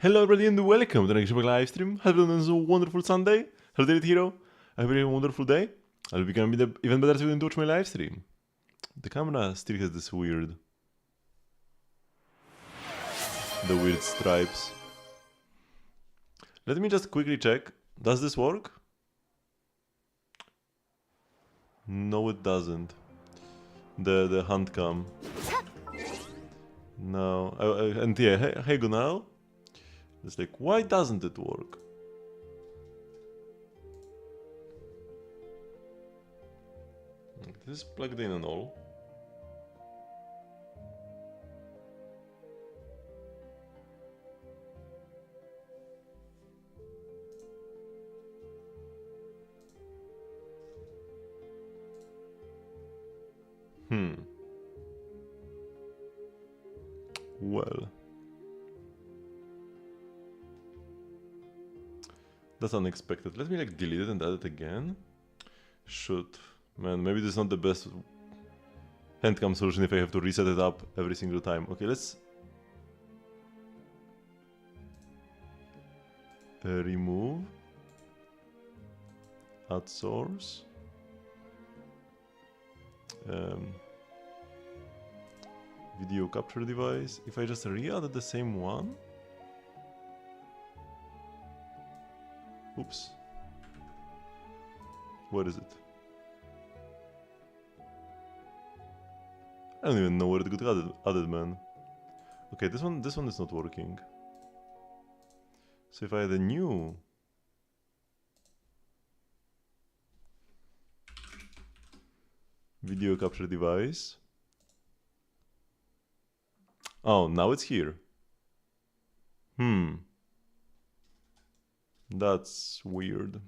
Hello everybody and welcome to the Genshin Impact live stream. Have you done a wonderful Sunday? Hello Daily Hero. I hope you have a wonderful day. I'll be gonna be even better if you didn't watch my live stream. The camera still has this weird stripes. Let me just quickly check. Does this work? No, it doesn't. The hand cam. No. And yeah, hey Gunal. It's like, why doesn't it work? This is plugged in and all. Well. That's unexpected. Let me like delete it and add it again. Shoot. Man, maybe this is not the best handcam solution if I have to reset it up every single time. Okay, let's remove. Add source. Video capture device. If I just re-added the same one. Oops. Where is it? I don't even know where it got added, man. Okay, this one is not working. So if I add a new video capture device. Oh, now it's here. That's weird.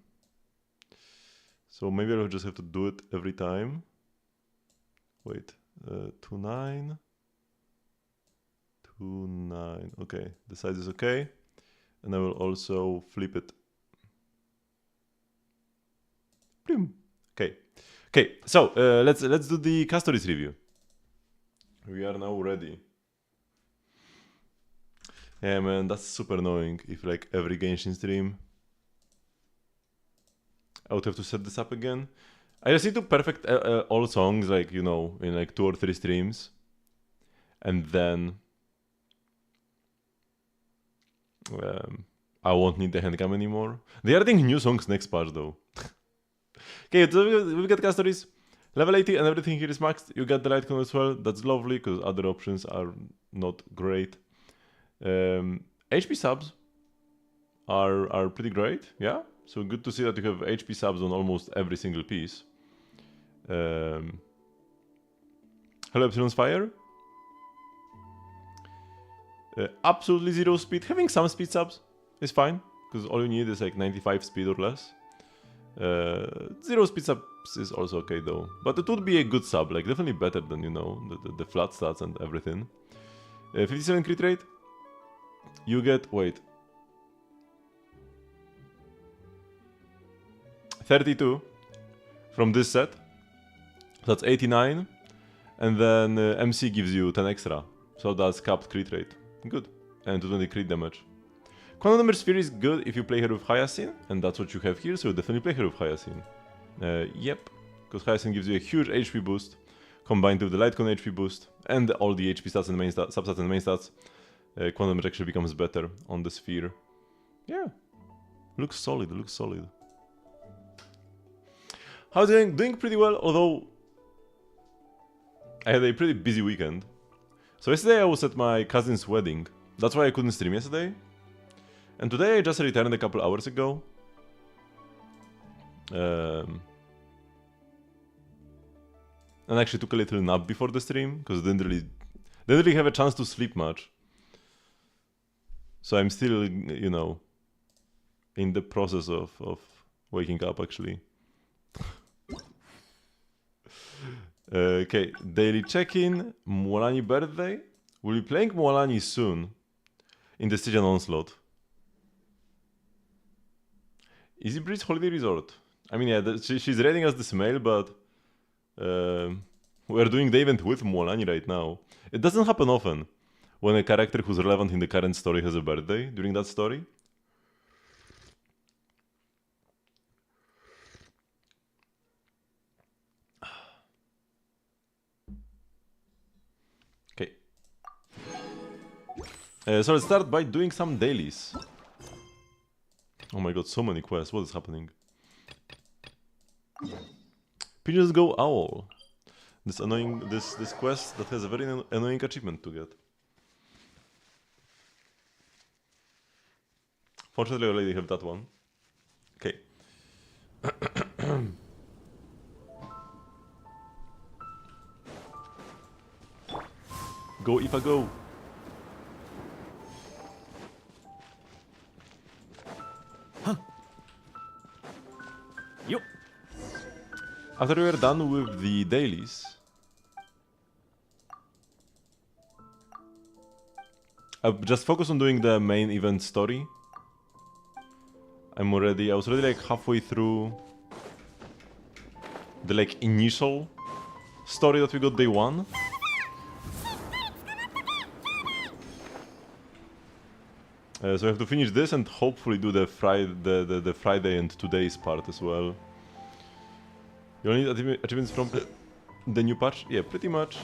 So maybe I'll just have to do it every time. Wait, 29. Okay, the size is okay. And I will also flip it. Okay, so let's do the Custodes review. We are now ready. Yeah, man, that's super annoying if like every Genshin stream I would have to set this up again. I just need to perfect all songs, like, you know, in like 2 or 3 streams. And then I won't need the handcam anymore. They are adding new songs next patch though. Okay, so we got Custodes. Level 80 and everything here is maxed. You got the light cone as well. That's lovely because other options are not great. HP subs are pretty great, yeah. So good to see that you have HP subs on almost every single piece. Hello Epsilon's Fire. Absolutely 0 speed. Having some speed subs is fine because all you need is like 95 speed or less. 0 speed subs is also okay though, but it would be a good sub, like definitely better than, you know, the flat stats and everything. 57 crit rate. You get, wait, 32 from this set. That's 89, and then MC gives you 10 extra, so that's capped crit rate. Good, and 220 crit damage. Quantum Number Sphere is good if you play her with Hyacinth, and that's what you have here, so definitely play her with Hyacinth. Yep, because Hyacinth gives you a huge HP boost, combined with the Lightcone HP boost, and all the HP stats and main stats, substats and main stats. Quantum Damage actually becomes better on the Sphere. Yeah, looks solid, looks solid. How's it doing pretty well, although I had a pretty busy weekend. So yesterday I was at my cousin's wedding. That's why I couldn't stream yesterday. And today I just returned a couple hours ago. And actually took a little nap before the stream, because I didn't really have a chance to sleep much. So I'm still, you know, in the process of waking up actually. Okay, daily check-in, Mualani birthday. We'll be playing Mualani soon in the Stygian Onslaught. Easy Breeze Holiday Resort. I mean, yeah, she's raiding us this mail, but we're doing the event with Mualani right now. It doesn't happen often. when a character who's relevant in the current story has a birthday during that story. Okay. So let's start by doing some dailies. Oh my god, so many quests. What is happening? Pigeons go owl. This annoying this quest that has a very annoying achievement to get. Fortunately, I already have that one. Okay. Go Ifa, go! Yup. After we are done with the dailies, I'll just focus on doing the main event story. I was already like halfway through the like initial story that we got day one. So I have to finish this and hopefully do the Friday and today's part as well. You only need achievements from the new patch? Yeah, pretty much.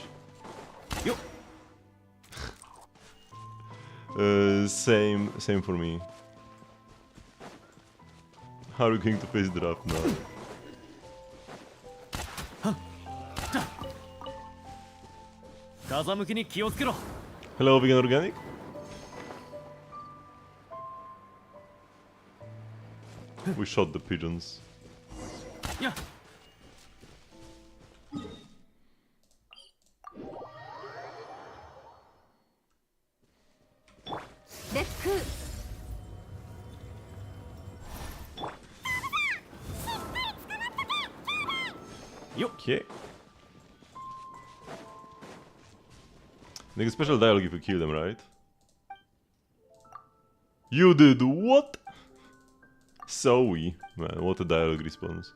Yo. Same for me. How are we going to face draft now? Hello, vegan organic? We shot the pigeons. Yeah. Okay. Make a special dialogue if you kill them, right? You did what? Zoe. Man, what a dialogue response.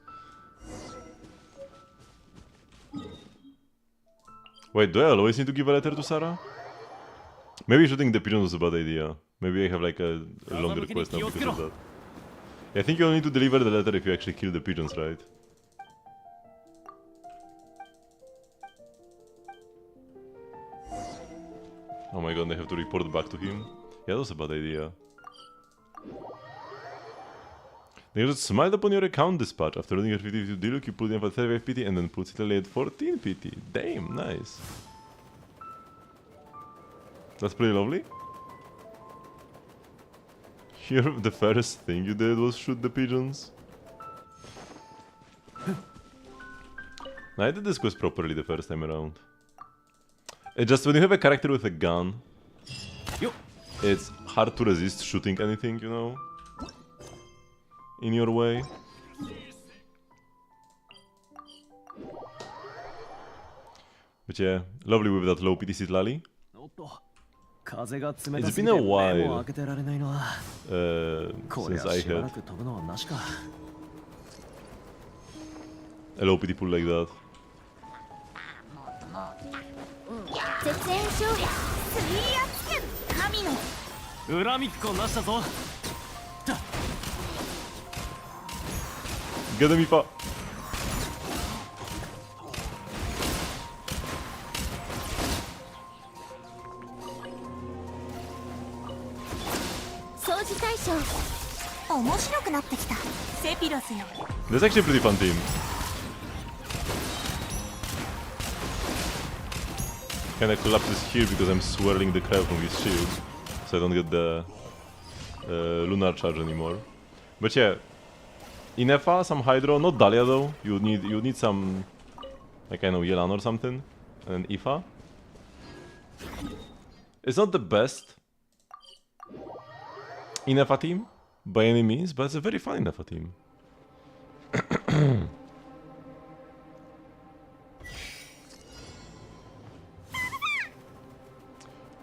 Wait, do I always need to give a letter to Sarah? Maybe shooting the pigeons was a bad idea. Maybe I have like a longer quest now because of that. Yeah, I think you only need to deliver the letter if you actually kill the pigeons, right? Oh my god, I have to report back to him. Yeah, that was a bad idea. They just smiled upon your account dispatch. After running your 50 deal, you pulled in for 35 PT and then pulled it at 14 PT. Damn, nice. That's pretty lovely. Here, the first thing you did was shoot the pigeons. Now, I did this quest properly the first time around. It's just when you have a character with a gun, it's hard to resist shooting anything, you know, in your way. But yeah, lovely with that low PTC Lally. It's been a while since I had a low PT pull like that. Get him, Ifa! That's actually a pretty fun team. Kinda collapses here because I'm swirling the crowd from his shield, so I don't get the lunar charge anymore. But yeah, Inefa, some Hydro, not Dahlia though. You need some, like I know, Yelan or something, and then Ifa. It's not the best Inefa team by any means, but it's a very fun Inefa team.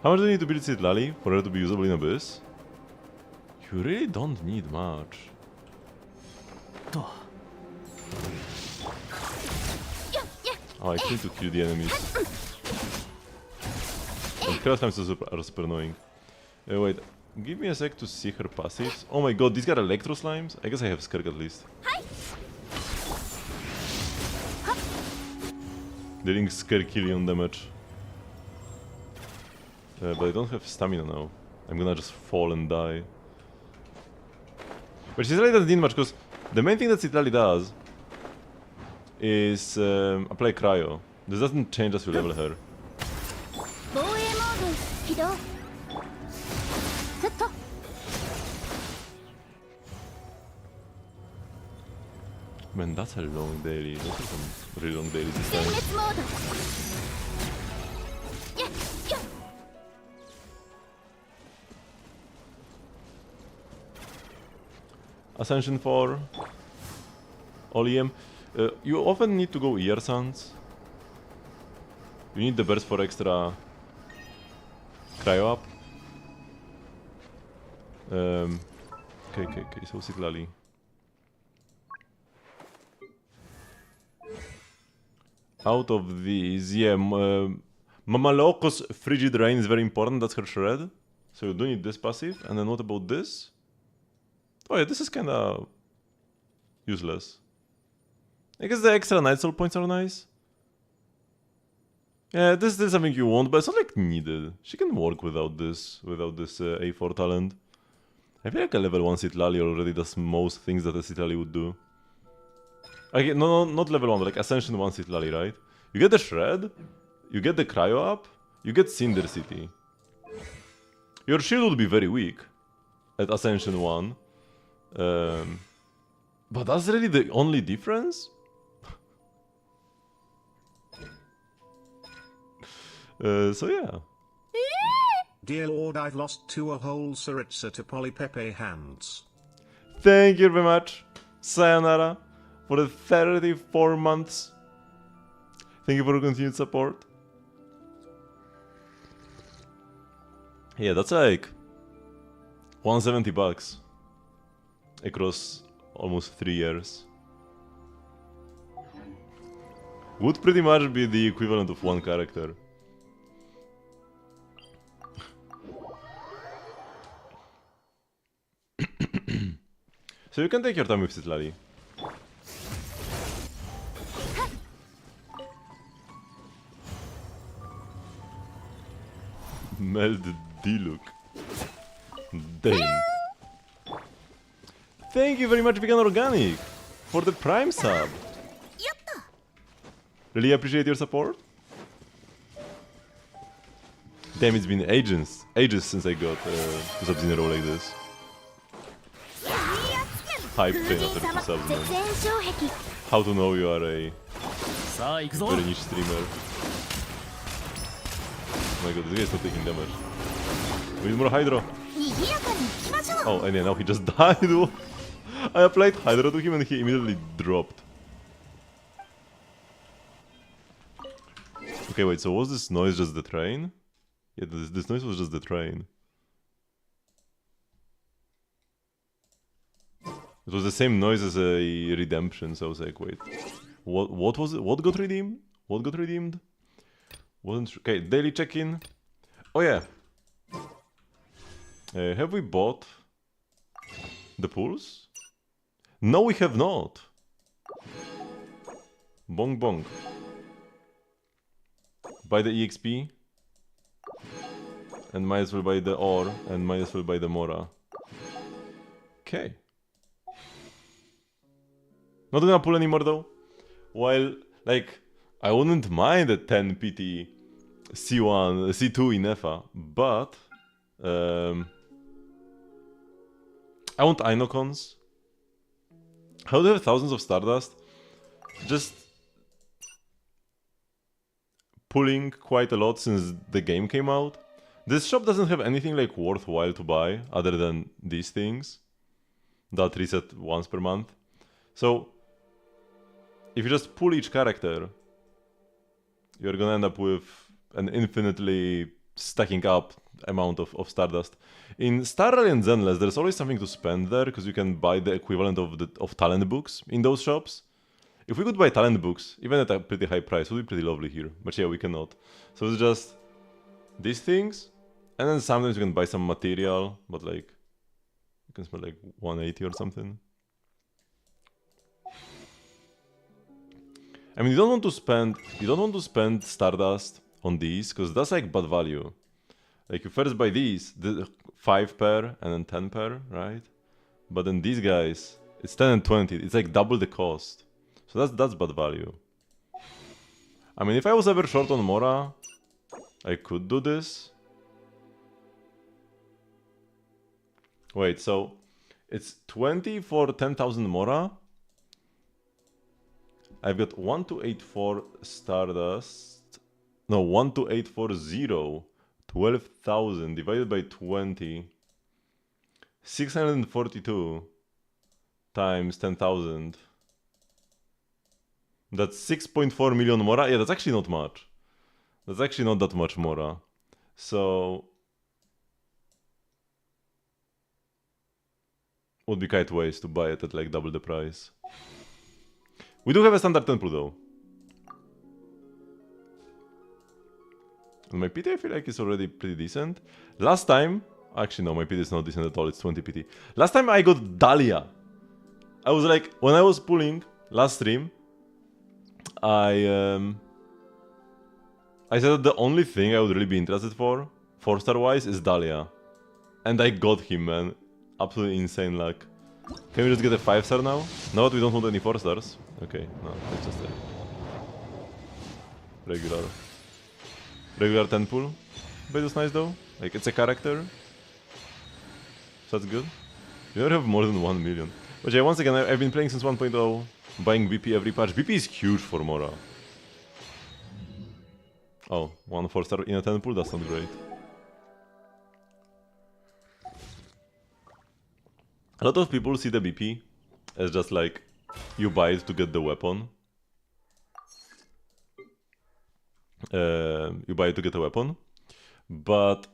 How much do you need to build Sid Lally for her to be usable in Abyss? You really don't need much. Oh, I need to kill the enemies. And Hell Slimes are super annoying. Wait, give me a sec to see her passives. Oh my god, these got Electro Slimes? I guess I have Skirk at least. Dealing Skirkillion damage. But I don't have stamina now. I'm gonna just fall and die. But Citlali doesn't need much, because the main thing that Citlali does is apply cryo. This doesn't change as you level her. Man, that's a long daily. Those are some really long dailies this time. Ascension 4. Oleum. You often need to go Ear Suns. You need the burst for extra cryo up. Okay, so Citlali. Out of these, yeah, Mamaloko's Frigid Rain is very important, that's her shred. So you do need this passive, and then what about this? Oh yeah, this is kinda useless. I guess the extra Night Soul points are nice. Yeah, this is something you want, but it's not like needed. She can work without this A4 talent. I feel like a level 1 Citlali already does most things that a Citlali would do. Okay, no, not level 1, but like Ascension 1 Citlali, right? You get the Shred, you get the Cryo up, you get Cinder City. Your shield would be very weak at Ascension 1. But that's really the only difference? So yeah. Dear Lord, I've lost to a whole Saritsa to Polypepe hands. Thank you very much, Sayonara, for the 34 months. Thank you for your continued support. Yeah, that's like $170 across almost 3 years. Would pretty much be the equivalent of one character. So you can take your time with Citlali. Meld D-look. Damn. Thank you very much, Vegan Organic, for the Prime sub. Really appreciate your support. Damn, it's been ages since I got two subs in a row like this. Hype pain after 2 subs, man. How to know you are a very niche streamer. Oh my god, this guy is not taking damage. We need more Hydro. Oh, and yeah, now he just died. I applied Hydro to him and he immediately dropped. Okay, wait, so was this noise just the train? Yeah, this noise was just the train. It was the same noise as a redemption, so I was like, wait. What was it? What got redeemed? What got redeemed? Wasn't sure. Okay, daily check-in. Oh yeah. Have we bought the pools? No, we have not. Bong bong. Buy the EXP. And might as well buy the ore. And might as well buy the Mora. Okay. Not gonna pull anymore though. While, like, I wouldn't mind a 10 PT C1, C2 in EFA, but I want Inocons. How do I have thousands of Stardust? Just pulling quite a lot since the game came out. This shop doesn't have anything like worthwhile to buy other than these things that reset once per month. So if you just pull each character, you're gonna end up with an infinitely stacking up amount of Stardust. In Star Rally and Zenless, there's always something to spend there, because you can buy the equivalent of talent books in those shops. If we could buy talent books, even at a pretty high price, it would be pretty lovely here. But yeah, we cannot. So it's just these things, and then sometimes you can buy some material, but like you can spend like 180 or something. I mean, you don't want to spend Stardust on these because that's like bad value. Like you first buy these, the 5 pair and then 10 pair, right? But then these guys, it's 10 and 20. It's like double the cost. So that's bad value. I mean, if I was ever short on Mora, I could do this. Wait, so it's 20 for 10,000 Mora. I've got 1284 Stardust. No, 12840. 12,000 divided by 20. 642 times 10,000. That's 6.4 million Mora. Yeah, that's actually not much. That's actually not that much Mora. So would be quite waste to buy it at like double the price. We do have a standard temple though. And my PT I feel like is already pretty decent. Last time, actually no, my PT is not decent at all, it's 20 PT. Last time I got Dahlia. I was like, when I was pulling last stream, I said that the only thing I would really be interested for, 4-star wise, is Dahlia. And I got him, man. Absolutely insane luck. Can we just get a 5-star now? No, we don't want any 4-stars. Okay, no, it's just a regular 10 pull. But it's nice though. Like, it's a character. So that's good. You never have more than 1 million. But yeah, once again, I've been playing since 1.0, buying BP every patch. BP is huge for Mora. Oh, 1 4-star in a 10 pool? That's not great. A lot of people see the BP as just like, you buy it to get the weapon. You buy it to get a weapon. But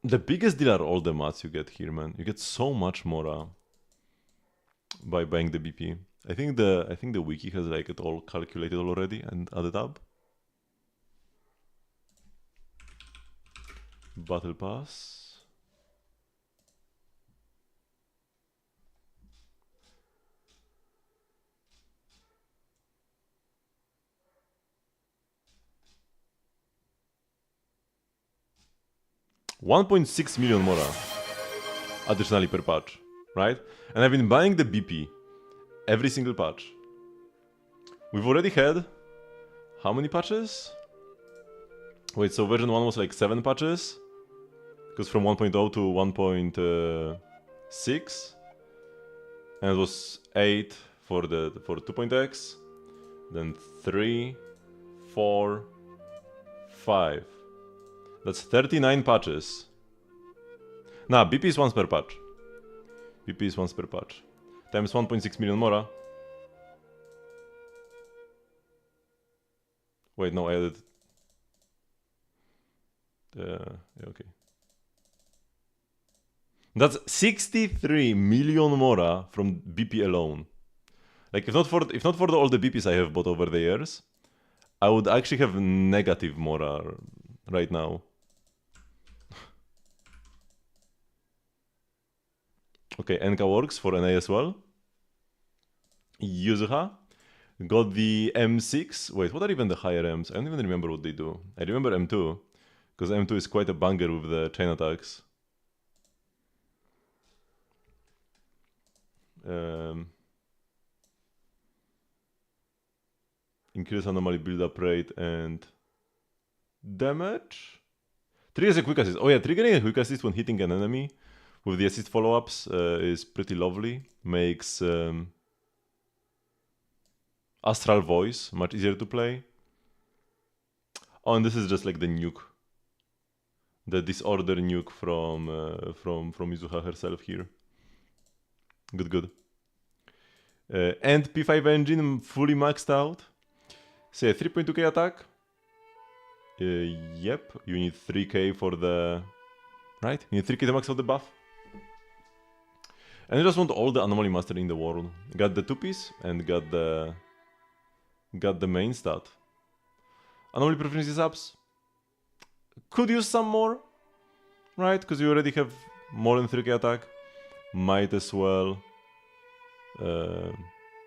the biggest deal are all the mats you get here, man. You get so much Mora by buying the BP. I think the wiki has like it all calculated already and added up. Battle Pass. $1.6 million Mora additionally per patch, right? And I've been buying the BP every single patch. We've already had how many patches? Wait, so version 1 was like 7 patches? Because from 1.0 to 1.6, and it was 8 for 2.x, then 3, 4, 5. That's 39 patches. Nah, BP is once per patch. BP is once per patch. Times 1.6 million Mora. Wait, no, I added... yeah, okay. That's 63 million Mora from BP alone. Like, if not for all the BPs I have bought over the years, I would actually have negative Mora right now. Okay, NK works for NA as well. Yuzuha got the M6. Wait, what are even the higher Ms? I don't even remember what they do. I remember M2, because M2 is quite a banger with the chain attacks. Increase anomaly build-up rate and damage. Triggers a quick assist. Oh yeah, triggering a quick assist when hitting an enemy with the assist follow-ups is pretty lovely. Makes Astral Voice much easier to play. Oh, and this is just like the nuke. The disorder nuke from Yuzuha herself here. Good, good. And P5 engine fully maxed out. Say 3.2k attack. Yep, you need 3k for the... Right? You need 3k to max out the buff. And you just want all the anomaly master in the world. Got the 2-piece and got the main stat. Anomaly proficiency subs, could use some more, right? Because you already have more than 3k attack. Might as well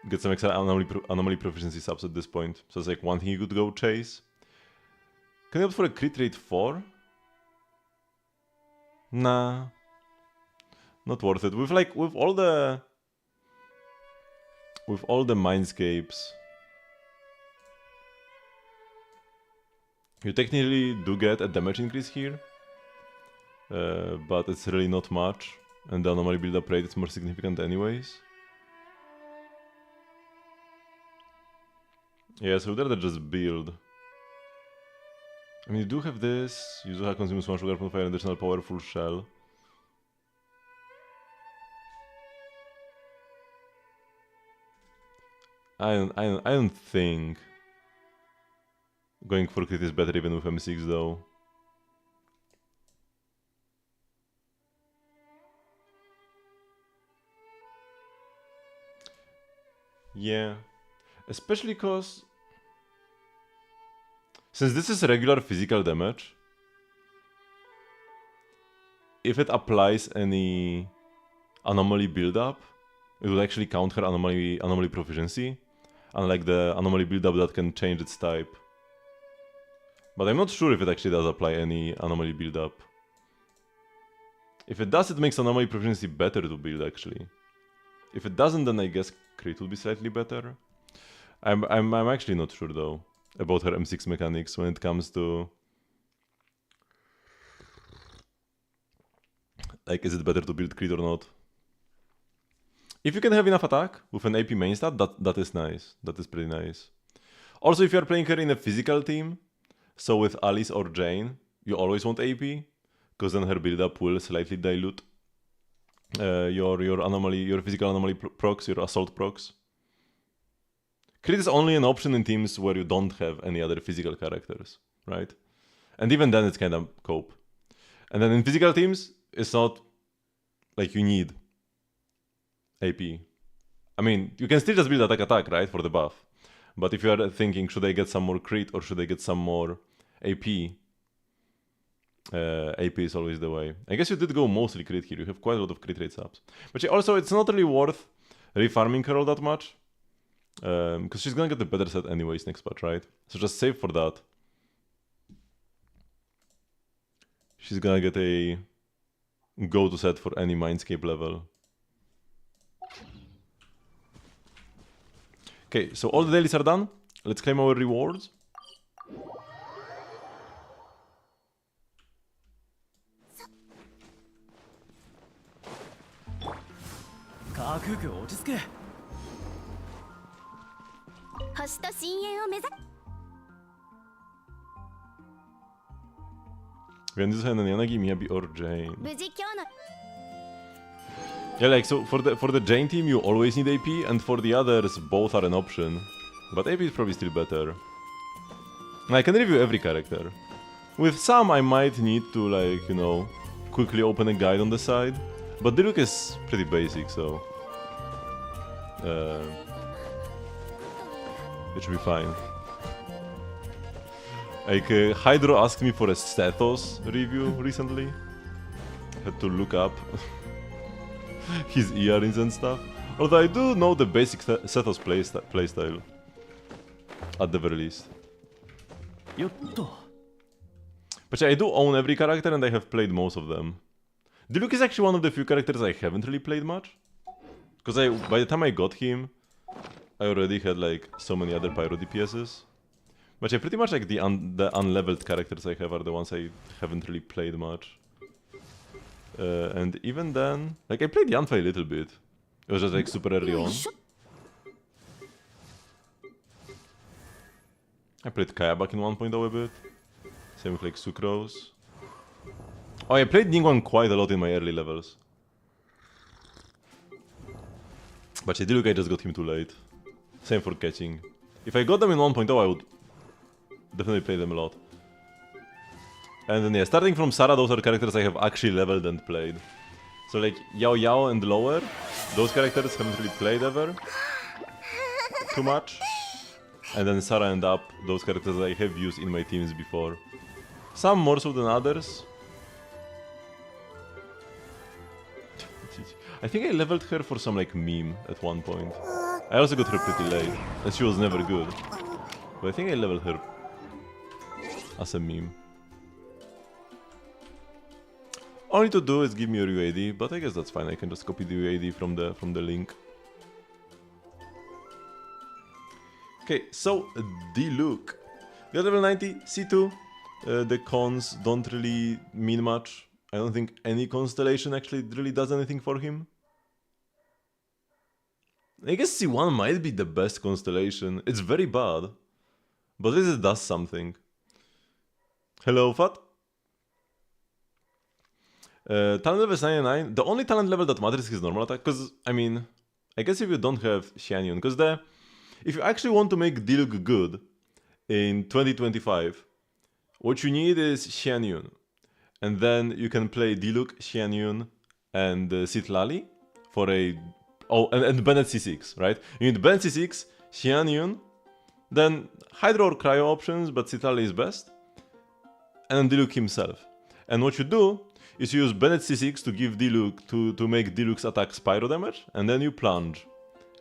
get some extra anomaly proficiency subs at this point. So it's like one thing you could go chase. Can you opt for a crit rate 4? Nah. Not worth it. With all the mindscapes, you technically do get a damage increase here, but it's really not much, and the anomaly build-up rate is more significant anyways. Yeah, so they're just build. I mean, you do have this, you do have consumes 1 sugar from fire, additional powerful shell. I don't think going for crit is better even with M6 though. Yeah, especially cause since this is regular physical damage, if it applies any anomaly build-up, it will actually count her anomaly proficiency, unlike the anomaly build-up that can change its type. But I'm not sure if it actually does apply any anomaly build-up. If it does, it makes anomaly proficiency better to build actually. If it doesn't, then I guess crit will be slightly better. I'm actually not sure though about her M6 mechanics when it comes to like, is it better to build crit or not? If you can have enough attack with an AP main stat, that is nice. That is pretty nice. Also, if you are playing her in a physical team, so with Alice or Jane, you always want AP, because then her build-up will slightly dilute your physical anomaly procs, your assault procs. Crit is only an option in teams where you don't have any other physical characters, right? And even then it's kind of cope. And then in physical teams, it's not like you need AP. I mean, you can still just build attack, right, for the buff. But if you are thinking, should I get some more crit or should I get some more AP? AP is always the way. I guess you did go mostly crit here. You have quite a lot of crit rate subs. But also, it's not really worth refarming her all that much. Because she's gonna get the better set anyways next patch, right? So just save for that. She's gonna get a go-to set for any Mindscape level. Okay, so all the dailies are done. Let's claim our rewards. Yanagi, Miyabi, or Jane. Yeah, like, so for the Jane team, you always need AP, and for the others, both are an option. But AP is probably still better. And I can review every character. With some, I might need to, like, you know, quickly open a guide on the side. But Diluc is pretty basic, so... it should be fine. Like, Hydro asked me for a Sethos review recently. Had to look up his earrings and stuff. Although I do know the basic Sethos playstyle. At the very least. But yeah, I do own every character and I have played most of them. Diluc is actually one of the few characters I haven't really played much. Because by the time I got him, I already had like so many other Pyro DPSs. But yeah, pretty much like the unleveled characters I have are the ones I haven't really played much. And even then, like I played Yanfei a little bit. It was just like super early on. I played Kaya back in 1.0 a bit. Same with like Sucrose. Oh, I played Ningguang quite a lot in my early levels. But yeah, Diluc, I just got him too late. Same for catching. If I got them in 1.0, I would definitely play them a lot. And then yeah, starting from Sarah, those are characters I have actually leveled and played. So like Yao Yao and lower, those characters haven't really played ever. Too much. And then Sarah and up, those characters I have used in my teams before. Some more so than others. I think I leveled her for some like meme at one point. I also got her pretty late, and she was never good. But I think I leveled her as a meme. All I need to do is give me your UAD, but I guess that's fine. I can just copy the UAD from the link. Okay, so D-Look. We are level 90, C2. The cons don't really mean much. I don't think any constellation actually really does anything for him. I guess C1 might be the best constellation. It's very bad, but at least it does something. Hello, Fat. Talent level is 99. The only talent level that matters is his normal attack, because, I mean, I guess if you don't have Xianyun, because if you actually want to make D-Look good in 2025, what you need is Xianyun. And then you can play D-Look, Xianyun, and Citlali for a... Oh, and Bennett C6, right? You need Bennett C6, Xianyun, then Hydro or Cryo options, but Citlali is best. And then D-Look himself. And what you do is you use Bennett C6 to give D-Look, to make D-Look's attack Spyro damage, and then you plunge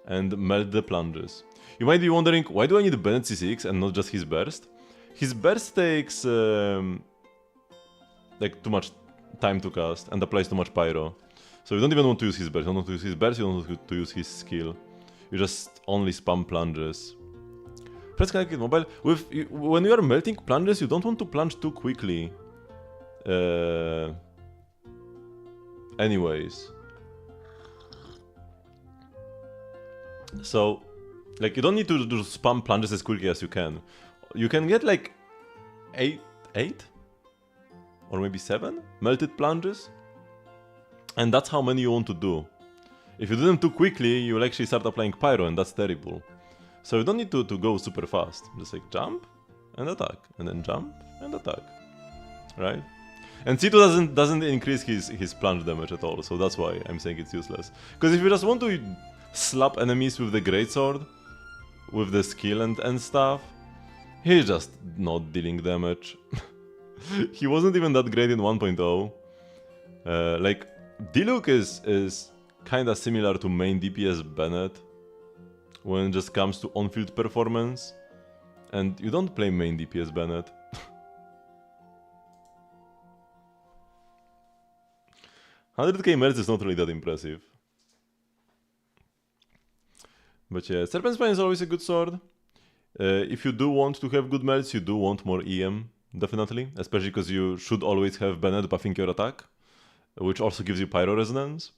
and melt the plunges. You might be wondering, why do I need Bennett C6 and not just his burst? His burst takes like too much time to cast and applies too much pyro. So you don't even want to use his burst, you don't want to use his burst, you don't want to use his skill. You just only spam plunges. Press connected mobile. When you are melting plunges, you don't want to plunge too quickly. Anyways. So, like, you don't need to do spam plunges as quickly as you can. You can get like 8? Or maybe 7 melted plunges. And that's how many you want to do. If you do them too quickly, you will actually start applying pyro, and that's terrible. So you don't need to go super fast. Just like jump and attack, and then jump and attack, right? And C2 doesn't increase his plunge damage at all, so that's why I'm saying it's useless. Because if you just want to slap enemies with the greatsword, with the skill and stuff, he's just not dealing damage. He wasn't even that great in 1.0. Like, D-Look is kinda similar to main DPS Bennett when it just comes to on-field performance. And you don't play main DPS Bennett. 100k merch is not really that impressive. But yeah, Serpent Spine is always a good sword. If you do want to have good melts, you do want more EM, definitely. Especially because you should always have Bennett buffing your attack, which also gives you Pyro Resonance.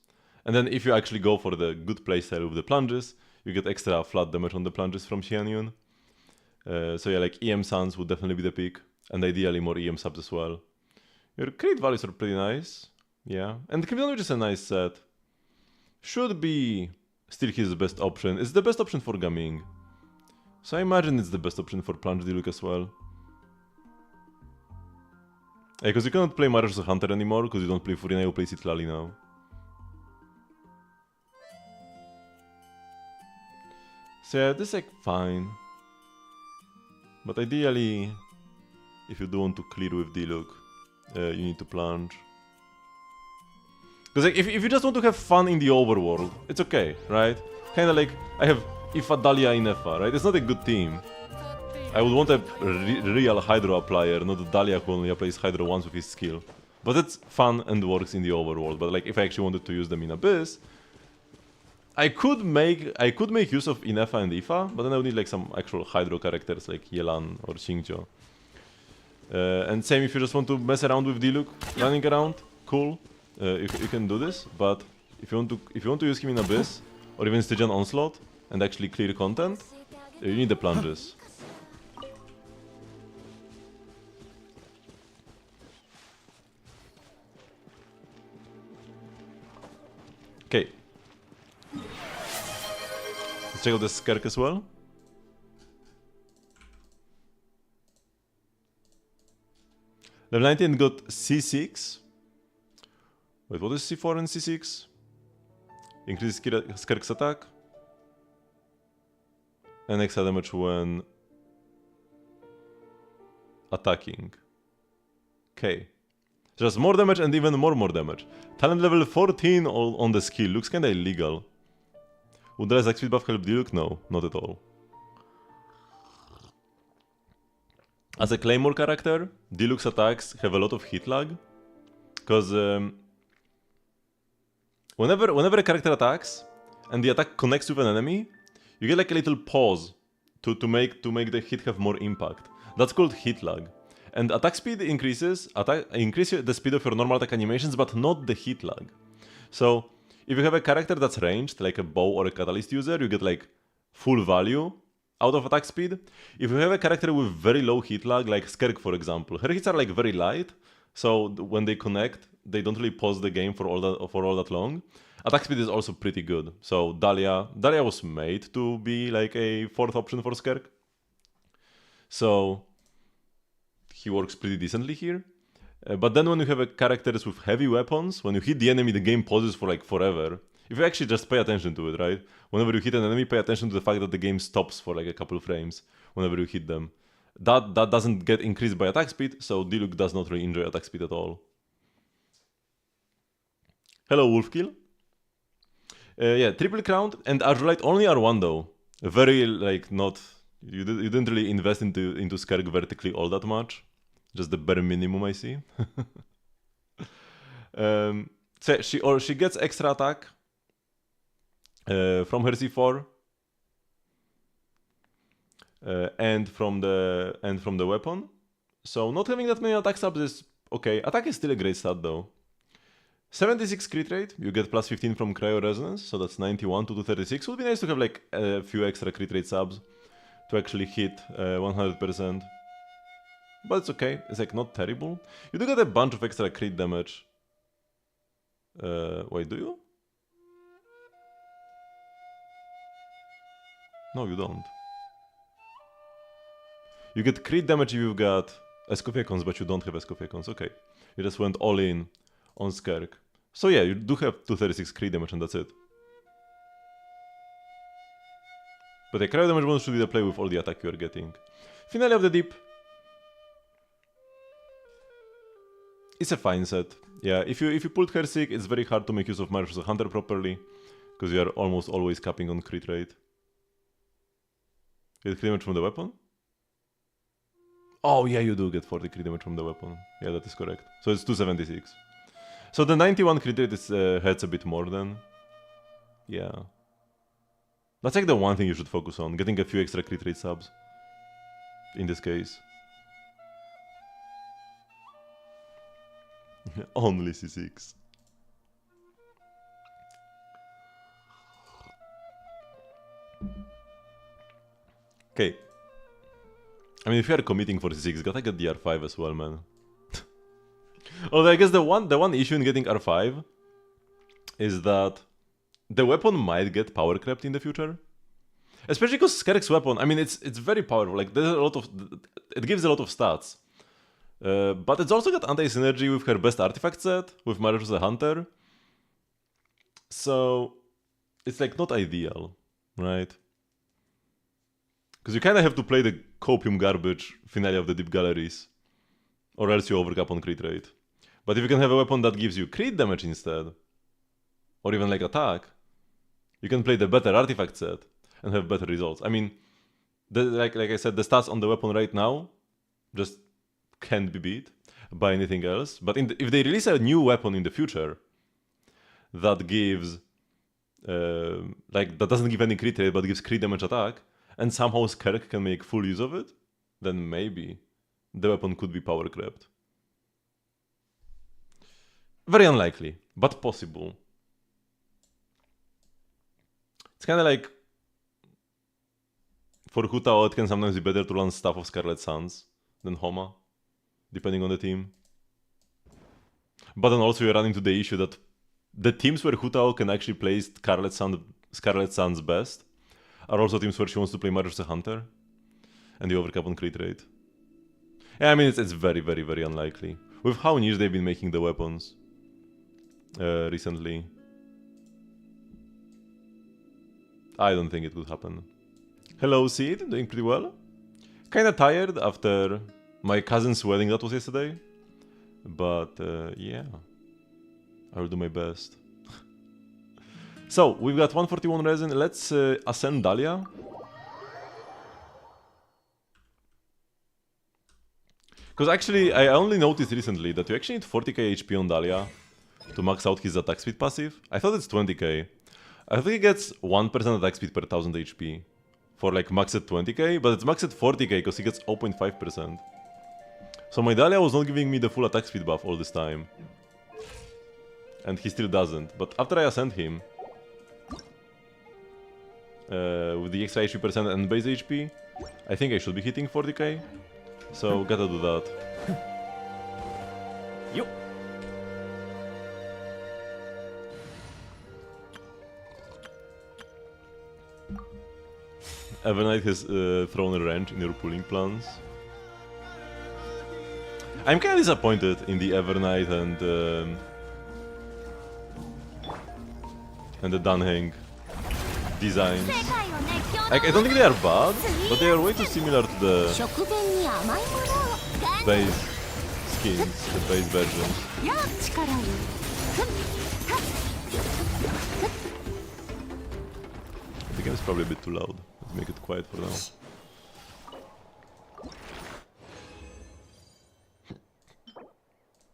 And then if you actually go for the good playstyle with the plunges, you get extra flat damage on the plunges from Xianyun. So yeah, like EM Suns would definitely be the pick. And ideally more EM subs as well. Your crit values are pretty nice. Yeah, and Criminal Witch is a nice set. Should be still his best option. It's the best option for Gaming. So I imagine it's the best option for Plunge D-Look as well. Yeah, because you cannot play Marriage of Hunter anymore, because you don't play Furina, you play Citlali now. So yeah, this is like fine. But ideally, if you do want to clear with D-Look, you need to plunge. Because like, if you just want to have fun in the overworld, it's okay, right? Kinda like, I have Ifa, Dahlia, Inefa, right? It's not a good team. I would want a real Hydro applier, not a Dahlia who only applies Hydro once with his skill. But it's fun and works in the overworld. But like, if I actually wanted to use them in Abyss, I could make use of Inefa and Ifa, but then I would need like some actual Hydro characters like Yelan or Xingqiu. And same if you just want to mess around with D-Look, running around, cool. You can do this, but if you want to use him in Abyss or even Stygian Onslaught and actually clear content, you need the plunges. Okay. Let's check out the Skirk as well. Level 19 got C6. Wait, what is C4 and C6? Increases Skirk's attack. And extra damage when attacking. Okay. Just more damage and even more damage. Talent level 14 on the skill. Looks kinda illegal. Would the attack speed buff help Diluc? No, not at all. As a Claymore character, Diluc's attacks have a lot of hit lag. Because whenever a character attacks and the attack connects with an enemy, you get like a little pause to make the hit have more impact. That's called hit lag. And attack speed increases the speed of your normal attack animations, but not the hit lag. So if you have a character that's ranged, like a bow or a catalyst user, you get like full value out of attack speed. If you have a character with very low hit lag, like Skerk for example, her hits are like very light, so when they connect, they don't really pause the game for all that long. Attack speed is also pretty good. So Dahlia was made to be like a fourth option for Skerk. So he works pretty decently here. But then when you have characters with heavy weapons, when you hit the enemy, the game pauses for like forever. If you actually just pay attention to it, right? Whenever you hit an enemy, pay attention to the fact that the game stops for like a couple frames whenever you hit them. That doesn't get increased by attack speed, so Diluc does not really enjoy attack speed at all. Hello, Wolfkill. Yeah, triple crown and Azurite only R1 though. Very like not. You didn't really invest into Skerk vertically all that much. Just the bare minimum I see. So she gets extra attack from her C4 and from the weapon. So not having that many attack subs is okay. Attack is still a great stat though. 76 crit rate, you get plus 15 from Cryo Resonance, so that's 91 to 236. Would be nice to have like a few extra crit rate subs to actually hit 100%. But it's okay, it's like not terrible. You do get a bunch of extra crit damage. Wait, do you? No, you don't. You get crit damage if you've got Escophiacons, but you don't have Escophiacons. Okay, you just went all in on Skerk. So yeah, you do have 236 crit damage and that's it. But the cryo damage bonus should be the play with all the attack you are getting. Finale of the Deep. It's a fine set. Yeah, if you pulled her sick, it's very hard to make use of March as a Hunter properly, because you are almost always capping on crit rate. You get crit damage from the weapon? Oh yeah, you do get 40 crit damage from the weapon. Yeah, that is correct. So it's 276. So the 91 crit rate is, hurts a bit more then. Yeah. That's like the one thing you should focus on, getting a few extra crit rate subs. In this case. Only C6. Okay. I mean, if you are committing for C6, gotta get the R5 as well, man. Although I guess the one issue in getting R5 is that the weapon might get power crept in the future. Especially because Skerk's weapon, I mean, it's very powerful. Like, there's a lot of... It gives a lot of stats. But it's also got anti-synergy with her best artifact set, with Marriage as a Hunter. So, it's like not ideal, right? Because you kind of have to play the copium garbage finale of the Deep Galleries, or else you overcap on crit rate. But if you can have a weapon that gives you crit damage instead, or even like attack, you can play the better artifact set and have better results. I mean, like I said, the stats on the weapon right now just can't be beat by anything else. But if they release a new weapon in the future that gives, that doesn't give any crit rate but gives crit damage attack, and somehow Skerk can make full use of it, then maybe the weapon could be power crept. Very unlikely, but possible. It's kind of like, for Hu Tao, it can sometimes be better to run Staff of Scarlet Suns than Homa, depending on the team. But then also you run into the issue that the teams where Hu Tao can actually play Scarlet Suns best are also teams where she wants to play Marriage as a Hunter, and you overcap on crit rate. Yeah, I mean, it's very, very, very unlikely. With how niche they've been making the weapons recently, I don't think it would happen. Hello, Seed, doing pretty well. Kinda tired after my cousin's wedding that was yesterday. But yeah, I will do my best. So, we've got 141 resin. Let's ascend Dahlia. Because actually, I only noticed recently that you actually need 40k HP on Dahlia to max out his attack speed passive. I thought it's 20k. I think he gets 1% attack speed per 1000 HP for like max at 20k, but it's max at 40k because he gets 0.5%. So my Dahlia was not giving me the full attack speed buff all this time. And he still doesn't. But after I ascend him, with the extra HP percent and base HP, I think I should be hitting 40k. So gotta do that. Yo. Evernight has thrown a wrench in your pulling plans. I'm kinda disappointed in the Evernight and the Dunhang designs. Like, I don't think they are bad, but they are way too similar to the base skins, the base versions. The game is probably a bit too loud. Let's make it quiet for now.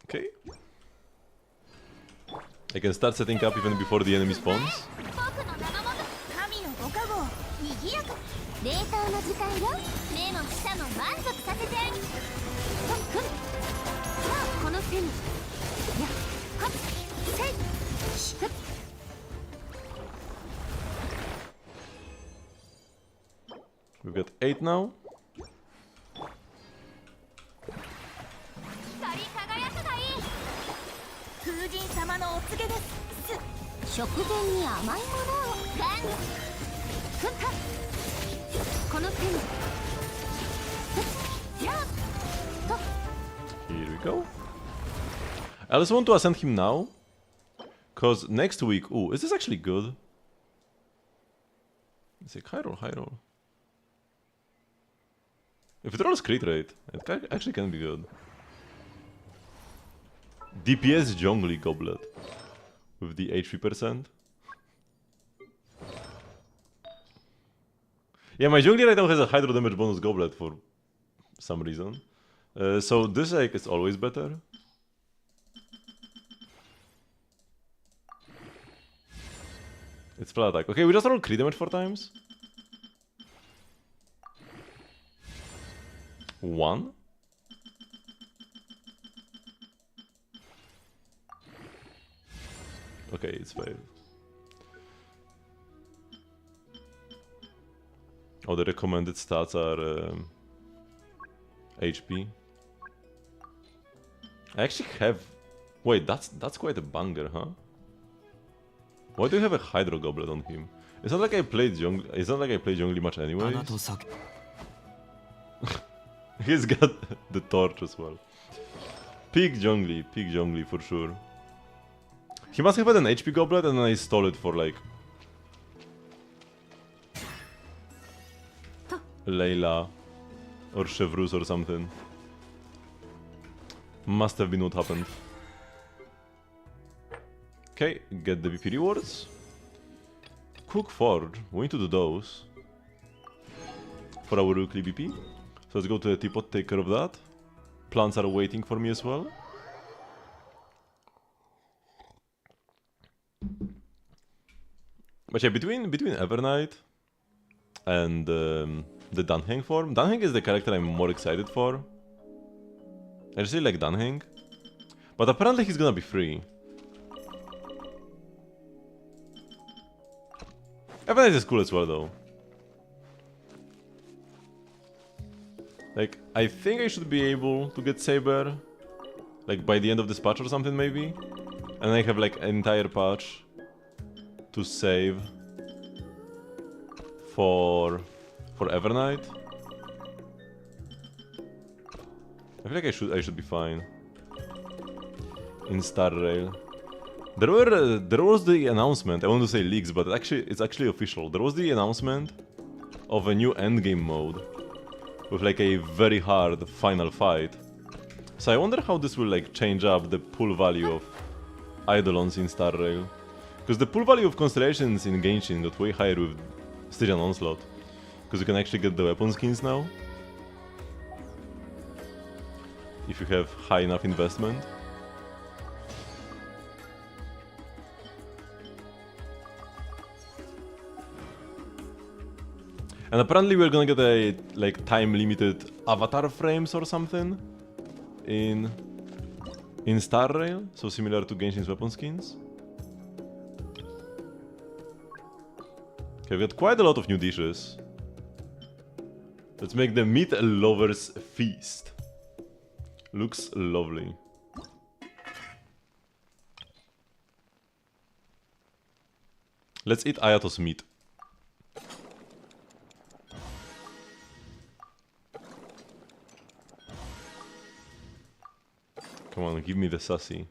Okay. I can start setting up even before the enemy spawns. We've got 8 now. Here we go. I just want to ascend him now, cause next week, ooh, is this actually good? It's like high roll. If it rolls crit rate, it actually can be good. DPS Zhongli Goblet with the HP percent. Yeah, my Zhongli right now has a hydro damage bonus goblet for some reason. So this like is always better. It's flat attack. Okay, we just roll crit damage 4 times. 1. Okay, it's failed. Oh, the recommended stats are HP. I actually have... Wait, that's quite a banger, huh? Why do you have a Hydro Goblet on him? It's not like I played Zhongli. It's not like I play Zhongli much anyways. He's got the torch as well. Peak Zhongli for sure. He must have had an HP Goblet and then I stole it for like... Layla or Chevrus or something. Must have been what happened. Okay, get the VP rewards. Cook Forge, we need to do those for our weekly VP. So let's go to the teapot, take care of that. Plants are waiting for me as well. But yeah, between Evernight and the Dunhang form, Dunhang is the character I'm more excited for. I just really like Dunhang. But apparently he's gonna be free. Evernight is cool as well though. Like, I think I should be able to get Saber, like by the end of this patch or something maybe. And I have like an entire patch to save for Evernight. I feel like I should be fine in Star Rail. There was the announcement. I want to say leaks, but it's actually official. There was the announcement of a new endgame mode with like a very hard final fight So I wonder how this will like change up the pull value of Eidolons in Star Rail. Because the pull value of Constellations in Genshin got way higher with Stygian Onslaught. Because you can actually get the weapon skins now. If you have high enough investment. And apparently we're gonna get a like time limited avatar frames or something in Star Rail, so similar to Genshin's weapon skins. Okay, we've got quite a lot of new dishes. Let's make the meat lovers feast. Looks lovely. Let's eat Ayatos meat. Come on, give me the sassy.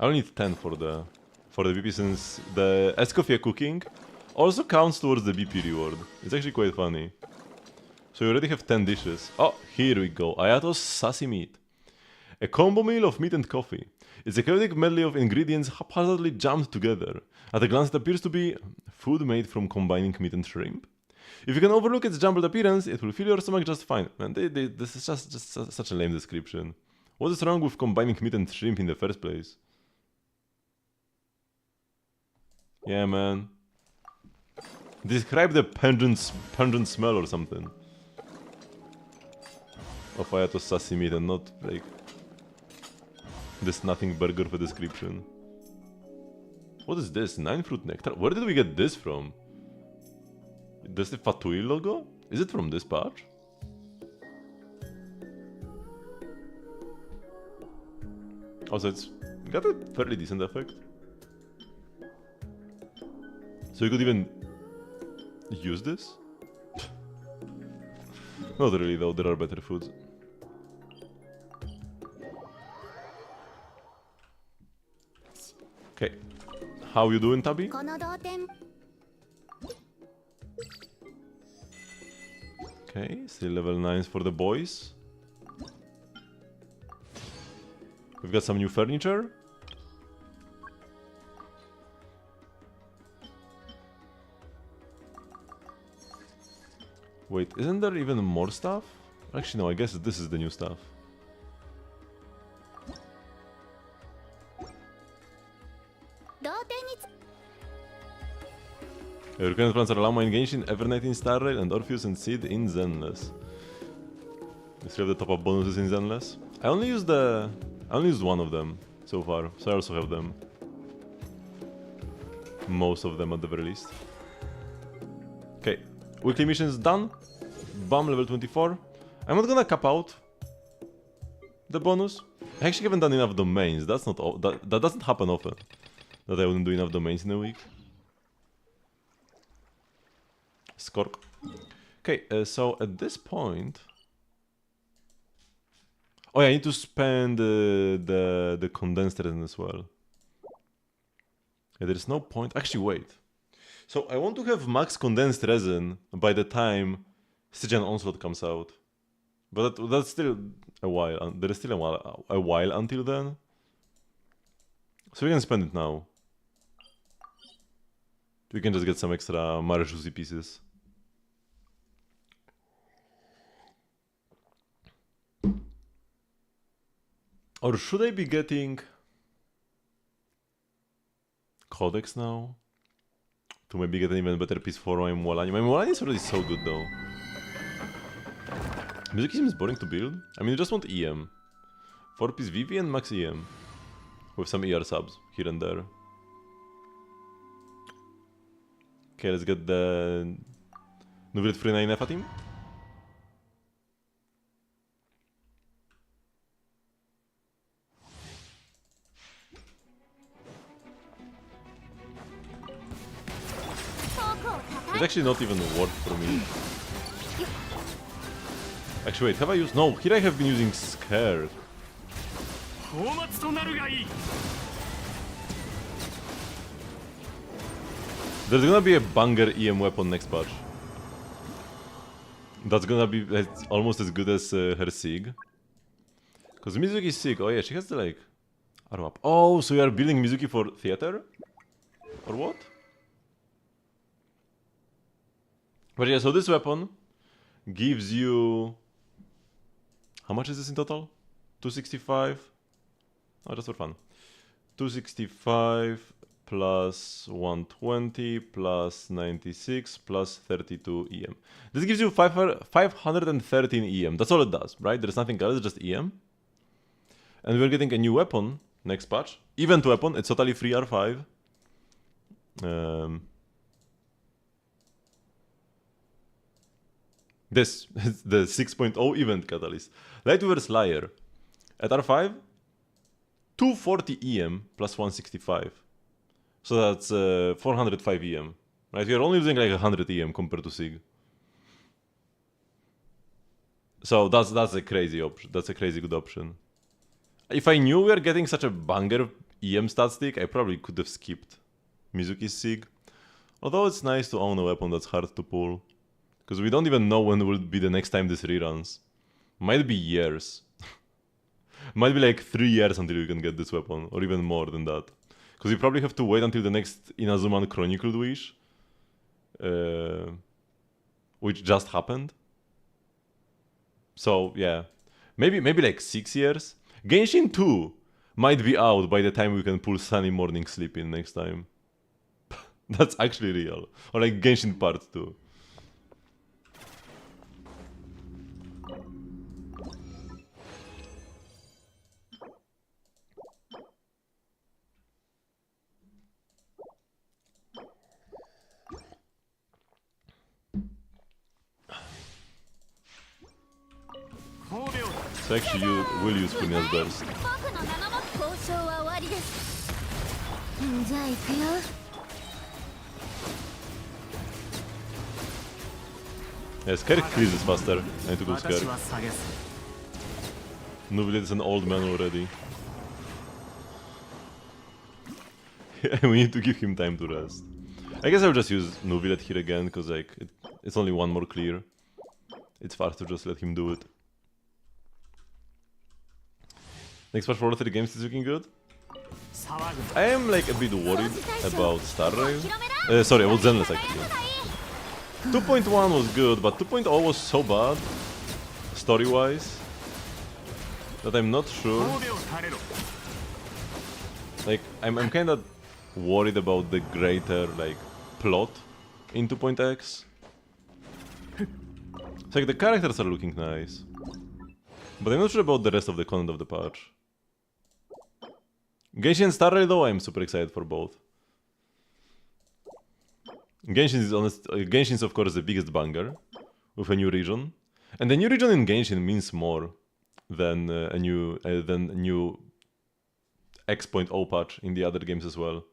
I only need 10 for the BP since the Escoffier cooking also counts towards the BP reward. It's actually quite funny. So you already have 10 dishes. Oh, here we go. Ayatos sassy meat. A combo meal of meat and coffee. It's a chaotic medley of ingredients haphazardly jammed together. At a glance it appears to be food made from combining meat and shrimp. If you can overlook its jumbled appearance, it will fill your stomach just fine. Man, this is just such a lame description. What is wrong with combining meat and shrimp in the first place? Yeah, man. Describe the pungent smell or something of Ayatos sassy meat and not like this nothing burger for description. What is this? 9 fruit nectar? Where did we get this from? Does the Fatui logo? Is it from this patch? Also, it's got a fairly decent effect. So you could even use this? Not really though, there are better foods. Okay. How you doing, Tabby? Okay, still level 9s for the boys. We've got some new furniture. Wait, isn't there even more stuff? Actually, no, I guess this is the new stuff. Recurrent plans are Lama in Genshin, Evernight in Star Rail, and Orpheus and Seed in Zenless. We still have the top-up bonuses in Zenless. I only used one of them so far, so I also have them. Most of them at the very least. Okay, weekly missions done. Bam, level 24. I'm not gonna cap out the bonus. I actually haven't done enough domains. That's not that doesn't happen often. That I wouldn't do enough domains in a week. Skork. Okay, so at this point... Oh yeah, I need to spend the condensed resin as well. Yeah, there's no point... Actually, wait. So I want to have max condensed resin by the time Stygian Onslaught comes out. But that's still a while. There is still a while until then. So we can spend it now. We can just get some extra Marishusi pieces. Or should I be getting Codex now? To maybe get an even better piece for my Mualani. My Mualani is already so good though. Music seems boring to build. I mean, you just want EM. 4-piece VV and max EM. With some ER subs here and there. Okay, let's get the Nuvrit Free 9 F team. It's actually not even worth for me. Actually, wait, have I used... No, here I have been using Scare. There's gonna be a banger EM weapon next patch. That's gonna be almost as good as her Sig. Because Mizuki is sick. Oh yeah, she has the like arrow up. Oh, so you are building Mizuki for theater? Or what? But yeah, so this weapon gives you... How much is this in total? 265? Oh, just for fun. 265 plus 120 plus 96 plus 32 EM. This gives you 513 EM. That's all it does, right? There's nothing else, just EM. And we're getting a new weapon next patch. Event weapon, it's totally free R5. This is the 6.0 event catalyst. Lightweaver's Liar. At R5, 240 EM plus 165. So that's 405 EM. Right? You're only losing like 100 EM compared to Sig. So that's a crazy option. That's a crazy good option. If I knew we were getting such a banger EM stat stick, I probably could have skipped Mizuki's Sig. Although it's nice to own a weapon that's hard to pull. Because we don't even know when will be the next time this reruns. Might be years. Might be like 3 years until you can get this weapon, or even more than that. Because you probably have to wait until the next Inazuman Chronicled Wish. Which just happened. So, yeah. Maybe like 6 years. Genshin 2 might be out by the time we can pull Sunny Morning Sleep in next time. That's actually real. Or like Genshin Part 2. So actually you will use Punya's Burst. 僕の名の交渉は終わりです。じゃあ行くよ。Yeah, Skerk freezes faster. I need to go Skerk. Nubilet is an old man already. We need to give him time to rest. I guess I'll just use Nubilet here again, because like it's only one more clear. It's faster to just let him do it. Next patch for 3 games is looking good. I am like a bit worried about Star Rail. Sorry, about Zenless actually. 2.1 was good, but 2.0 was so bad, story-wise, that I'm not sure. Like, I'm kind of worried about the greater like plot in 2.x. It's like the characters are looking nice, but I'm not sure about the rest of the content of the patch. Genshin and Star Rail though, I'm super excited for both. Genshin is of course the biggest banger, with a new region. And the new region in Genshin means more than a new X.0 patch in the other games as well.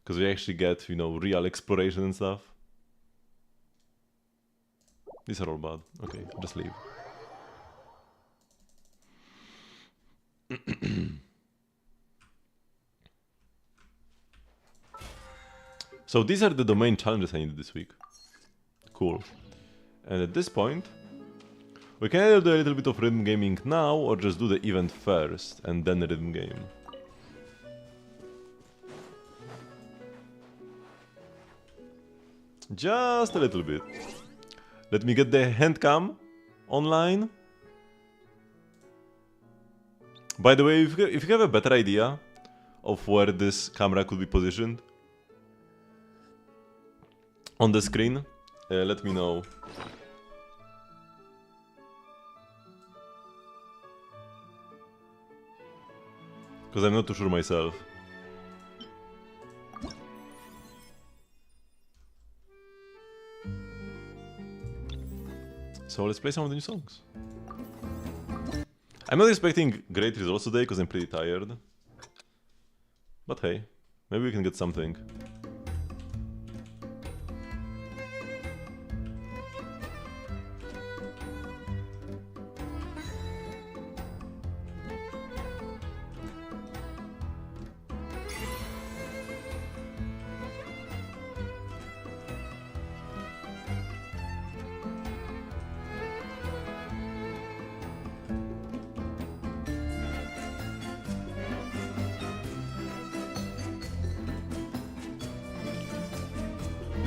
Because we actually get, you know, real exploration and stuff. These are all bad. Okay, I'll just leave. So these are the domain challenges I needed this week. Cool. And at this point, we can either do a little bit of rhythm gaming now, or just do the event first, and then the rhythm game. Just a little bit. Let me get the hand cam online. By the way, if you have a better idea of where this camera could be positioned on the screen, let me know. Because I'm not too sure myself. So let's play some of the new songs. I'm not expecting great results today because I'm pretty tired. But hey, maybe we can get something.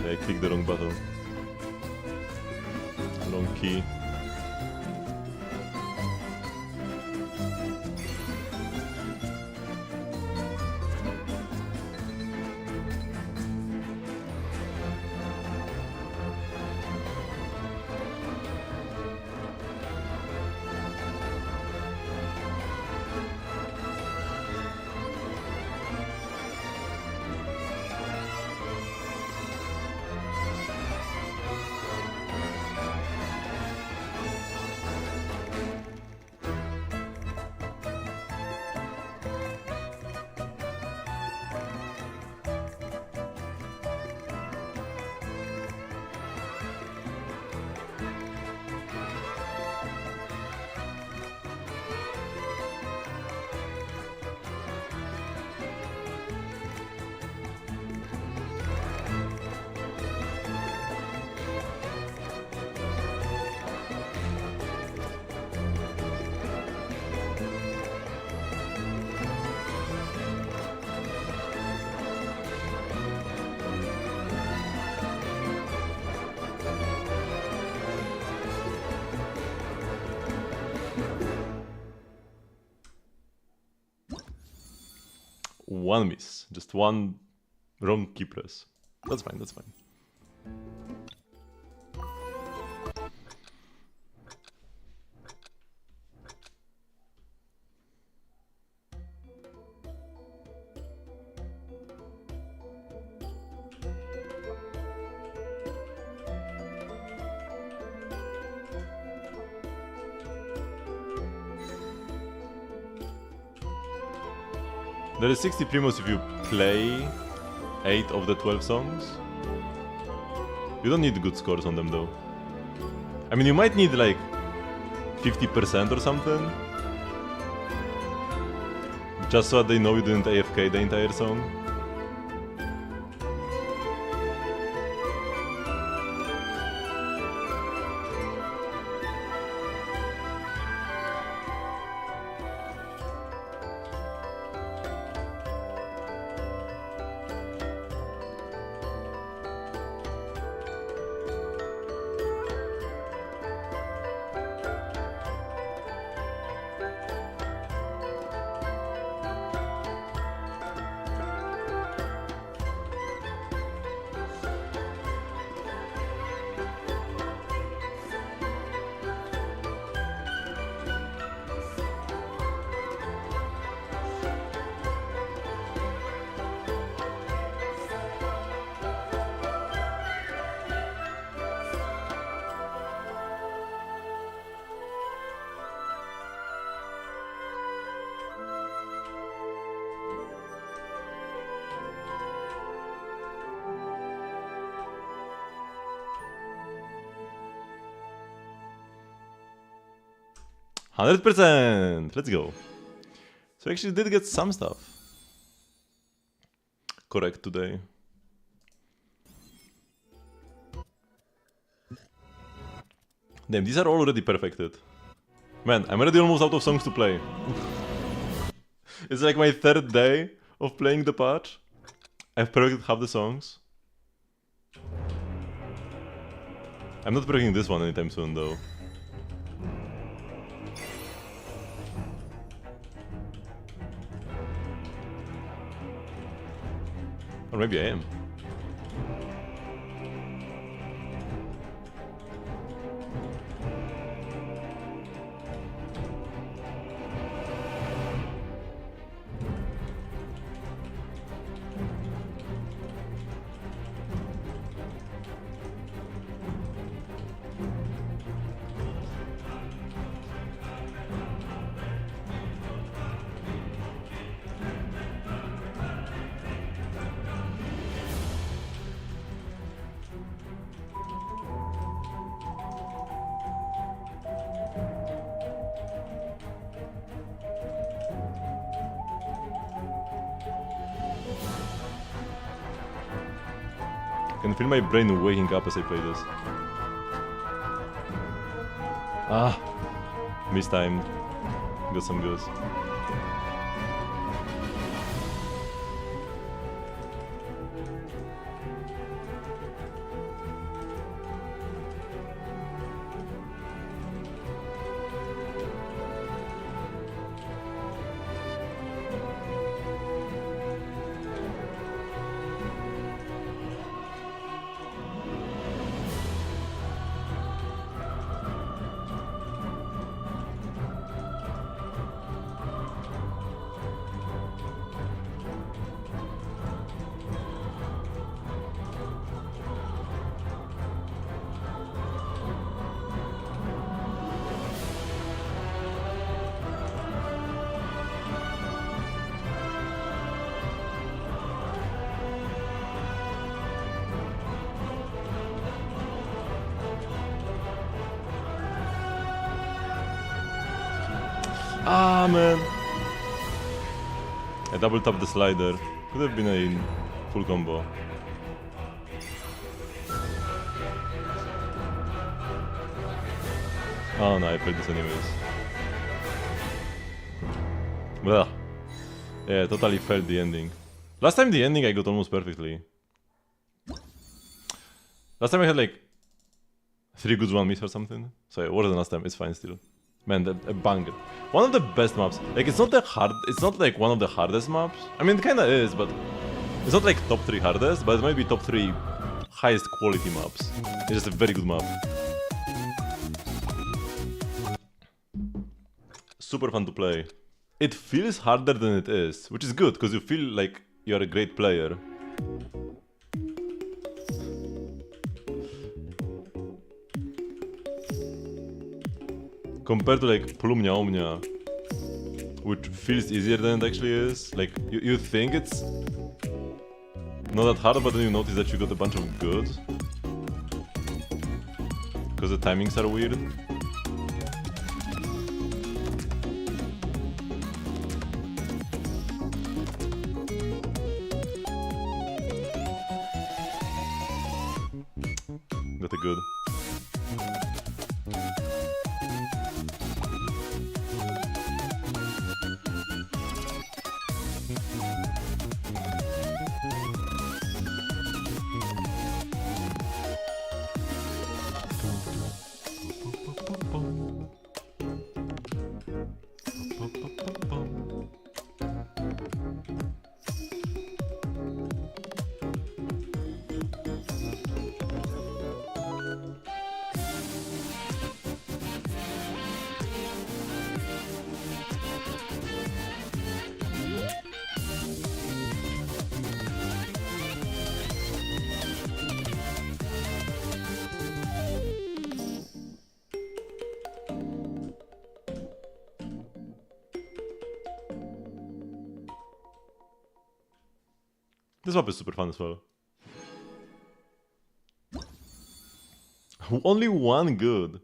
I clicked the wrong button. Wrong key. One miss. Just one wrong key press. That's fine, that's fine. There is 60 primos if you play 8 of the 12 songs. You don't need good scores on them though. I mean, you might need like 50% or something. Just so that they know you didn't AFK the entire song. %! Let's go. So I actually did get some stuff correct today. Damn, these are all already perfected. Man, I'm already almost out of songs to play. It's like my third day of playing the patch. I've perfected half the songs. I'm not perfecting this one anytime soon though. Or maybe I am. I can feel my brain waking up as I play this. Ah, mistimed. Got some goes. Ah, man. I double tap the slider. Could have been a full combo. Oh no, I played this anyways. Well, yeah, totally failed the ending. Last time the ending I got almost perfectly. Last time I had like 3 goods, 1 miss or something. So yeah, worse than last time, it's fine still. Man, a banger. One of the best maps. Like, it's not like one of the hardest maps. I mean, it kinda is, but it's not like top 3 hardest, but it might be top 3 highest quality maps. It's just a very good map. Super fun to play. It feels harder than it is, which is good, because you feel like you're a great player. Compared to like Plumnia Omnia, which feels easier than it actually is. Like, you think it's not that hard, but then you notice that you got a bunch of goods. Because the timings are weird. Got a good. This map is super fun as well. Only one good.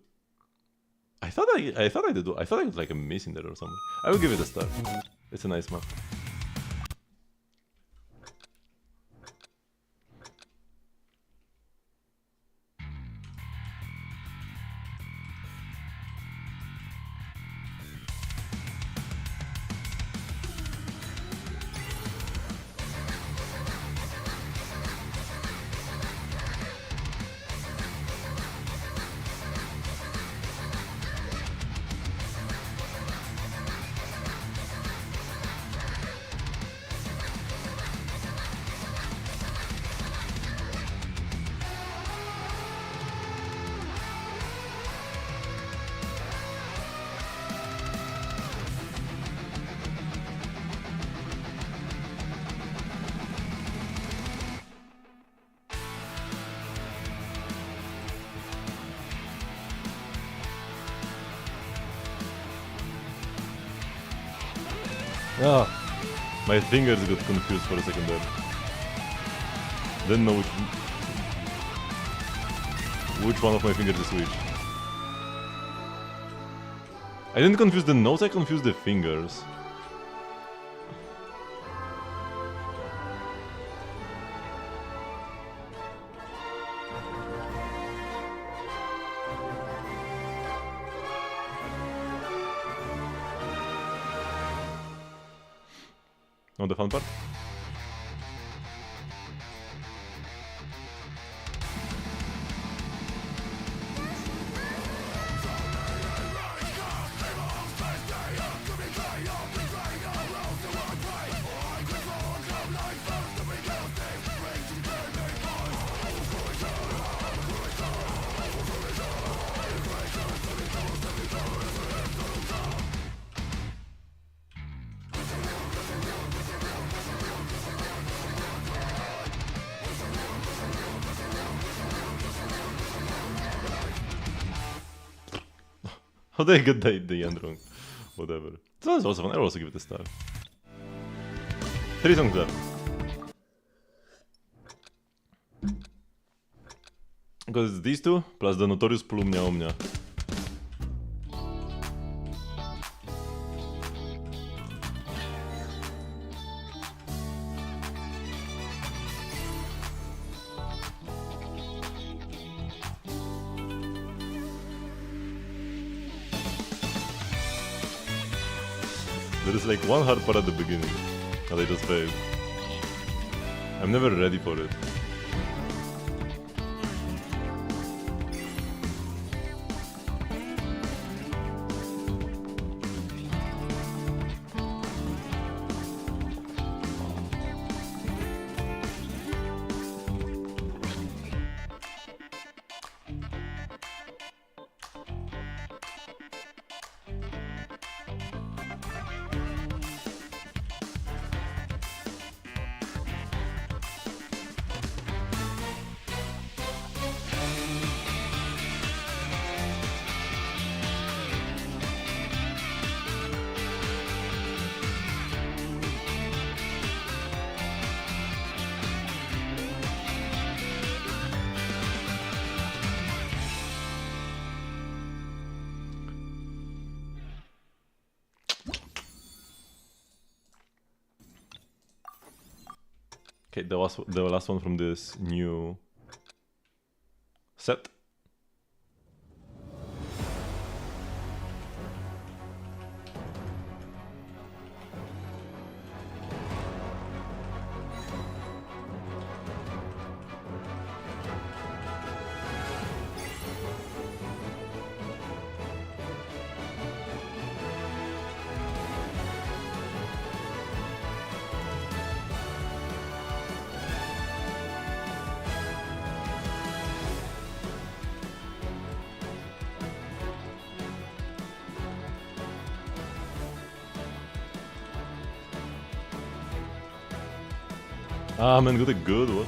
I thought I got like a miss in there or something. I will give it a star. It's a nice map. Ah, my fingers got confused for a second there. Didn't know which one of my fingers is which. I didn't confuse the notes, I confused the fingers. Know the fun part? How did I get the end wrong? Whatever. This one is also fun. I'll also give it a star. 3 songs left. Because it's these two, plus the notorious Plumnia Omnia. There is like one hard part at the beginning that I just failed. I'm never ready for it. Okay, the last one from this new set. Ah man, got a good one.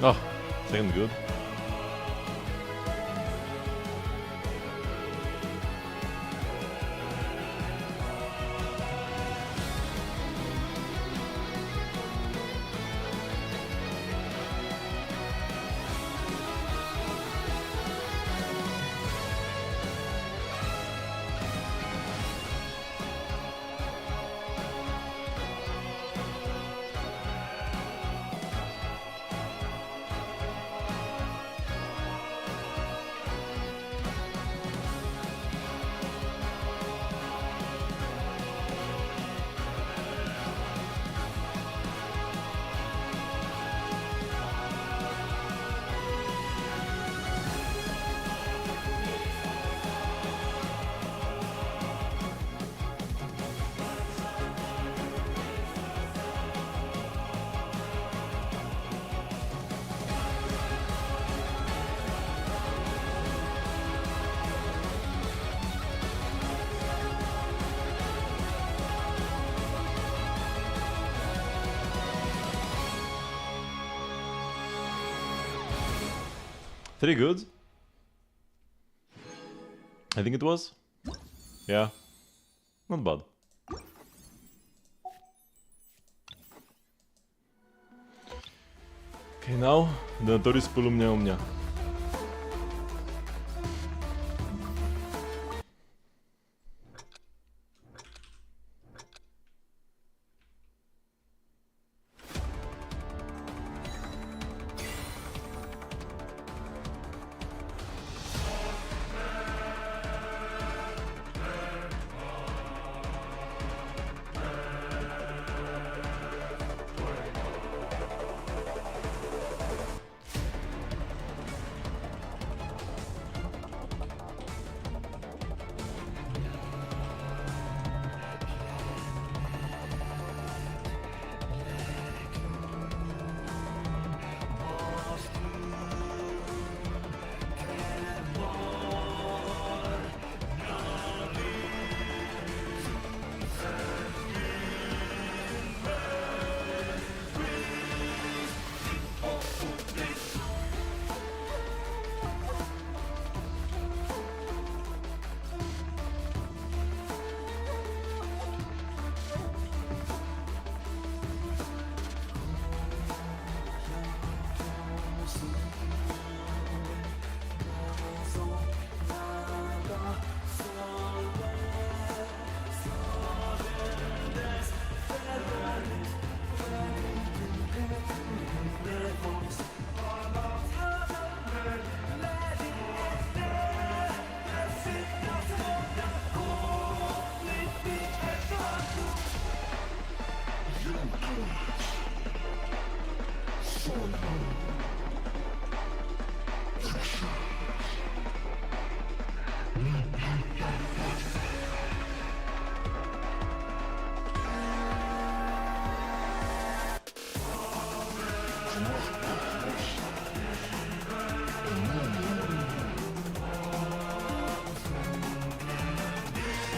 Oh, second good. Three good. I think it was. Yeah. Not bad. Okay, now the notorious pull u mnie.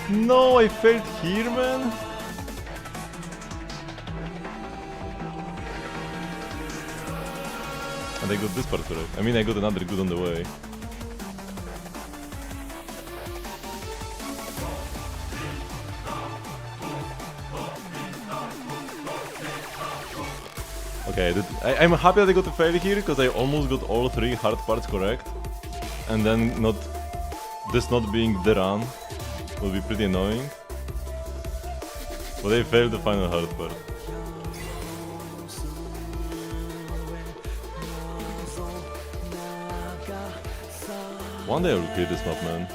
No, I failed here, man. And I got this part correct. I mean, I got another good on the way. Okay, I'm happy that I got to fail here, because I almost got all 3 hard parts correct. And then this not being the run will be pretty annoying. But I failed the final hard part. One day I will clear this map, man.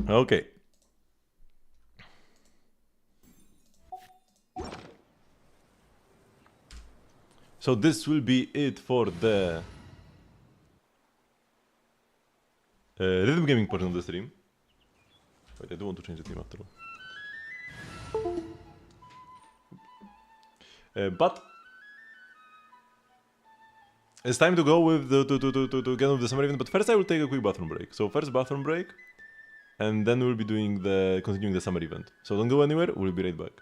Okay. So this will be it for the rhythm gaming portion of the stream. Wait, I do want to change the theme after all. But it's time to go with to get with the summer event. But first, I will take a quick bathroom break. So first bathroom break, and then we'll be doing continuing the summer event. So don't go anywhere. We'll be right back.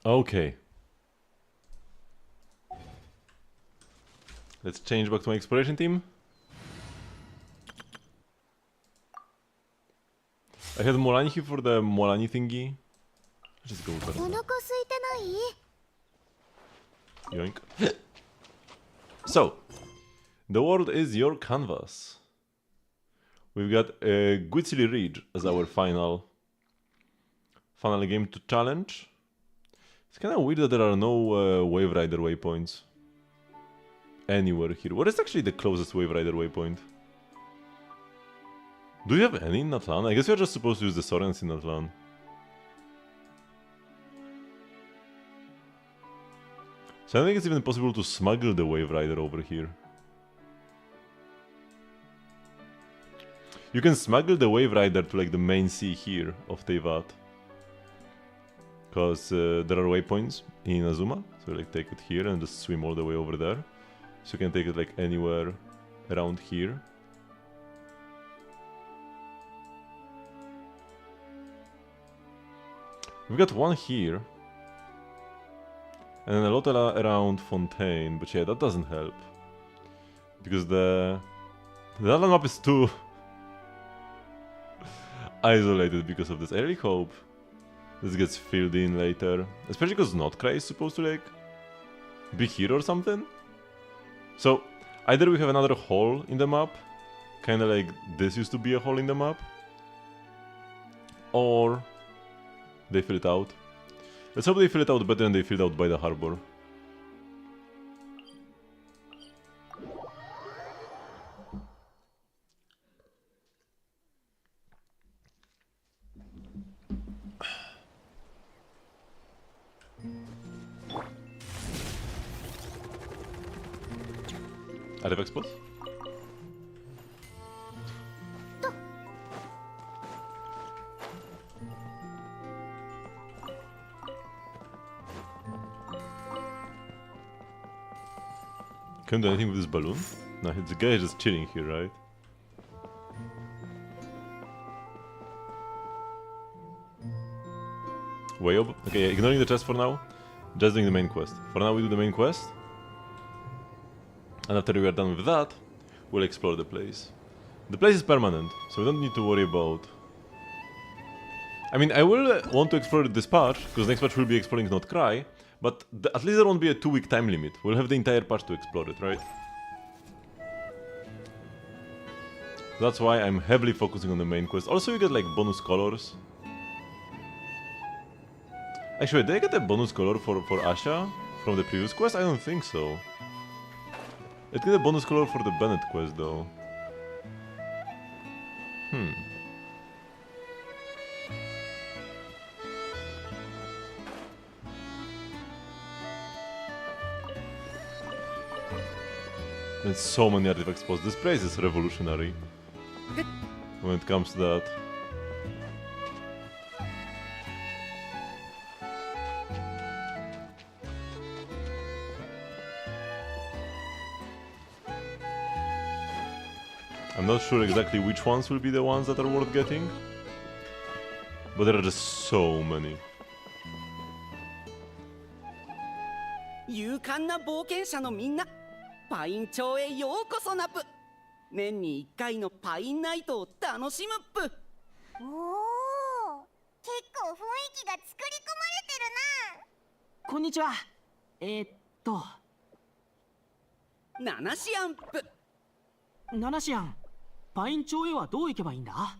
Okay. Let's change back to my exploration team. I had Molani here for the Molani thingy. Let's just go with お that. 腹空いてない？ Yoink. So, the world is your canvas. We've got Guizili Ridge as our final game to challenge. It's kind of weird that there are no Wave Rider waypoints anywhere here. What is actually the closest Wave Rider waypoint? Do you have any in Natlan? I guess you're just supposed to use the Sorens in Natlan. So I don't think it's even possible to smuggle the Wave Rider over here. You can smuggle the Wave Rider to like the main sea here of Teyvat. Because there are waypoints in Azuma. So like take it here and just swim all the way over there. So you can take it like anywhere around here. We've got one here. And then a lot around Fontaine, but yeah, that doesn't help. Because the other map is too isolated because of this. I really hope this gets filled in later. Especially because Notcry is supposed to like be here or something. So either we have another hole in the map, kinda like this used to be a hole in the map, or they fill it out. Let's hope they fill it out better than they filled out by the harbor. Artifact spots? Can't do anything with this balloon? No, the guy is just chilling here, right? Way up? Okay, ignoring the chest for now. Just doing the main quest. For now we do the main quest. And after we are done with that, we'll explore the place. The place is permanent, so we don't need to worry about... I mean, I will want to explore this patch, because next patch we'll be exploring Not Cry, but at least there won't be a 2-week time limit. We'll have the entire patch to explore it, right? That's why I'm heavily focusing on the main quest. Also, you get like bonus colors. Actually, did I get a bonus color for Asha from the previous quest? I don't think so. It get a bonus color for the Bennett quest though. There's so many artifact spots. This place is revolutionary when it comes to that. I'm not sure exactly which ones will be the ones that are worth getting, but there are just so many. 勇敢な冒険者のみんな、パイン町へようこそナプ。年に1回のパインナイトを楽しむっぷ。おお、結構雰囲気が作り込まれてるな。こんにちは。ナナシアンプ。ナナシアン、パイン町へはどう行けばいいんだ？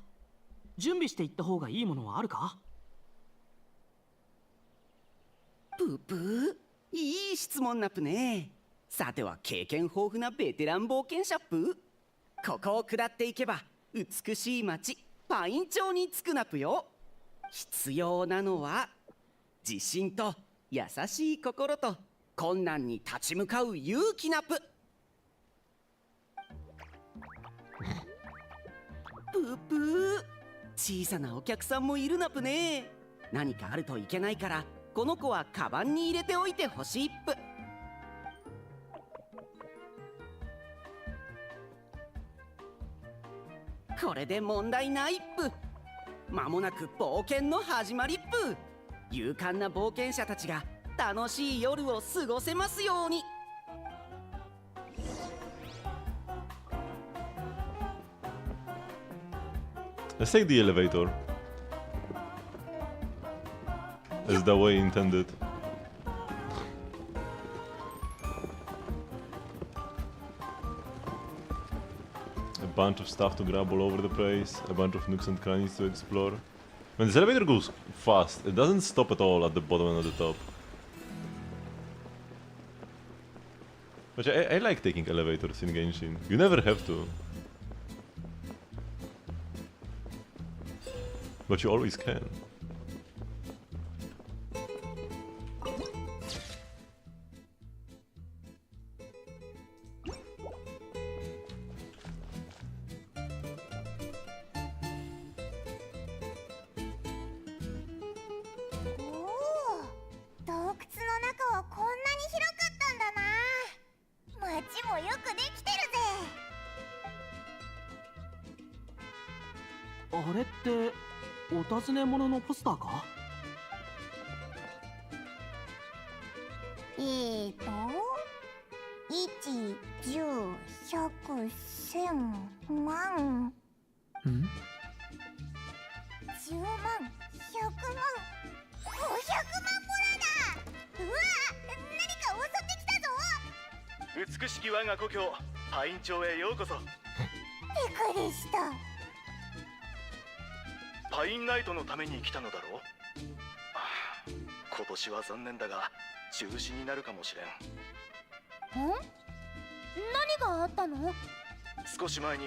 準備して行った方がいいものはあるか？ププー、いい質問ナプね。さては経験豊富なベテラン冒険者っぷ。ここを下っていけば美しい町パイン町に着くナプよ。必要なのは自信と優しい心と困難に立ち向かう勇気ナプ。ププー、小さなお客さんもいるナプね。何かあるといけないからこの子はカバンに入れておいてほしいっぷ。これで問題ないっぷ。間もなく冒険の始まりっぷ。勇敢な冒険者たちが楽しい夜を過ごせますように。Let's take the elevator. As the way intended. A bunch of stuff to grab all over the place, a bunch of nooks and crannies to explore. When this elevator goes fast, it doesn't stop at all at the bottom and at the top. Which I like taking elevators in Genshin. You never have to. But you always can.あれってお尋ね者のポスターか？1、10、100、1000万。ん？ 10万、100万、500万、ボラだ。うわ、何か襲ってきたぞ。美しき我が故郷パイン町へようこそ。びっくりした。パインナイトのために来たのだろう。今年は残念だが中止になるかもしれん。何があったの？少し前に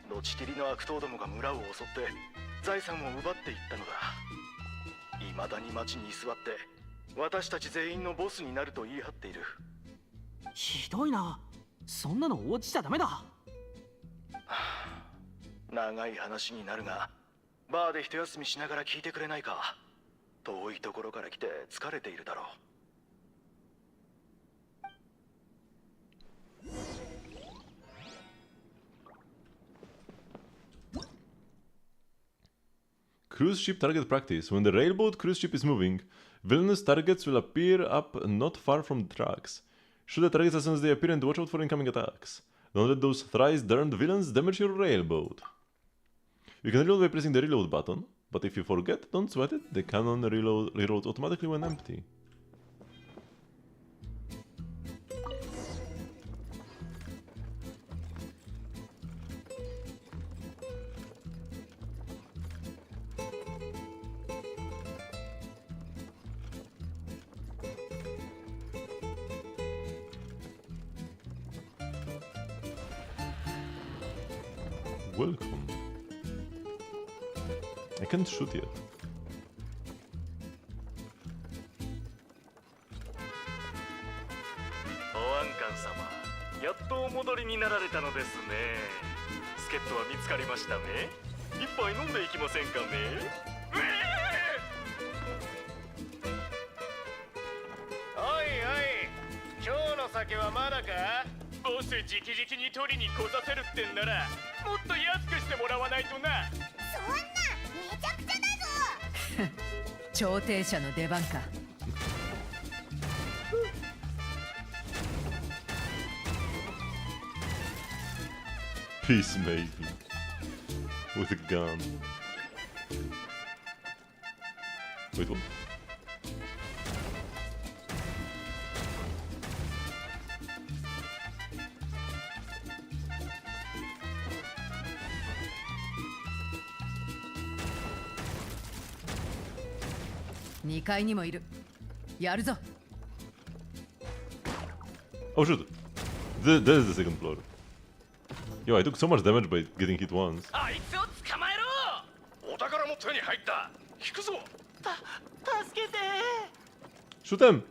ロチティリの悪党どもが村を襲って財産を奪っていったのだ。未だに町に居座って私たち全員のボスになると言い張っている。ひどいな。そんなの応じちゃダメだ。長い話になるがバーで一休みしながら聞いてくれないか。遠いところから来て疲れているだろう。Cruise ship target practice. When the railboat cruise ship is moving, villainous targets will appear up not far from the tracks. Shoot the targets as soon as they appear and watch out for incoming attacks. Don't let those thrice-darned villains damage your railboat. You can reload by pressing the reload button, but if you forget, don't sweat it, the cannon reloads automatically when empty. Welcome. I can't shoot yet. 保安官様、やっとお戻りになられたのですね。助っ人は見つかりましたね。一杯飲んでいきませんかね。おいおい、今日の酒はまだか。ボス直々に取りに来させるってんならもっと安くしてもらわないとな。そんな、めちゃくちゃだぞ。調停者の出番か。Peacemaking. With a gun. Wait, what? ?2 階にもいる。やるぞ。Oh shoot! That is the second floor. Yo, I took so much damage by getting hit once. あいつを捕まえろ。お宝も手に入った。引くぞ。助けて。 Shoot them!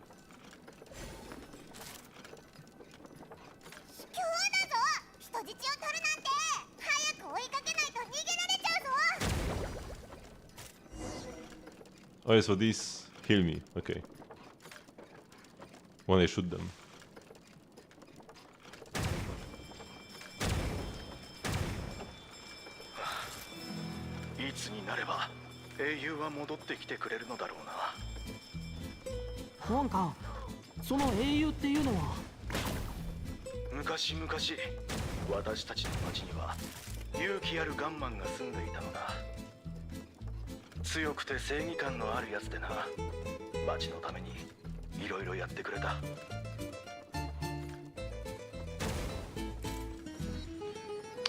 卑怯だぞ。人質を取るなんて。早く追いかけないと逃げられちゃうぞ。 Oh yeah, so these heal me. Okay. When I shoot them. いつになれば英雄は戻ってきてくれるのだろうな。保安官、その英雄っていうのは。昔々私たちの町には勇気あるガンマンが住んでいたのだ。強くて正義感のあるやつでな、町のためにいろいろやってくれた。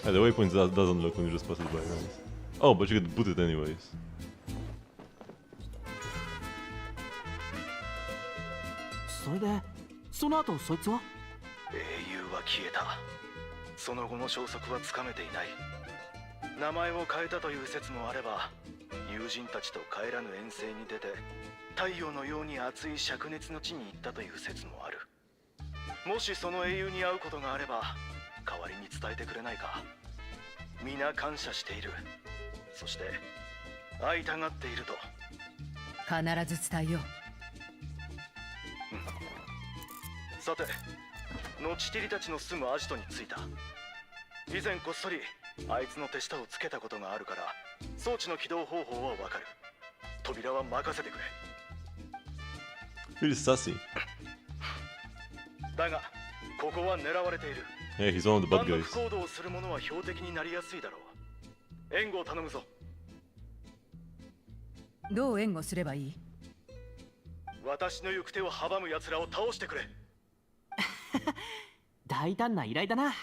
The waypoint doesn't look when you just pass it by. Nice. Oh, but you could boot it anyways. それでその後そいつは。英雄は消えた。その後の消息はつかめていない。名前を変えたという説もあれば、友人たちと帰らぬ遠征に出て太陽のように熱い灼熱の地に行ったという説もある。もしその英雄に会うことがあれば代わりに伝えてくれないか。皆感謝している。そして会いたがっていると。必ず伝えよう。さて、ノチティリたちの住むアジトに着いた。以前こっそりあいつの手下をつけたことがあるから装置の起動方法はわかる。扉は任せてくれ。 Really sassy. だがここは狙われている。 Yeah, he's one of the bad 単独 guys. 行動をする者は標的になりやすいだろう。援護を頼むぞ。どう援護すればいい？私の行く手を阻む奴らを倒してくれ。大胆な依頼だな。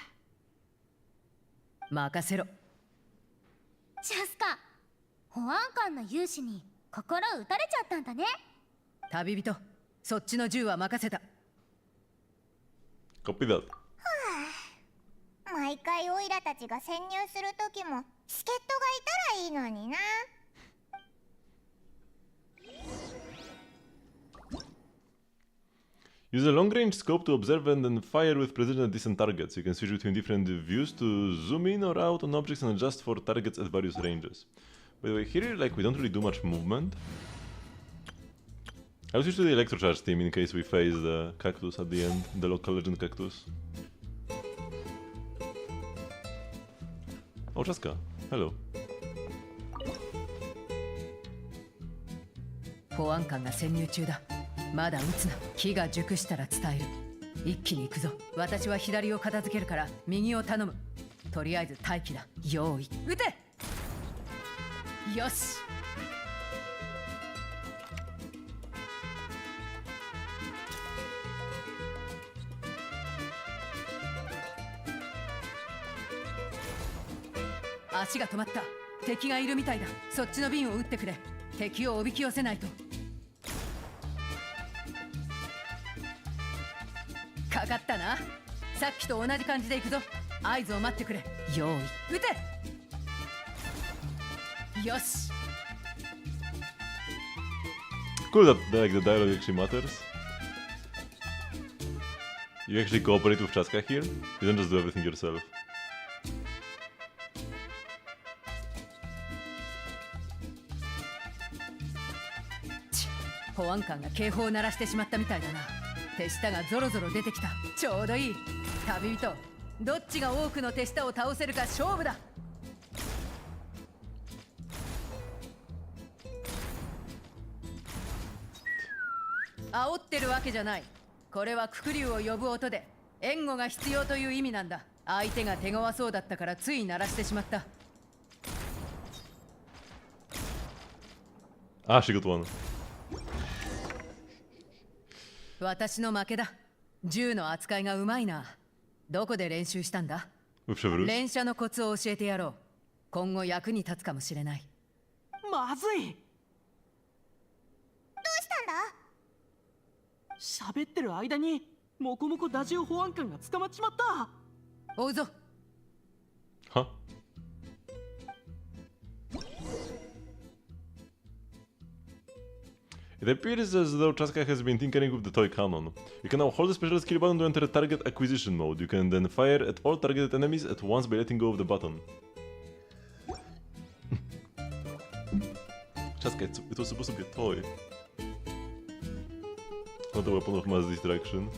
任せろ。ジャスカ、保安官の勇姿に心打たれちゃったんだね。旅人、そっちの銃は任せた。 Copy that. 毎回オイラたちが潜入する時も助っ人がいたらいいのにな。Use a long-range scope to observe and then fire with precision at distant targets. You can switch between different views to zoom in or out on objects and adjust for targets at various ranges. By the way, here like we don't really do much movement. I'll switch to the electrocharge team in case we face the cactus at the end, the local legend cactus. Oh, Chaska, hello. 保安官が潜入中だ。まだ撃つな。木が熟したら伝える。一気に行くぞ。私は左を片付けるから右を頼む。とりあえず待機だ。用意、撃て。よし。足が止まった。敵がいるみたいだ。そっちの瓶を撃ってくれ。敵をおびき寄せないと。かかったな。さっきと同じ感じで行くぞ。合図を待ってくれ。用意、撃て。よし。 Cool that like the dialogue actually matters. You actually cooperate with Chaska here. You don't just do everything yourself. 保安官が警報を鳴らしてしまったみたいだな。手下がゾロゾロ出てきた。ちょうどいい。旅人、どっちが多くの手下を倒せるか勝負だ。煽ってるわけじゃない。これはククリュウを呼ぶ音で援護が必要という意味なんだ。相手が手強そうだったからつい鳴らしてしまった。 Ah, she got one. 私の負けだ。銃の扱いがうまいな。どこで練習したんだ？ With Chevrus. 連射のコツを教えてやろう。今後役に立つかもしれない。まずい。どうしたんだ？喋ってる間にモコモコダジオ保安官が捕まっちまった。追うぞ。 Huh? It appears as though Chaska has been tinkering with the toy cannon. You can now hold the special skill button to enter target acquisition mode. You can then fire at all targeted enemies at once by letting go of the button. Chaska, it was supposed to be a toy. Not a weapon of mass distraction.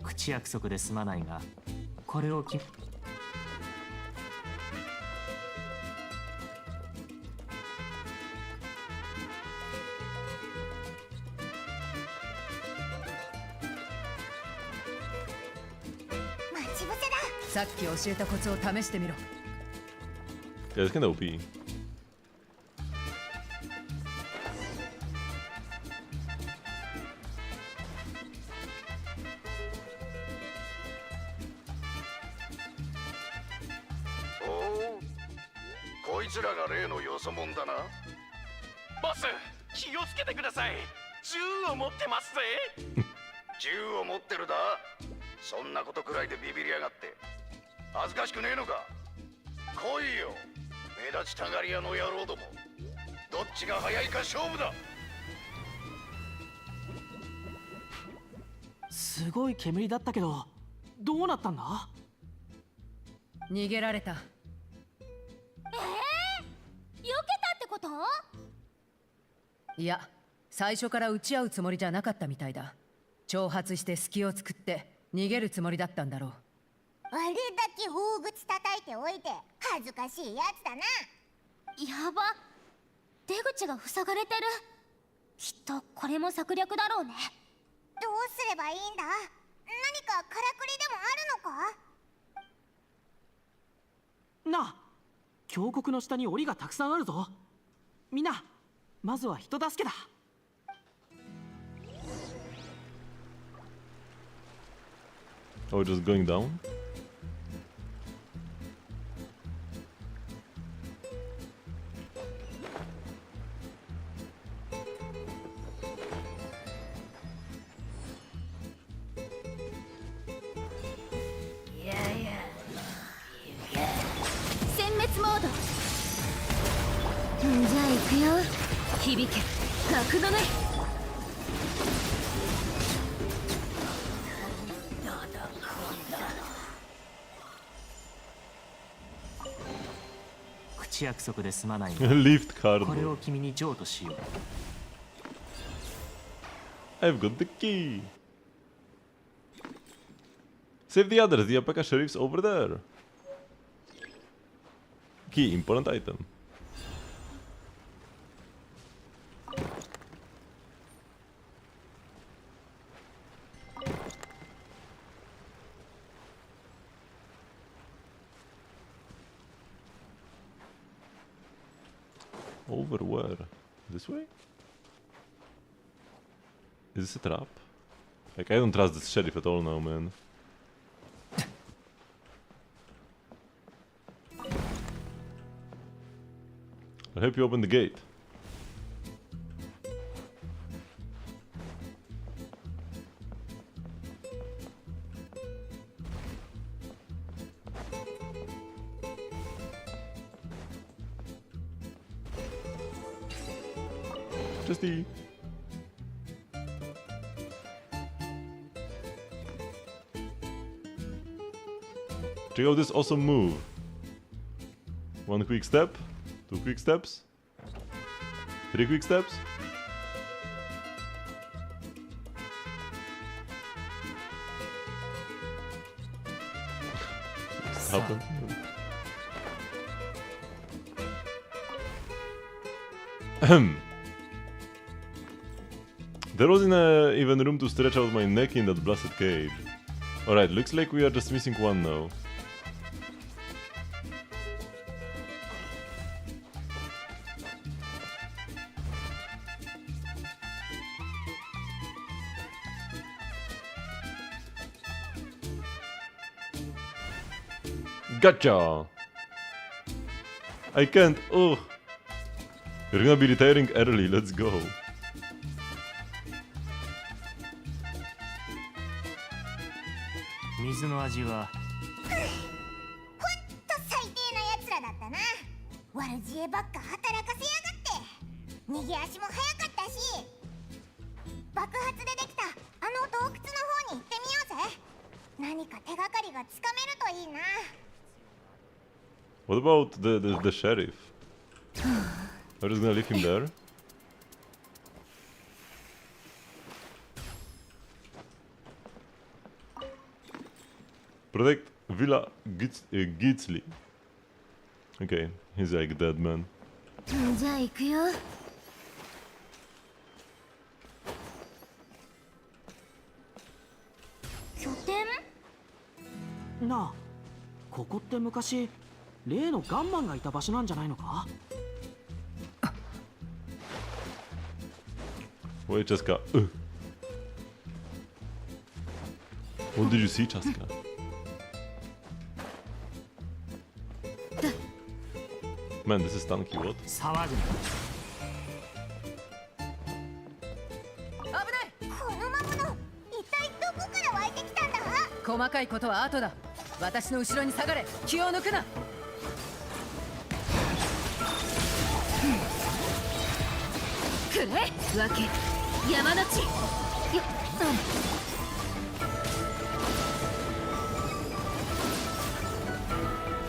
口約束で済まないが、これをき。ち伏せだ。さっき教えたコツを試してみろ。 Yeah, it's kinda OP. おお、こいつらが例のよそ者だな。ボス、気をつけてください。銃を持ってますぜ。銃を持ってるだ。そんなことくらいでビビりやがって恥ずかしくねえのか。来いよ、目立ちたがり屋の野郎ども。どっちが早いか勝負だ。すごい煙だったけど、どうなったんだ？逃げられた。避けたってこと？いや、最初から撃ち合うつもりじゃなかったみたいだ。挑発して隙を作って逃げるつもりだったんだろう。あれだけ大口叩いておいて恥ずかしいやつだな。やば、出口が塞がれてる。きっとこれも策略だろうね。どうすればいいんだ？何かからくりでもあるのか？なあ、峡谷の下に檻がたくさんあるぞ。みんな、まずは人助けだ。Oh, just going down? Lift card. I've got the key. Save the others. The Alpaca Sheriff's over there. Key, important item. Over where? This way? Is this a trap? Like, I don't trust this sheriff at all now, man. I'll help you open the gate. Justy. Check out this awesome move. One quick step, two quick steps, three quick steps. Happened. There wasn't even room to stretch out my neck in that blasted cage. Alright, looks like we are just missing one now. Gotcha! I can't, oh! You're gonna be retiring early, let's go. 水の味はほんと最低なやつらだったな。悪知恵ばっか働かせやがって。逃げ足も速かったし。爆発でできたあの洞窟の方に行ってみようぜ。何か手がかりがつかめるといいな。What about the sheriff? We're just gonna leave him there? Protect Villa Gitsley. Okay, he's like dead man. じゃあ行くよ。拠点？なあ、ここって昔例のガンマンがいた場所なんじゃないのか？ Wait, Chaska. What did you see, Chaska? Man, this is Tanky, what? 騒ぐ危ない。この魔物一体どこから湧いてきたんだ？細かいことは後だ。私の後ろに下がれ。気を抜くな。くれわけ山の地よ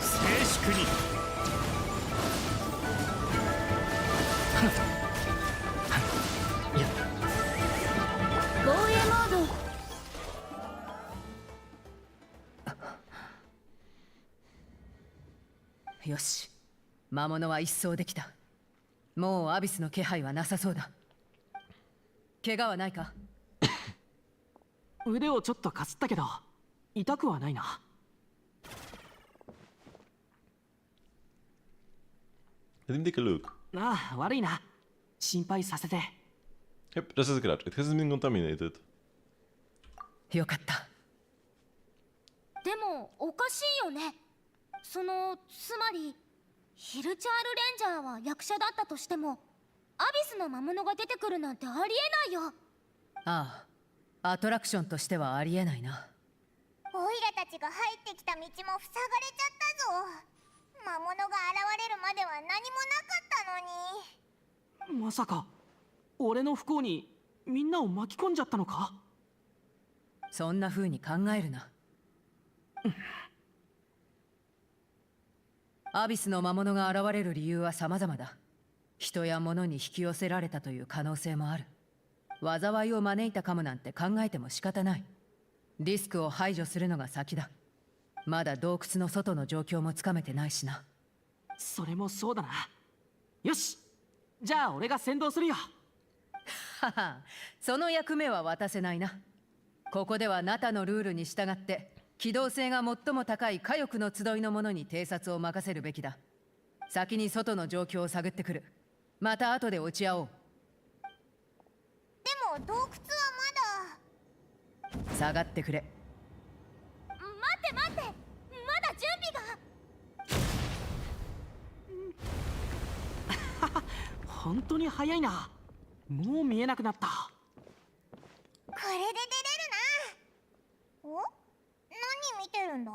静粛に。防衛モード。よし、魔物は一掃できた。もうアビスの気配はなさそうだ。怪我はないか？腕をちょっとかすったけど痛くはないな。Let me take a look. ああ、悪いな。心配させて。Yep, just a scratch. It hasn't been contaminated. よかった。でもおかしいよね。つまりヒルチャールレンジャーは役者だったとしてもアビスの魔物が出てくるなんてありえないよ。ああ、アトラクションとしてはありえないな。オイラたちが入ってきた道も塞がれちゃったぞ。魔物が現れるまでは何もなかったのに。まさか俺の不幸にみんなを巻き込んじゃったのか？そんな風に考えるな。アビスの魔物が現れる理由は様々だ。人や物に引き寄せられたという可能性もある。災いを招いたかもなんて考えても仕方ない。リスクを排除するのが先だ。まだ洞窟の外の状況もつかめてないしな。それもそうだな。よし、じゃあ俺が先導するよ。はは、その役目は渡せないな。ここではナタのルールに従って機動性が最も高い火力の集いの者に偵察を任せるべきだ。先に外の状況を探ってくる。また後で落ち合おう。でも洞窟はまだ。下がってくれ。待って待って、まだ準備が。本当に早いな。もう見えなくなった。これで出れるな。お？何見てるんだ？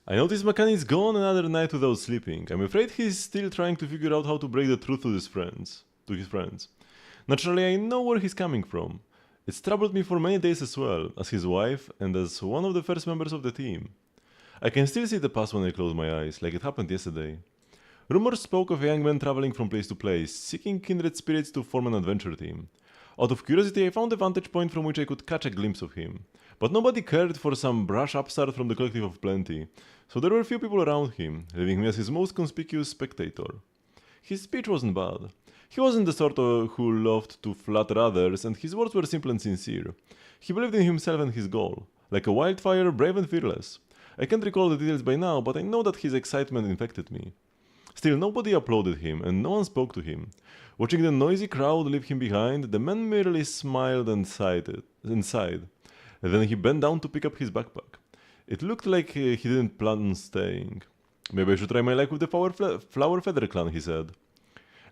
I notice Makan is gone another night without sleeping. I'm afraid he's still trying to figure out how to break the truth to his friends. Naturally, I know where he's coming from. It's troubled me for many days as well, as his wife and as one of the first members of the team. I can still see the past when I close my eyes, like it happened yesterday. Rumors spoke of a young man traveling from place to place, seeking kindred spirits to form an adventure team. Out of curiosity, I found a vantage point from which I could catch a glimpse of him. But nobody cared for some brash upstart from the Collective of Plenty, so there were few people around him, leaving me as his most conspicuous spectator. His speech wasn't bad. He wasn't the sort who loved to flatter others, and his words were simple and sincere. He believed in himself and his goal, like a wildfire, brave and fearless. I can't recall the details by now, but I know that his excitement infected me. Still, nobody applauded him, and no one spoke to him. Watching the noisy crowd leave him behind, the man merely smiled and sighed. And then he bent down to pick up his backpack. It looked like he didn't plan on staying. Maybe I should try my luck with the Flower Feather clan, he said.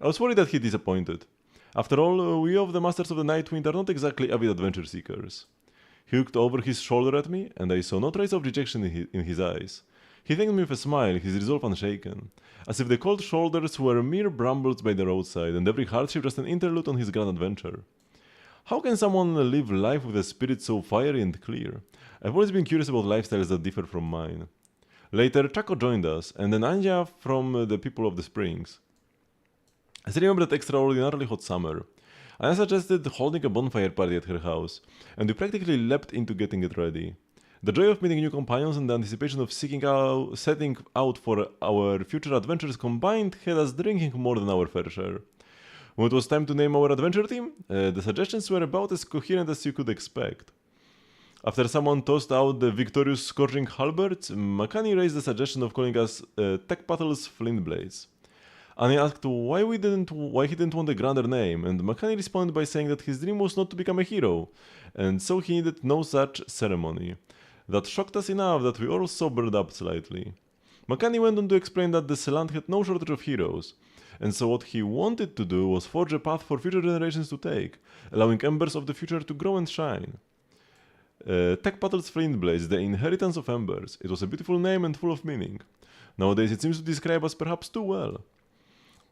I was worried that he disappointed. After all, we of the Masters of the Nightwind are not exactly avid adventure seekers. He looked over his shoulder at me, and I saw no trace of rejection in his eyes. He thanked me with a smile, his resolve unshaken, as if the cold shoulders were mere brambles by the roadside, and every hardship just an interlude on his grand adventure. How can someone live life with a spirit so fiery and clear? I've always been curious about lifestyles that differ from mine. Later, Chaco joined us, and then Anja from the People of the Springs. I still remember that extraordinarily hot summer. Anja suggested holding a bonfire party at her house, and we practically leapt into getting it ready. The joy of meeting new companions and the anticipation of setting out for our future adventures combined had us drinking more than our fair share. When it was time to name our adventure team, the suggestions were about as coherent as you could expect. After someone tossed out the victorious scorching halberds, Makani raised the suggestion of calling us Tech Battles Flintblades. Annie asked why he didn't want a grander name, and Makani responded by saying that his dream was not to become a hero, and so he needed no such ceremony. That shocked us enough that we all sobered up slightly. Makani went on to explain that the Seland had no shortage of heroes, and so what he wanted to do was forge a path for future generations to take, allowing embers of the future to grow and shine. Tech Battles Flintblades, the inheritance of embers. It was a beautiful name and full of meaning. Nowadays it seems to describe us perhaps too well.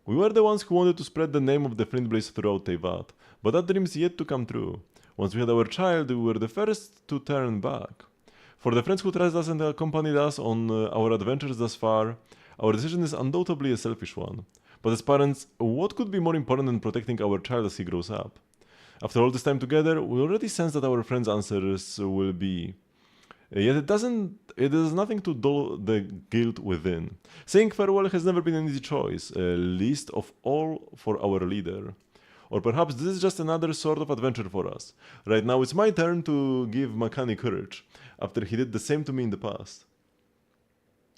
We were the ones who wanted to spread the name of the Flintblades throughout Teyvat, but that dream's yet to come true. Once we had our child, we were the first to turn back. For the friends who trusted us and accompanied us on our adventures thus far, our decision is undoubtedly a selfish one. But as parents, what could be more important than protecting our child as he grows up? After all this time together, we already sense that our friends' answers will be. Yet it does nothing to dull the guilt within. Saying farewell has never been an easy choice, least of all for our leader. Or perhaps this is just another sort of adventure for us. Right now it's my turn to give Makani courage, after he did the same to me in the past.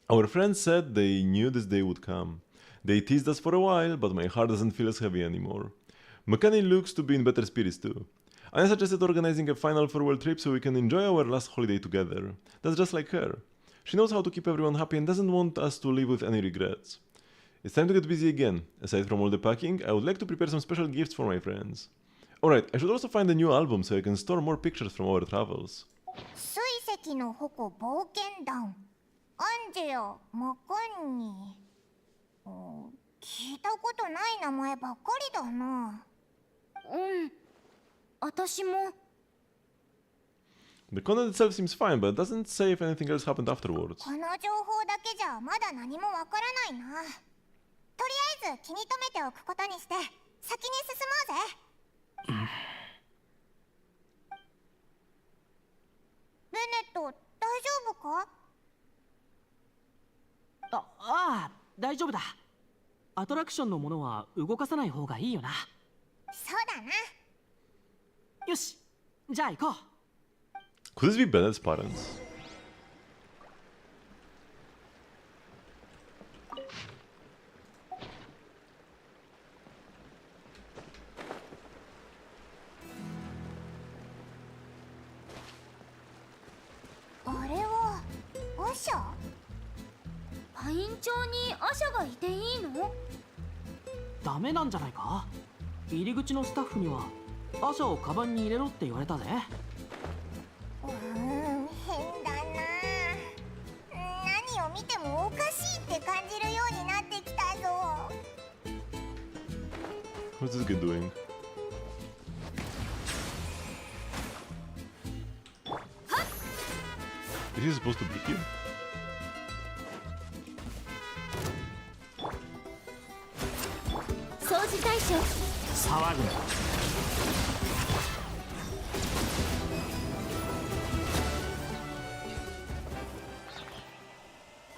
Our friends said they knew this day would come. They teased us for a while, but my heart doesn't feel as heavy anymore. Makani looks to be in better spirits too. I suggested organizing a final farewell trip so we can enjoy our last holiday together. That's just like her. She knows how to keep everyone happy and doesn't want us to leave with any regrets. It's time to get busy again. Aside from all the packing, I would like to prepare some special gifts for my friends. Alright, I should also find a new album so I can store more pictures from our travels. 水石の矛冒険団アンジェラ・マカンニー、聞いたことない名前ばっかりだな。私も。 The content itself seems fine, but it doesn't say if anything else happened afterwards. この情報だけじゃまだ何もわからないな。とりあえず気に留めておくことにして先に進もうぜ。ベネット、大丈夫か？ああ、大丈夫だ。アトラクションのものは動かさない方がいいよな。そうだな。よし、じゃあ行こう。 Could this be Bennett's parents? Asha? パイン町にアシャがいていいの？ダメなんじゃないか？入り口のスタッフにはアシャをカバンに入れろって言われたぜ。変だな。何を見てもおかしいって感じるようになってきたぞ。What's this kid doing? Is he supposed to be here?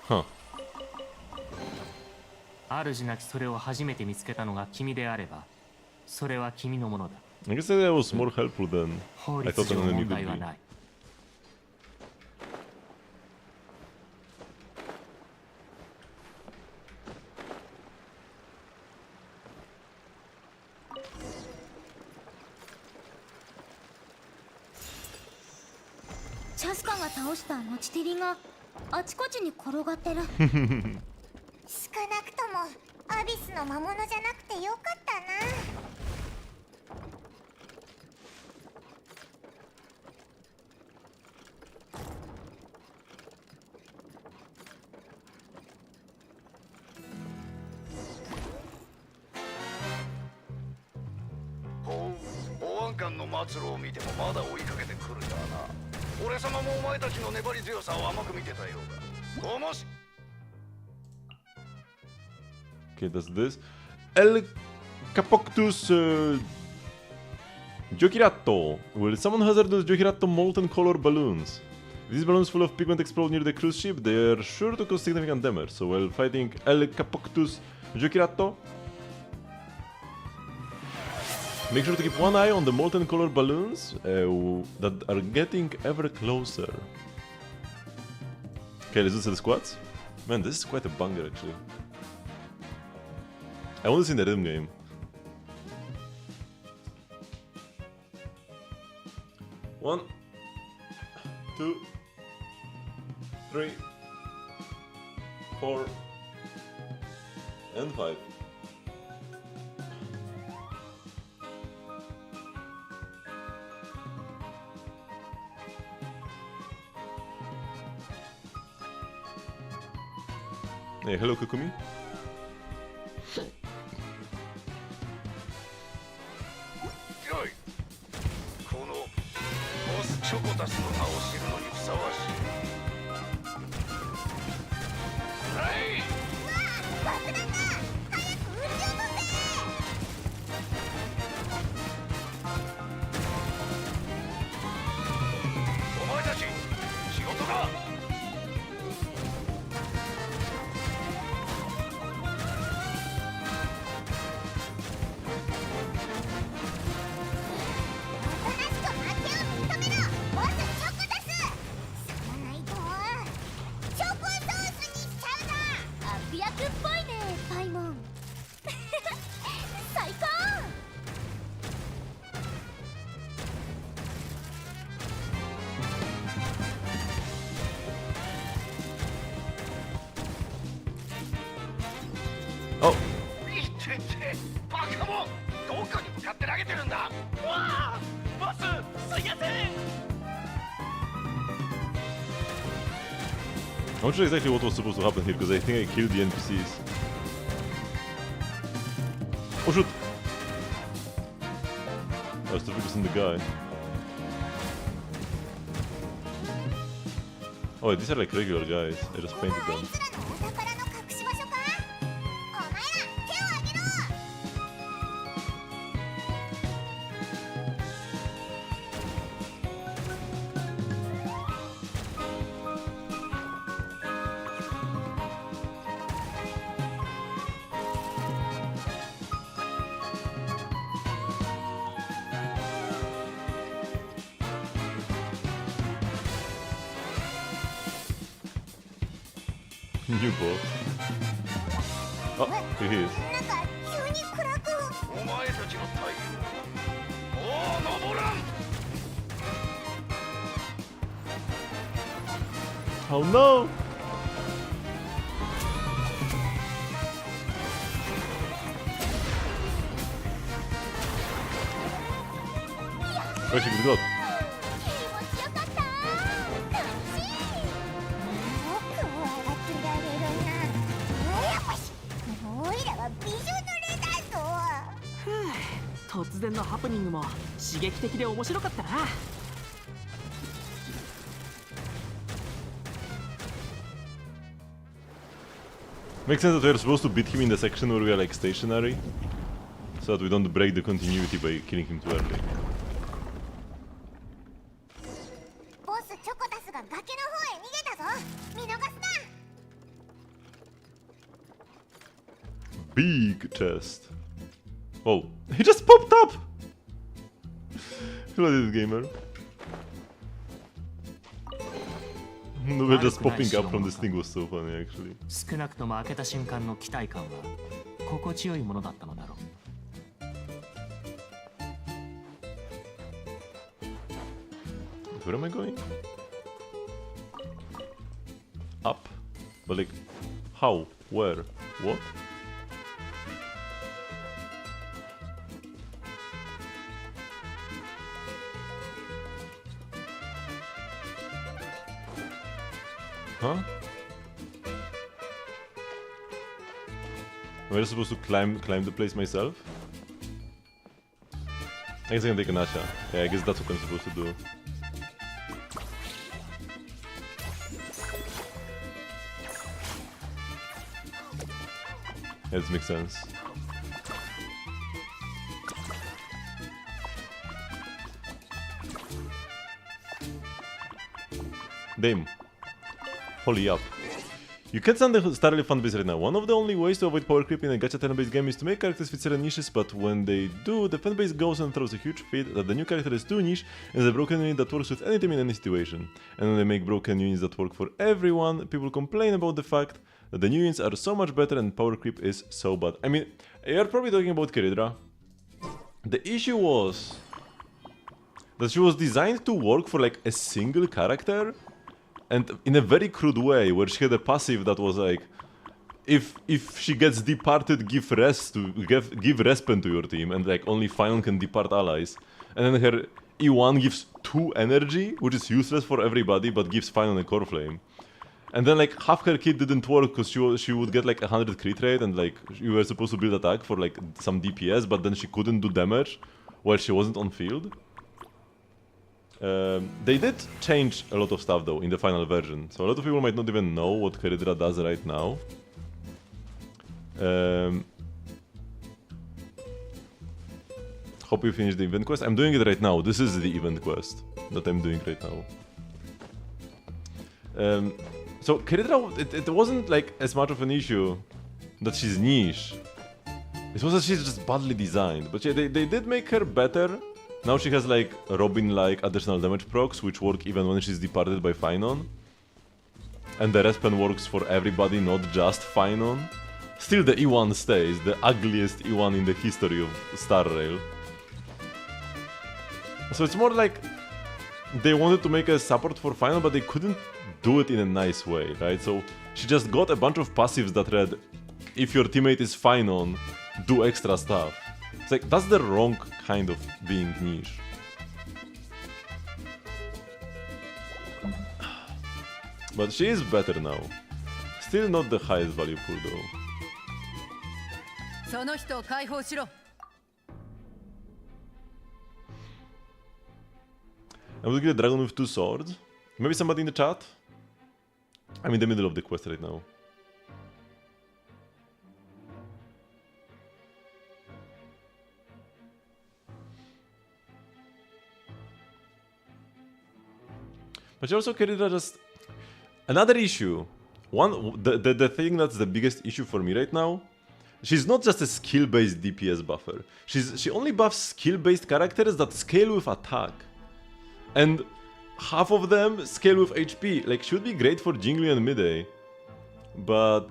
Huh. 主なきそれを初めて見つけたのが君であれば、それは君のものだ。I guess that was more helpful than 法 I 律 thought 上 an enemy 問 could 題は be. ない。チャスカが倒したノチティリがあちこちに転がってる。少なくともアビスの魔物じゃなくてよかったな。保安官の末路を見てもまだ追いかけてくるような。俺様もお前たちの粘り強さを甘く見てたようだ。もし Okay, that's this. El Capoctus Giochiratto. Will summon hazardous Giochiratto molten color balloons. These balloons full of pigment explode near the cruise ship. They are sure to cause significant damage. So while fighting El Capoctus Giochiratto, Make sure to keep one eye on the molten color balloons that are getting ever closer. Okay, let's do the squats. Man, this is quite a banger actually. I want this in the rhythm game. One, 2, 3, 4, and 5. Hey, hello Kukumi. チョコタスの名を知るのにふさわしい。はい。爆弾だ。早く撃ち落とせ。お前たち仕事か。Oh. いってってバカもどこに向かって投げてるんだ。わあボスすいません。 I'm not sure exactly what was supposed to happen here because I think I killed the NPCs. Oh shoot! I was still focusing on the guy. Oh wait, these are like regular guys. I just painted them. New boss. Oh, here he is. お前たちの対応。もう登らん。 Oh no! Where's she gonna go? 突然のハプニングも刺激的で面白かったな。Makes sense that we're supposed to beat him in the section where we are like stationary, so that we don't break the continuity by killing him too early. ボスチョコタスが崖の方へ逃げたぞ。見逃すな。 Big chest. Oh, he just popped up! Hello, this gamer. No, we're just popping up from this thing was so funny, actually. 少なくとも開けた瞬間の期待感は心地よいものだったのだろう。 Where am I going? Up? But like, how? Where? What? Huh? Am I supposed to climb the place myself? I guess I can take an Asha. Yeah, I guess that's what I'm supposed to do. Yeah, this makes sense. Damn. Holy up. You can't stand the Starly fanbase right now. One of the only ways to avoid power creep in a gacha turn-based game is to make characters fit certain niches, but when they do, the fanbase goes and throws a huge fit that the new character is too niche and is a broken unit that works with any team in any situation. And when they make broken units that work for everyone, people complain about the fact that the new units are so much better and power creep is so bad. I mean, you're probably talking about Keridra. The issue was that she was designed to work for like a single character, and in a very crude way, where she had a passive that was like, if she gets departed, give respawn to your team, and like only Final can depart allies. And then her E1 gives 2 energy, which is useless for everybody, but gives Final a core flame. And then like half her kit didn't work because she would get like 100 crit rate, and like you were supposed to build attack for like some DPS, but then she couldn't do damage while she wasn't on field. They did change a lot of stuff though in the final version, so a lot of people might not even know what Keridra does right now. Hope you finished the event quest. I'm doing it right now. This is the event quest that I'm doing right now. So Keridra, it wasn't like as much of an issue that she's niche. It was that she's just badly designed, but yeah, they did make her better. Now she has like Robin-like additional damage procs, which work even when she's departed by Finon. And the respawn works for everybody, not just Finon. Still the E1 stays, the ugliest E1 in the history of Star Rail. So it's more like they wanted to make a support for Finon, but they couldn't do it in a nice way, right? So she just got a bunch of passives that read, if your teammate is Finon, do extra stuff. It's like, that's the wrong kind of being niche. But she is better now. Still not the highest value pool though. I'm looking at a dragon with 2 swords. Maybe somebody in the chat? I'm in the middle of the quest right now. But also Keridra just... Another issue. The thing that's the biggest issue for me right now, she's not just a skill-based DPS buffer. She only buffs skill-based characters that scale with attack. And half of them scale with HP. Like, she would be great for Jingli and Midday. But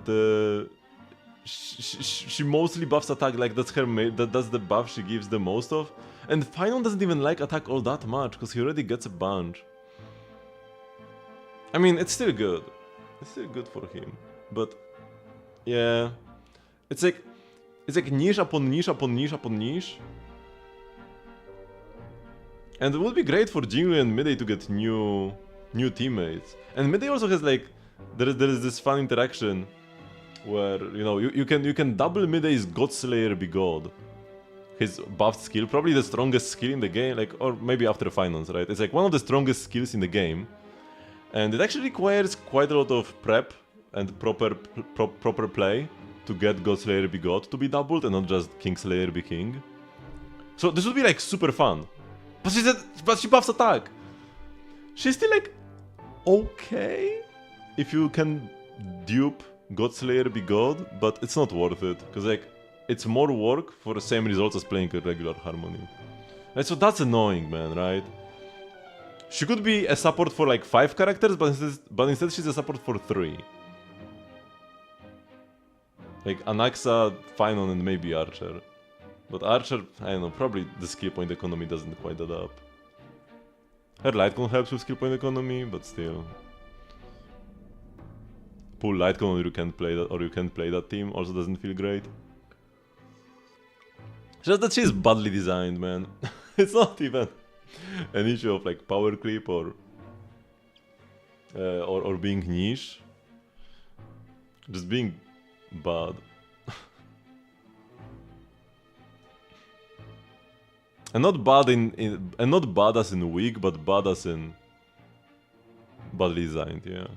she mostly buffs attack, like that's the buff she gives the most of. And Finon doesn't even like attack all that much, because he already gets a bunch. I mean, it's still good. It's still good for him. But yeah, it's like niche upon niche upon niche upon niche. And it would be great for Jingli and Midday to get new teammates. And Midday also has like there is this fun interaction where you can double Midday's Godslayer Be God. His buffed skill, probably the strongest skill in the game, like, or maybe after Finance, right? It's like one of the strongest skills in the game. And it actually requires quite a lot of prep and proper play to get Godslayer Be God to be doubled and not just Kingslayer Be King. So this would be like super fun. But she buffs attack. She's still like okay if you can dupe Godslayer Be God, but it's not worth it because like it's more work for the same results as playing a regular Harmony. And so that's annoying, man, right? She could be a support for like 5 characters, but instead she's a support for 3. Like Anaxa, Finon, and maybe Archer. But Archer, I don't know, probably the skill point economy doesn't quite add up. Her Lightcon helps with skill point economy, but still. Pull Lightcon or you can't play that team also doesn't feel great. Just that she's badly designed, man. It's not even an issue of like power creep or being niche. Just being bad. And not bad and not bad as in weak, but bad as in badly designed, yeah.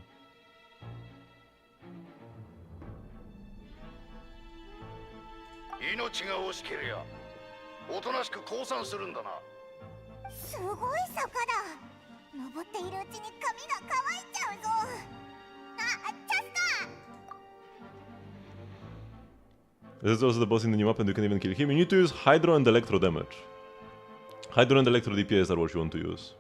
すごい坂だ。登っているうちに髪が乾いちゃうぞ。あ、チャスカー、This is also the boss in the new map and you can even kill him. You need to use Hydro and Electro damage. Hydro and Electro DPS are what you want to use.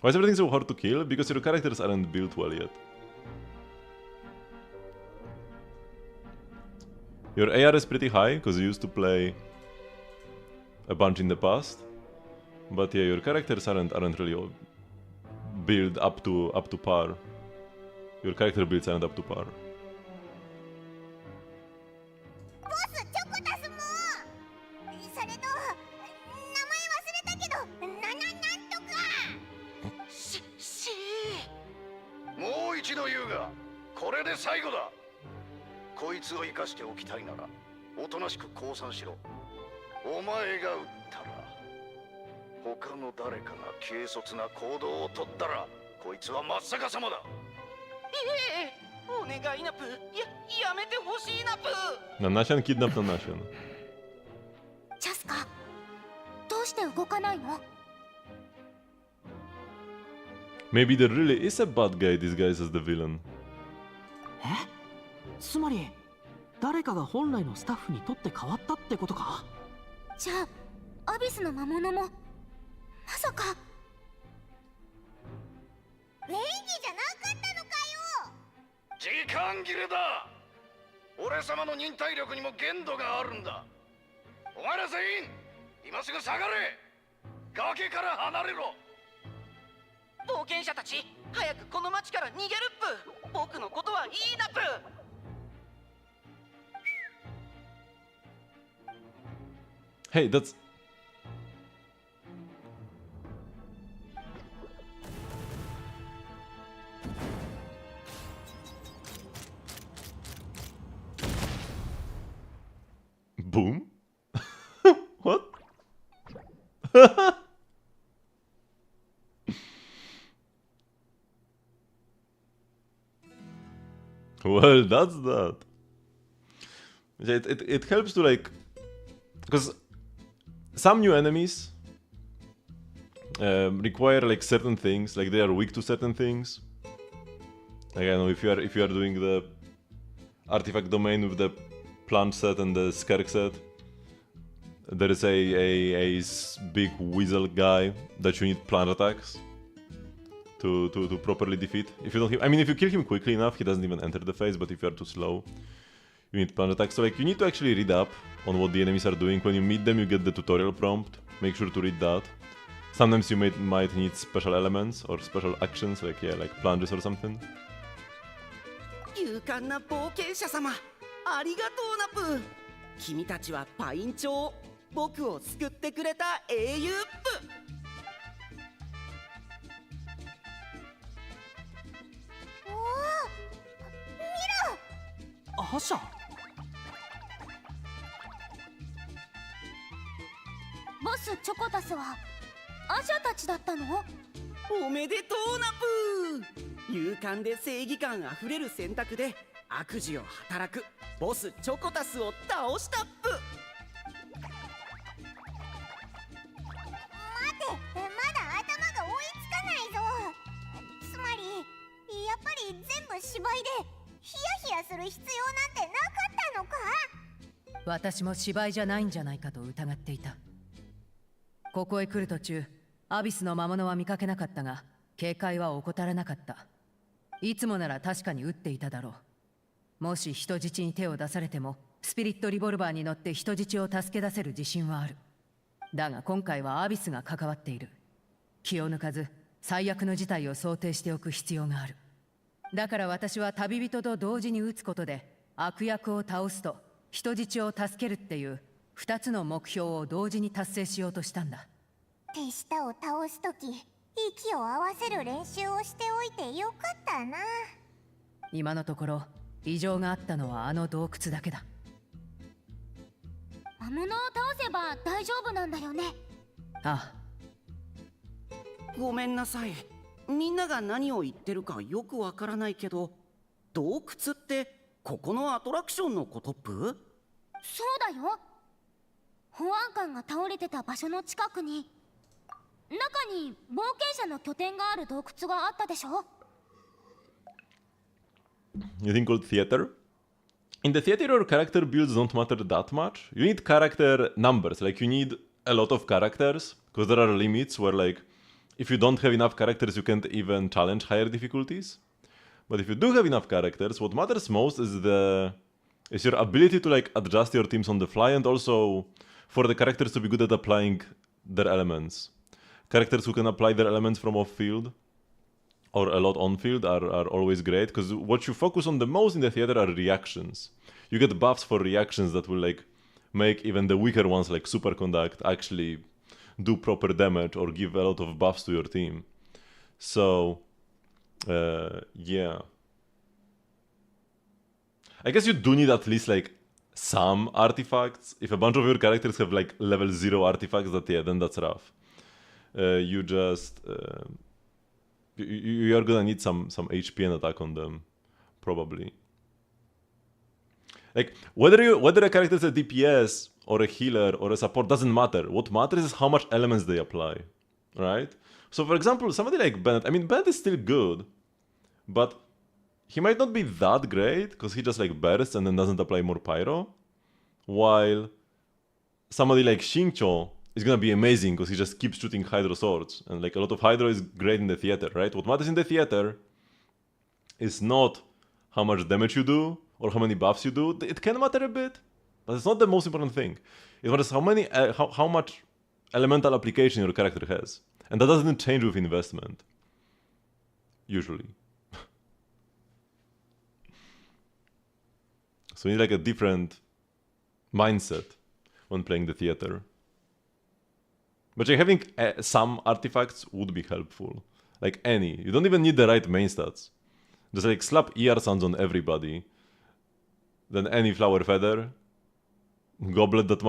Why is everything so hard to kill? Because your characters aren't built well yet. Your AR is pretty high, because you used to play a bunch in the past. But yeah, your characters aren't really built up to par. Your character builds aren't up to par. ボスチョコタスもそれと名前忘れたけどなんとかもう一度言うが、これで最後だ。こいつを生かしておきたいならおとなしく降参しろ。お前が撃ったら他の誰かが軽率な行動をとったらこいつは真っ逆さまだ。お願いナプ、やめてほしいナプ。Nanashan kidnapped Nanashan. チャスカ、どうして動かないの？ Maybe there really is a bad guy disguised as the villain. え？つまり誰かが本来のスタッフにとって変わったってことか？じゃあアビスの魔物もまさかレイジじゃなかったのかよ。時間切れだ。俺様の忍耐力にも限度があるんだ。お前ら全員今すぐ下がれ。崖から離れろ。冒険者たち、早くこの町から逃げるっぷ。僕のことはいいナプ。Hey, that's... Boom? What? Well, that's that. It helps to like... Because some new enemies require like certain things, like they are weak to certain things. Like I know if you are doing the artifact domain with the plant set and the skerk set, there is a big weasel guy that you need plant attacks to properly defeat. If you don't, I mean, if you kill him quickly enough, he doesn't even enter the phase. But if you are too slow, you need plant attacks. So like you need to actually read up on what the enemies are doing. When you meet them, you get the tutorial prompt. Make sure to read that. Sometimes you might need special elements or special actions, like yeah, like plunges or something. 勇敢な冒険者様、ありがとうナプ。君たちはパイン町、僕を救ってくれた英雄っぷ。おお、見ろ。アシャ？ボスチョコタスはアシャたちだったの？おめでとうナプ。勇敢で正義感あふれる選択で悪事を働くボスチョコタスを倒したっぷ。待て、まだ頭が追いつかないぞ。つまりやっぱり全部芝居でヒヤヒヤする必要なんてなかったのか？私も芝居じゃないんじゃないかと疑っていた。ここへ来る途中、アビスの魔物は見かけなかったが、警戒は怠らなかった。いつもなら確かに撃っていただろう。もし人質に手を出されても、スピリットリボルバーに乗って人質を助け出せる自信はある。だが今回はアビスが関わっている。気を抜かず、最悪の事態を想定しておく必要がある。だから私は旅人と同時に撃つことで、悪役を倒すと人質を助けるっていう2つの目標を同時に達成しようとしたんだ。手下を倒すとき息を合わせる練習をしておいてよかったな。今のところ異常があったのはあの洞窟だけだ。魔物を倒せば大丈夫なんだよね。ああ。ごめんなさい。みんなが何を言ってるかよくわからないけど、洞窟ってここのアトラクションのことっぷ？そうだよ。保安官が倒れてた場所の近くに中に冒険者の拠点がある洞窟があったでしょ？ You think called theater? in the theater, your character builds don't matter that much. You need character numbers, like you need a lot of characters, because there are limits where like, if you don't have enough characters, you can't even challenge higher difficulties. But if you do have enough characters, what matters most is your ability to like adjust your teams on the fly, and also for the characters to be good at applying their elements. Characters who can apply their elements from off-field or a lot on-field are always great, because what you focus on the most in the theater are reactions. You get buffs for reactions that will like make even the weaker ones like Superconduct actually do proper damage or give a lot of buffs to your team. So, yeah. I guess you do need at least like some artifacts. If a bunch of your characters have like level 0 artifacts, then that's rough. You just... you're gonna need some HP and attack on them, probably. Like, whether a character is a DPS or a healer or a support doesn't matter. What matters is how much elements they apply, right? So for example, somebody like Bennett, I mean, Bennett is still good, but he might not be that great because he just like bursts and then doesn't apply more pyro, while somebody like Xingqiu is gonna be amazing because he just keeps shooting Hydro swords, and like a lot of Hydro is great in the theater, right? What matters in the theater is not how much damage you do or how many buffs you do. It can matter a bit, but it's not the most important thing. It matters how much elemental application your character has, and that doesn't change with investment, usually. So you need like a different mindset when playing the theater. But like, having some artifacts would be helpful. Like any. You don't even need the right main stats. Just like slap ER sounds on everybody. Then any flower feather. Goblet that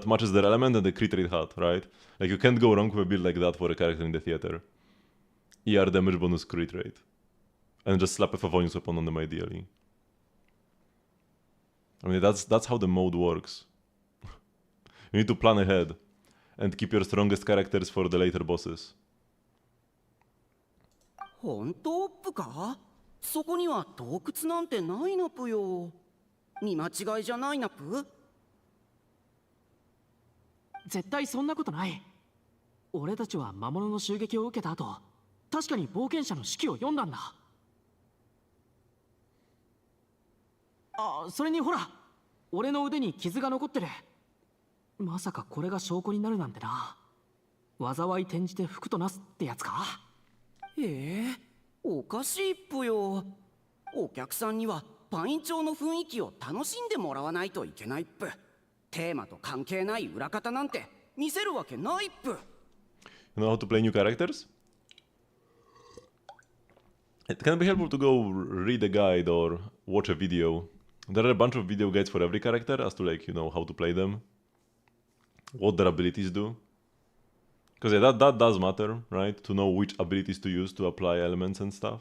matches their element, and the crit rate hat, right? Like you can't go wrong with a build like that for a character in the theater. ER damage bonus crit rate. And just slap a Favonius weapon on them ideally. I mean, that's how the mode works. You need to plan ahead and keep your strongest characters for the later bosses. 本当ぷか？そこには洞窟なんてないなぷよ。見間違いじゃないなぷ？絶対そんなことない。俺たちは魔物の襲撃を受けた後、確かに冒険者の手記を読んだんだ。あ、それにほら、俺の腕に傷が残ってる。まさかこれが証拠になるなんてな。災い転じて福となすってやつか？おかしいっぷよ。お客さんにはパイン町の雰囲気を楽しんでもらわないといけないっぷ。テーマと関係ない裏方なんて見せるわけないっぷ。You know how to play new characters? It can be helpful to go read a guide or watch a video. There are a bunch of video guides for every character as to like, you know, how to play them. What their abilities do. Because yeah, that does matter, right? To know which abilities to use to apply elements and stuff.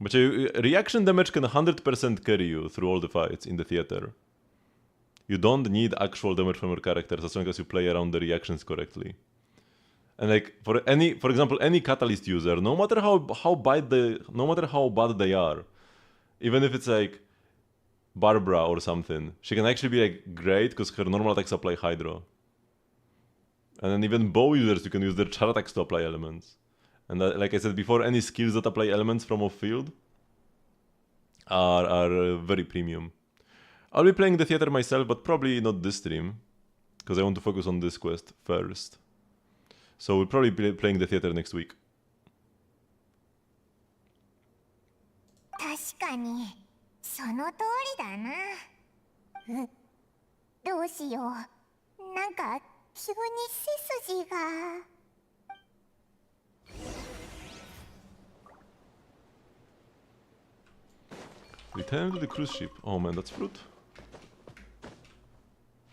But reaction damage can 100% carry you through all the fights in the theater. You don't need actual damage from your characters as long as you play around the reactions correctly. And like for example, any catalyst user, no matter how bad they are, even if it's like Barbara or something, she can actually be like great because her normal attacks apply Hydro. And then even bow users, you can use their char attacks to apply elements. And like I said before, any skills that apply elements from off-field are very premium. I'll be playing the theater myself, but probably not this stream, because I want to focus on this quest first. So we'll probably be playing the theater next week. 確かにその通りだな。どうしよう。なんか急に背筋が。Return to the cruise ship. Oh man, that's fruit.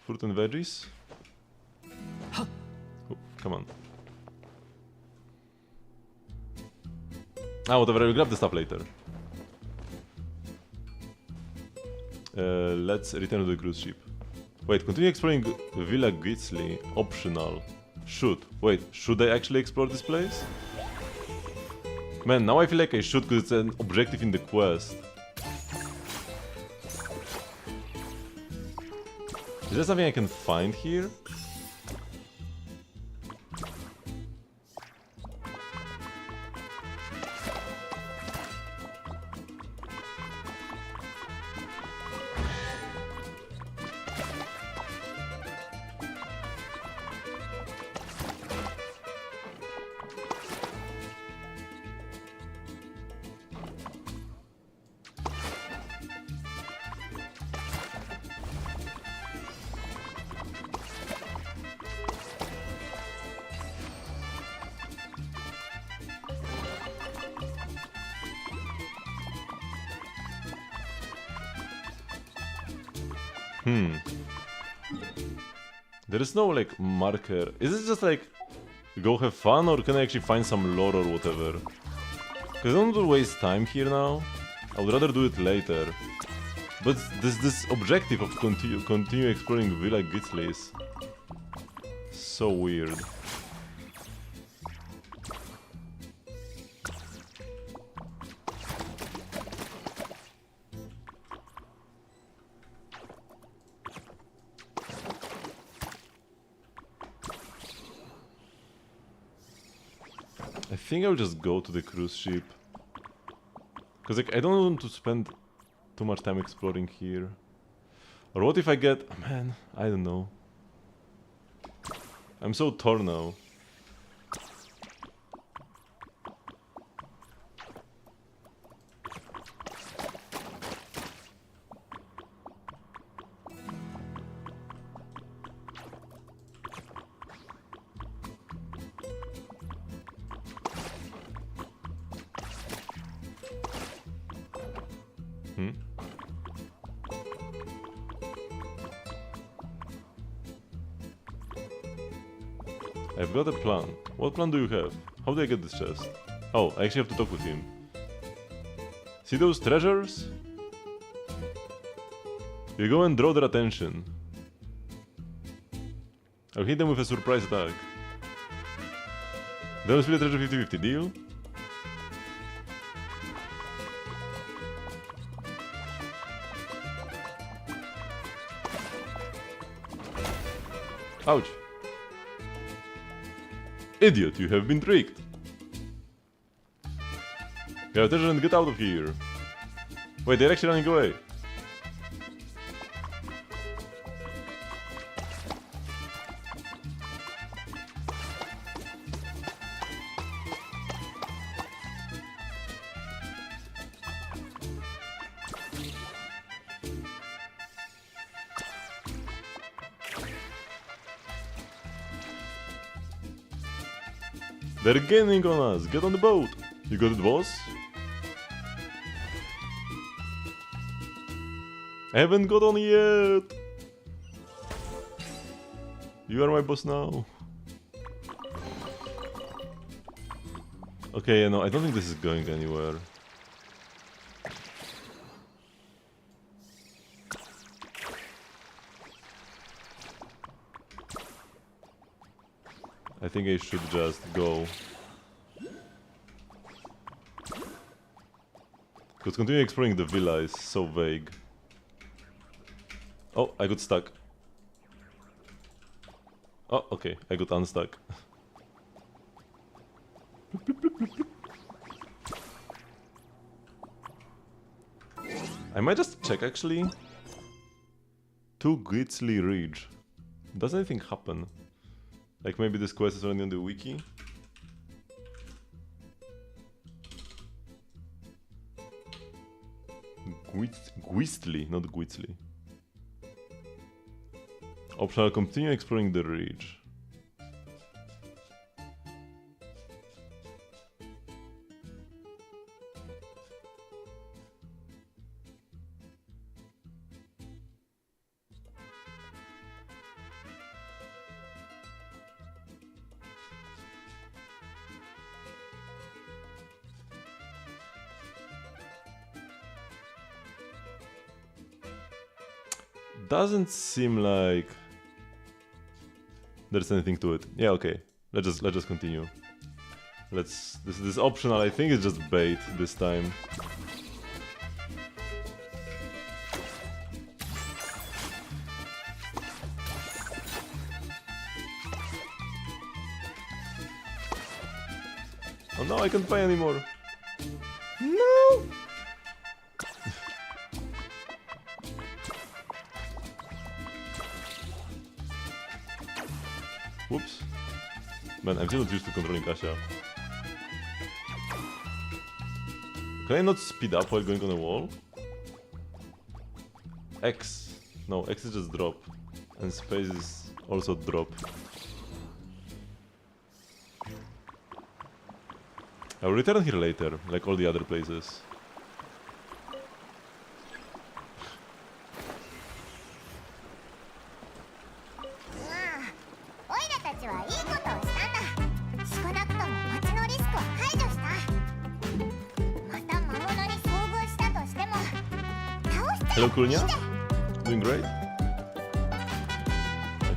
Fruit and veggies. Oh, come on. Ah, whatever, I'll grab the stuff later. Let's return to the cruise ship. Wait, continue exploring Villa Gitzli. Optional. Should. Wait, should I actually explore this place? Man, now I feel like I should because it's an objective in the quest. Is there something I can find here? There is no like marker. Is it just like go have fun, or can I actually find some lore or whatever? Because I don't want to waste time here now. I would rather do it later. But this objective of continue exploring Villa Gitzli is so weird. I think I'll just go to the cruise ship. Cause like I don't want to spend too much time exploring here. Or what if I get... Man, I don't know. I'm so torn now. I've got a plan. What plan do you have? How do I get this chest? Oh, I actually have to talk with him. See those treasures? You go and draw their attention. I'll hit them with a surprise attack. Then we'll split the treasure 50-50, deal? Ouch. Idiot, you have been tricked. Get attention and get out of here. Wait, they're actually running away. They're gaining on us. Get on the boat. You got it, boss? I haven't got on yet. You are my boss now. Okay, no, I don't think this is going anywhere. I think I should just go. Because continuing exploring the villa is so vague. Oh, I got stuck. Oh, okay, I got unstuck. I might just check actually. To Gitzli Ridge. Does anything happen? Like maybe this quest is already on the wiki? Gwistli, not Gitzli. Optional, continue exploring the ridge. Doesn't seem like there's anything to it. Yeah, okay. Let's just continue. This is optional. I think it's just bait this time. Oh no, I can't buy anymore. No! Whoops. Man, I'm still not used to controlling Asha. Can I not speed up while going on a wall? X. No, X is just drop. And space is also drop. I'll return here later, like all the other places. Hello, Kulnia? Doing great? I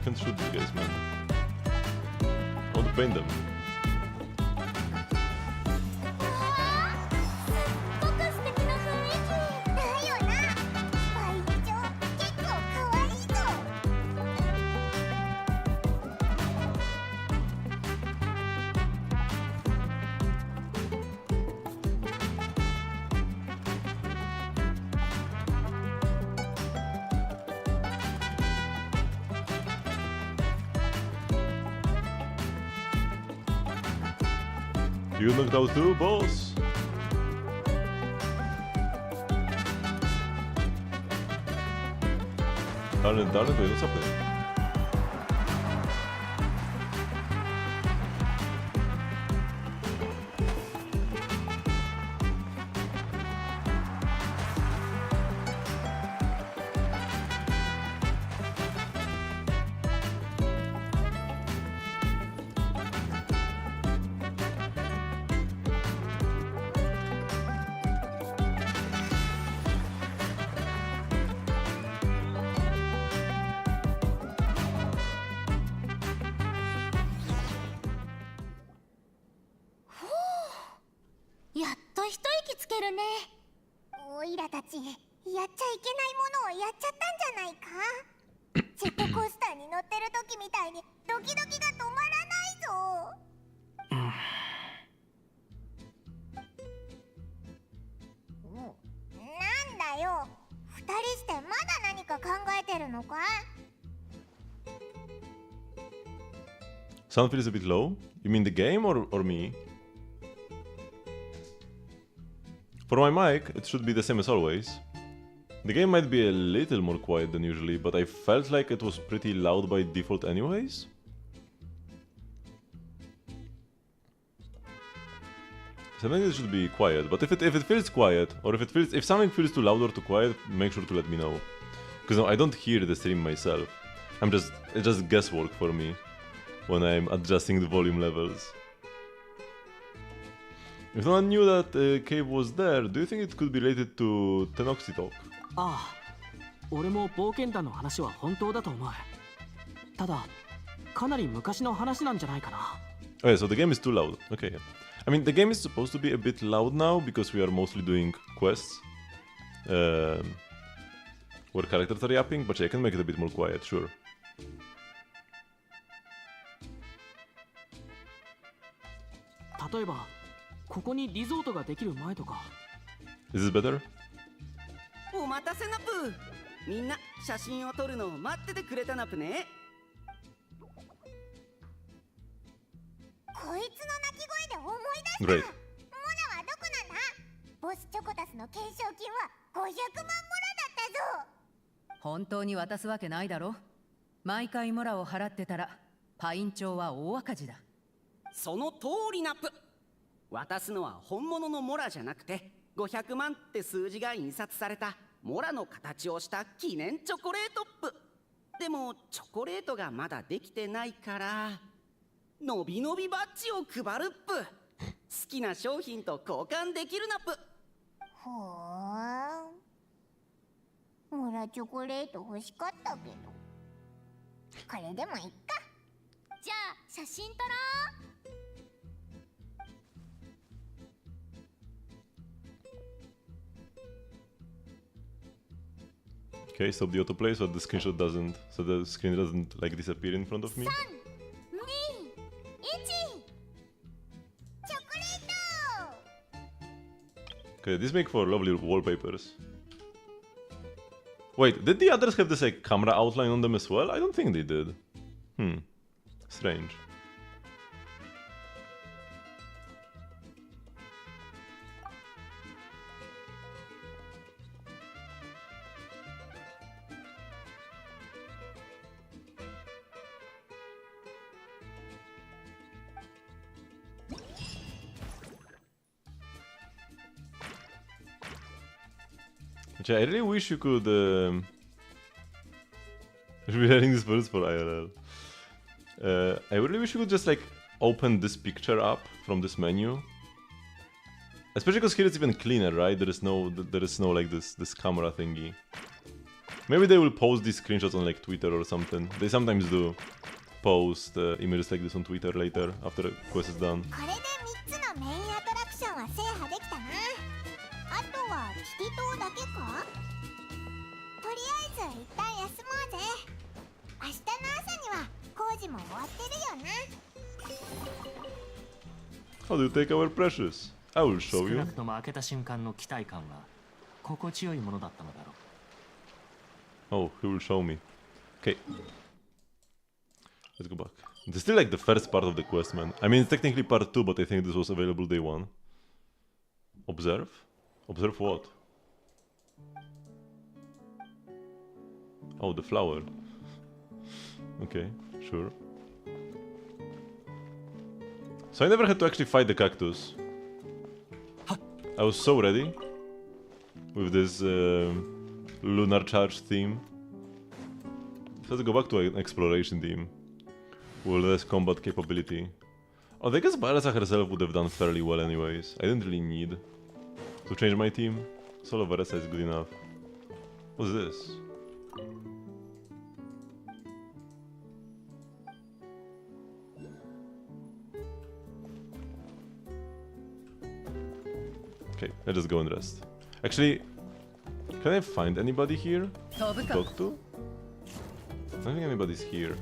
can't shoot these guys, man. I want to paint them. You knocked out too, boss! Darn it, wait, what's happening? Sound feels a bit low? You mean the game or me? For my mic, it should be the same as always. The game might be a little more quiet than usually, but I felt like it was pretty loud by default anyways. So I think it should be quiet, but if it feels quiet, or if something feels too loud or too quiet, make sure to let me know. Because no, I don't hear the stream myself. It's just guesswork for me when I'm adjusting the volume levels. If no one knew that cave was there, do you think it could be related to Tenoxy talk? ああ、俺も冒険団の話は本当だと思う。ただ、かなり昔の話なんじゃないかな。Okay, so the game is too loud. Okay, yeah. I mean, the game is supposed to be a bit loud now because we are mostly doing quests where characters are yapping, but yeah, I can make it a bit more quiet, sure. For 例えば、ここにリゾートができる前とか。Is this better? お待たせナプ。みんな写真を撮るのを待っててくれたナプね。こいつの鳴き声で思い出した。 Great. モラはどこなんだ？ボスチョコタスの懸賞金は500万モラだったぞ。本当に渡すわけないだろ。毎回モラを払ってたらパイン町は大赤字だ。その通りナプ。渡すのは本物のモラじゃなくて500万って数字が印刷されたモラの形をした記念チョコレートっぷ。でもチョコレートがまだできてないからのびのびバッジを配るっぷ。好きな商品と交換できるなっぷ。ほーん。モラチョコレート欲しかったけどこれでもいっか。じゃあ写真撮ろう。Okay, stop the autoplay so the screenshot doesn't, so the screen doesn't like disappear in front of me. 3、2、1。チョコレート Okay, these make for lovely wallpapers. Wait, did the others have this like camera outline on them as well? I don't think they did. Strange. I really wish you could. I should be hearing this first for IRL. I really wish you could just like open this picture up from this menu. Especially because here it's even cleaner, right? There is no like this camera thingy. Maybe they will post these screenshots on like Twitter or something. They sometimes do post images like this on Twitter later after the quest is done. これで3つのメインアトラクションは制覇できたな。あとはキティ島だけか。とりあえず一旦休もうぜ。明日の朝には工事も終わってるよな。How do you take our precious? I will show 少 you. なくとも開けた瞬間の期待感は心地よいものだったのだろう。 Oh, he will show me. Okay. Let's go back. This is still like the first part of the quest, man. I mean, it's technically part 2, but I think this was available day 1. Observe? Observe what? Oh, the flower. Okay, sure. So I never had to actually fight the cactus. I was so ready with this lunar charge theme. So let's go back to an exploration team with less combat capability. Oh, I guess Barasa herself would have done fairly well anyways. I didn't really need to change my team. Solo Barasa is good enough. What's this? Okay, let's just go and rest. Actually, can I find anybody here to talk to? I don't think anybody's here.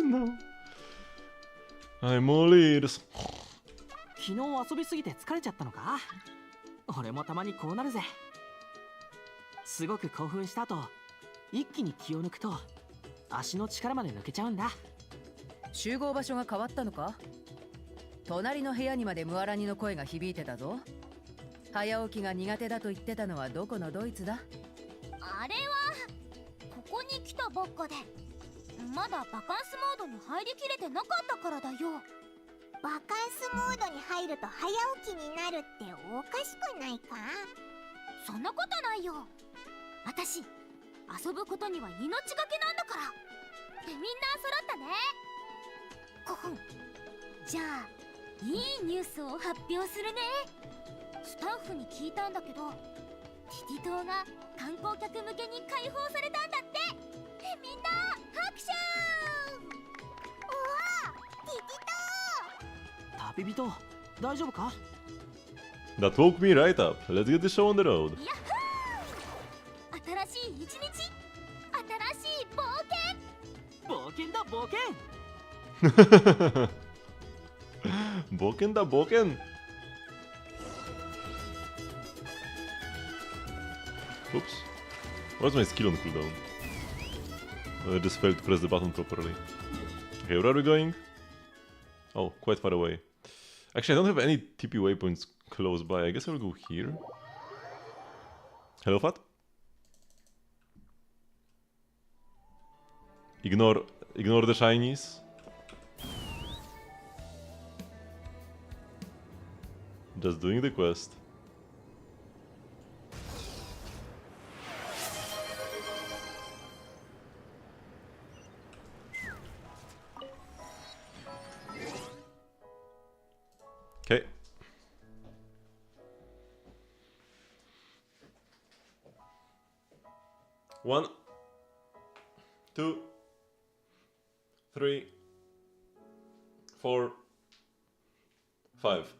No. I'm all ears. 昨日遊びすぎて疲れちゃったのか。俺もたまにこうなるぜ。すごく興奮した後、一気に気を抜くと足の力まで抜けちゃうんだ。集合場所が変わったのか。隣の部屋にまでムアラニの声が響いてたぞ。早起きが苦手だと言ってたのはどこのドイツだ。あれはここに来たばっかで、まだバカンスモードに入りきれてなかったからだよ。バカンスモードに入ると早起きになるっておかしくないか。そんなことないよ。私遊ぶことには命がけなんだから。みんな揃ったね。じゃあいいニュースを発表するね。スタッフに聞いたんだけど、ティティ島が観光客向けに開放されたんだって。みんな拍手。おお、ティティ島。旅人、大丈夫か。 That woke me right up. Let's get the show on the road. やっほー。新しい一日、新しい冒険。冒険だ冒険。Boken da Boken. Oops. What's my skill on cooldown? I just failed to press the button properly. Okay, where are we going? Oh, quite far away. Actually, I don't have any TP waypoints close by. I guess I will go here. Hello, Fat? Ignore the shinies. Just doing the quest. Okay. One, 2, 3, 4, 5.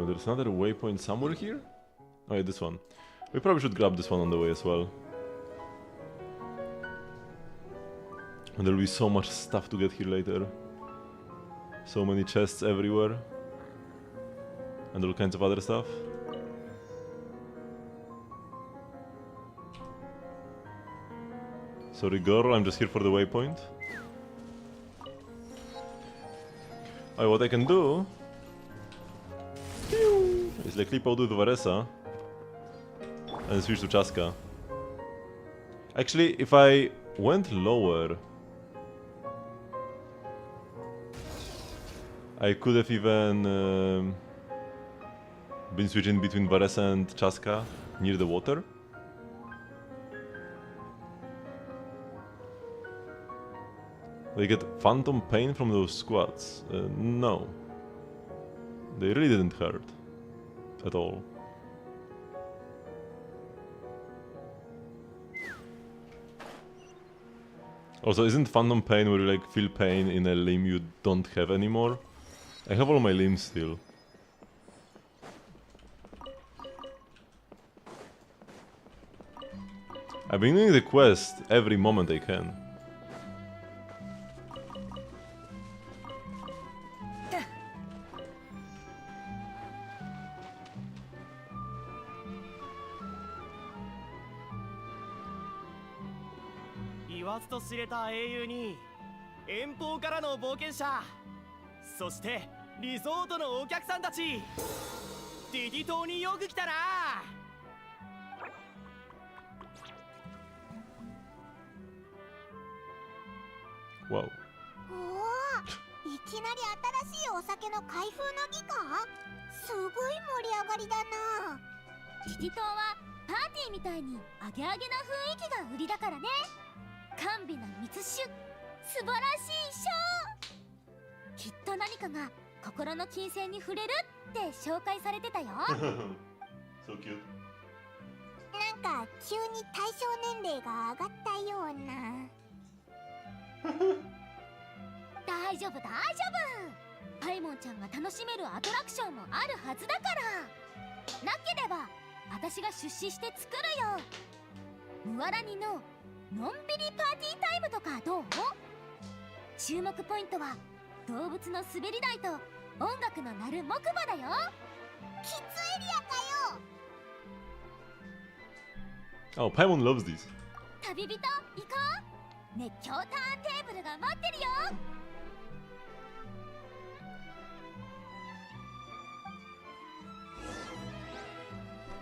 There's another waypoint somewhere here? Oh yeah, this one. We probably should grab this one on the way as well. And there'll be so much stuff to get here later. So many chests everywhere. And all kinds of other stuff. Sorry girl, I'm just here for the waypoint. Oh, what I can do is like leap out with Varesa and switch to Chaska. Actually, if I went lower, I could have even been switching between Varesa and Chaska near the water. They get phantom pain from those squats. No. They really didn't hurt. At all. Also, isn't phantom pain where you like feel pain in a limb you don't have anymore? I have all my limbs still. I've been doing the quest every moment I can. Wow. いきなり新しいお酒の開封の儀か？すごい盛り上がりだな。ティティ島はパーティーみたいにアゲアゲな雰囲気が売りだからね。甘美な密酒、素晴らしいショー。きっと何かが心の金銭に触れるって紹介されてたよ。So cute. なんか急に対象年齢が上がったような。大丈夫大丈夫。パイモンちゃんが楽しめるアトラクションもあるはずだから。なければ私が出資して作るよ。ムワラニののんびりパーティータイムとかどう？注目ポイントは動物の滑り台と音楽の鳴る木馬だよ。キッズエリアかよ。Oh, Paimon loves these. 旅人行こう。熱狂ターンテーブルが待ってるよ。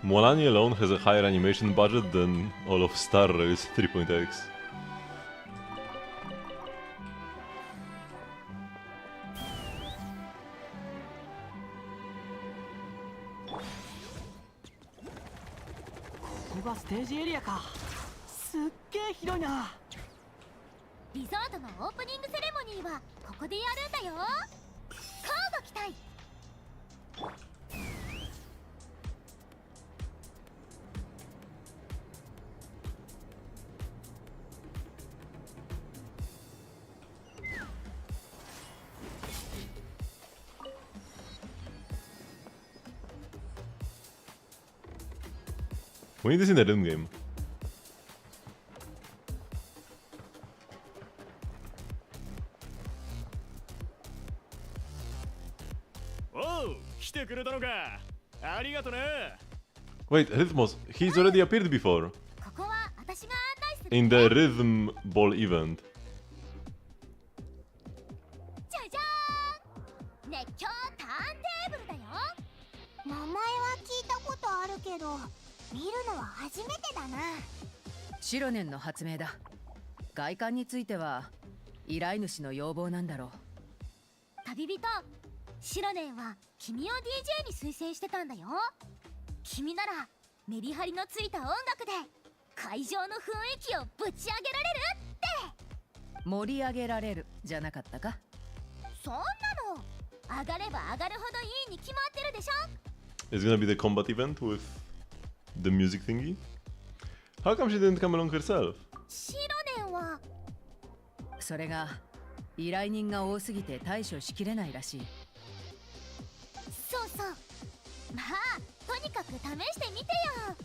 Molani alone has a higher animation budget than all of Star Rail's 3.x. This is the stage area. すっげえ広いな。リゾートのオープニングセレモニーはここでやるんだよ。乞うご期待。We need this in the rhythm game. おう、来てくれたのか。ありがとね。Wait, Rhythmos, he's already appeared before. ここは私が案内する。In the Rhythm Ball event. じゃじゃーん。熱狂ターンテーブルだよ。名前は聞いたことあるけど、見るのは初めてだな。シロネンの発明だ。外観については依頼主の要望なんだろう。旅人、シロネンは君を DJ に推薦してたんだよ。君ならメリハリのついた音楽で会場の雰囲気をぶち上げられるって。盛り上げられるじゃなかったか。そんなの上がれば上がるほどいいに決まってるでしょ。 It's gonna be the combat event with the music thingy? How come she didn't come along herself? シロネンはそれが依頼人が多すぎて対処しきれないらしい。そうそう、まあとにかく試してみてよ。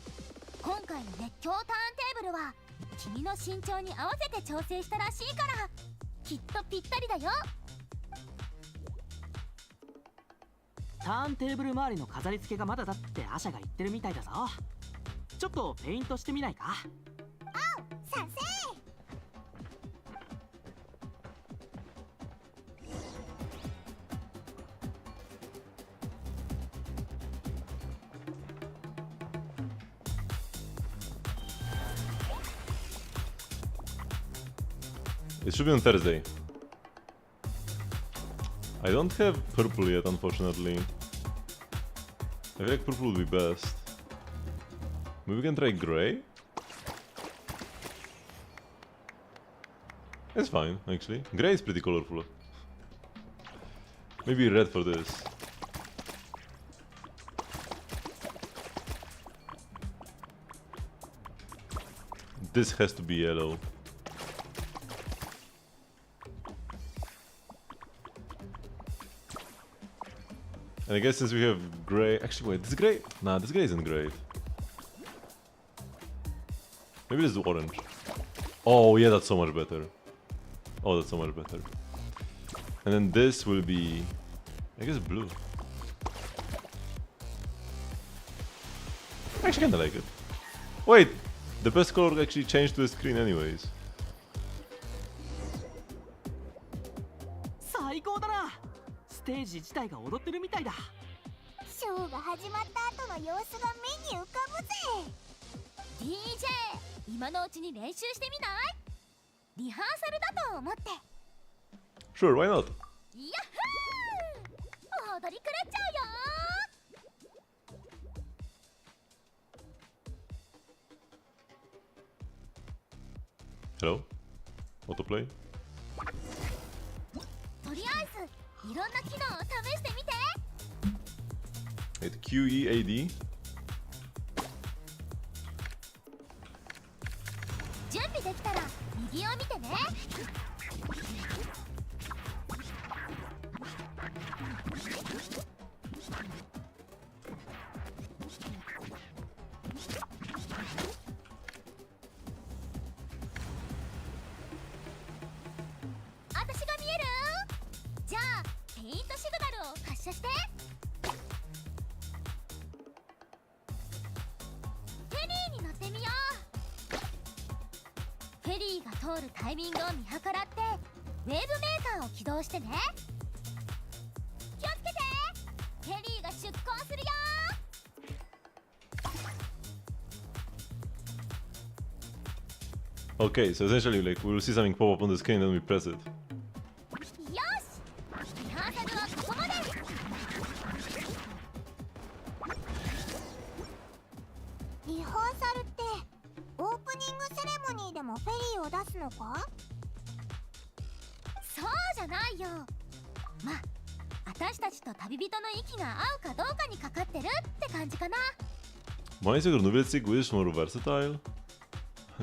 今回の熱狂ターンテーブルは君の身長に合わせて調整したらしいからきっとぴったりだよ。ターンテーブル周りの飾り付けがまだだってアシャが言ってるみたいだぞ。ちょっとペイントしてみないか。賛成。It should be on Thursday. I don't have purple yet, unfortunately. I feel like purple would be best. Maybe we can try gray? It's fine, actually. Gray is pretty colorful. Maybe red for this. This has to be yellow. And I guess since we have gray... Actually, wait, this gray? Nah, this gray isn't great. Maybe this is orange. Oh, yeah, that's so much better. Oh, that's so much better. And then this will be... I guess blue. I actually kinda like it. Wait! The best color actually changed to the screen anyways. 最高だな。ステージ自体が踊ってるみたいだ。ショーが始まった後の様子が目に浮かぶぜ。 DJ 今のうちに練習してみない？リハーサルだと思って。 Sure, why not? ヤッホー、踊り狂っちゃうよ。 Hello? Autoplay? とりあえずいろんな機能を試してみて。 Wait, QEAD? 準備できたら右を見てね。私が見える？じゃあペイントシグナルを発射して。フェリーに乗ってみよう。フェリーが通るタイミングを見計らってウェーブメーターを起動してね。気をつけて、フェリーが出港するよ。 Okay, so essentially like we will see something pop up on the screen and then we press it. よし、リハーサルはここまで。リハーサルってオープニングセレモニーでもフェリーを出すのか？そうじゃないよ。まあ私たちと旅人の息が合うかどうかにかかってるって感じかな。 Meister Novelty is more versatile?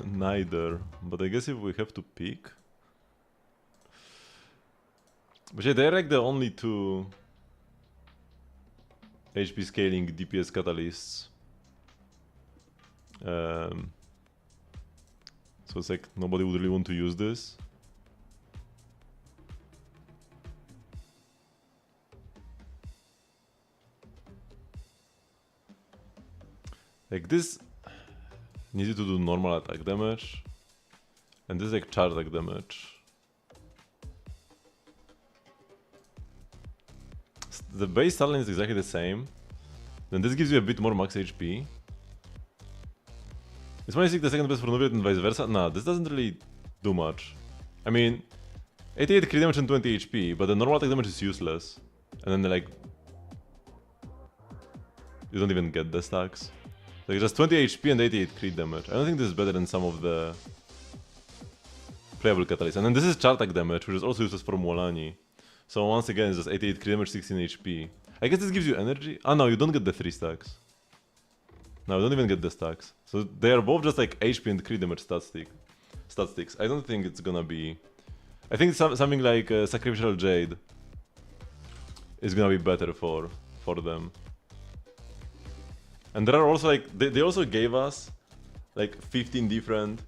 Neither, but I guess if we have to pick... But yeah, they're like the only two HP scaling DPS catalysts. So it's like nobody would really want to use this. Like this needs you to do normal attack damage, and this is like charge attack damage. The base talent is exactly the same. Then this gives you a bit more max HP. Is my the second best for Noviet and vice versa? Nah, this doesn't really do much. I mean, 88 crit damage and 20 HP, but the normal attack damage is useless. And then like... You don't even get the stacks. Like just 20 HP and 88 crit damage. I don't think this is better than some of the playable catalysts. And then this is Chartak damage, which is also useless for Molani. So once again, it's just 88 crit damage, 16 HP. I guess this gives you energy. Ah no, you don't get the 3 stacks. No, you don't even get the stacks. So they are both just like HP and crit damage stat sticks. I don't think it's gonna be... I think something like Sacrificial Jade is gonna be better for them. And there are also like... They also gave us like 15 different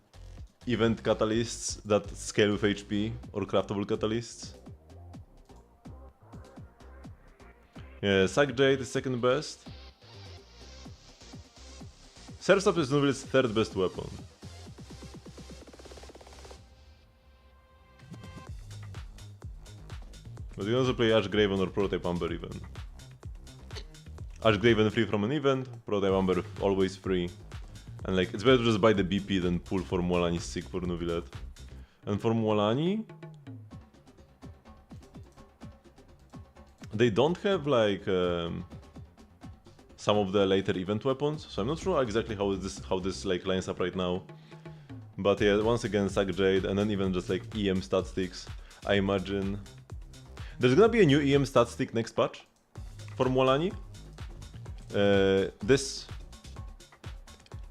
event catalysts that scale with HP or craftable catalysts. Yeah, Sac Jade is second best. Surfsap is Nuvil's third best weapon. But you can also play Ash Graven or Prototype Amber even. Ash Graven free from an event, Prototype Amber always free. And like, it's better to just buy the BP than pull for Mualani sick for Nuvilet. And for Mualani... They don't have like some of the later event weapons, so I'm not sure exactly how this like lines up right now. But yeah, once again, Sac Jade, and then even just like EM stat sticks. I imagine there's gonna be a new EM stat stick next patch for Mualani. This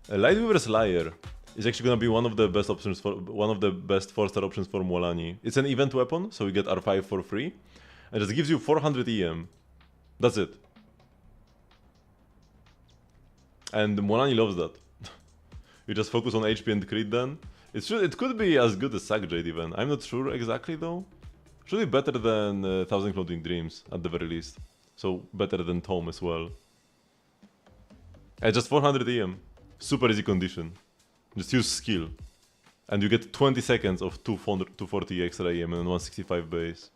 Lightweaver's Lyre is actually gonna be one of the best options for 4-star options for Mualani. It's an event weapon, so you get R5 for free. And it just gives you 400 EM. That's it. And Mualani loves that. You just focus on HP and crit then. It could be as good as Sac Jade even. I'm not sure exactly though. Should be better than 1000 Floating Dreams at the very least. So better than Tome as well. Just 400 EM. Super easy condition. Just use skill. And you get 20 seconds of 240 extra EM and 165 base.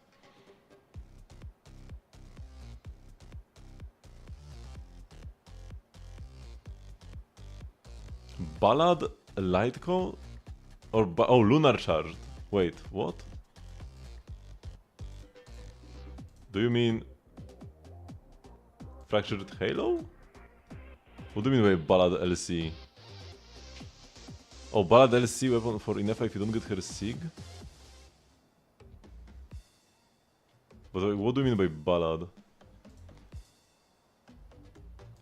Ballad Lightcall? Or oh, Lunar Charged. Wait, what? Do you mean Fractured Halo? What do you mean by Ballad LC? Oh, Ballad LC weapon for Inefa if you don't get her Sig? But what do you mean by Ballad?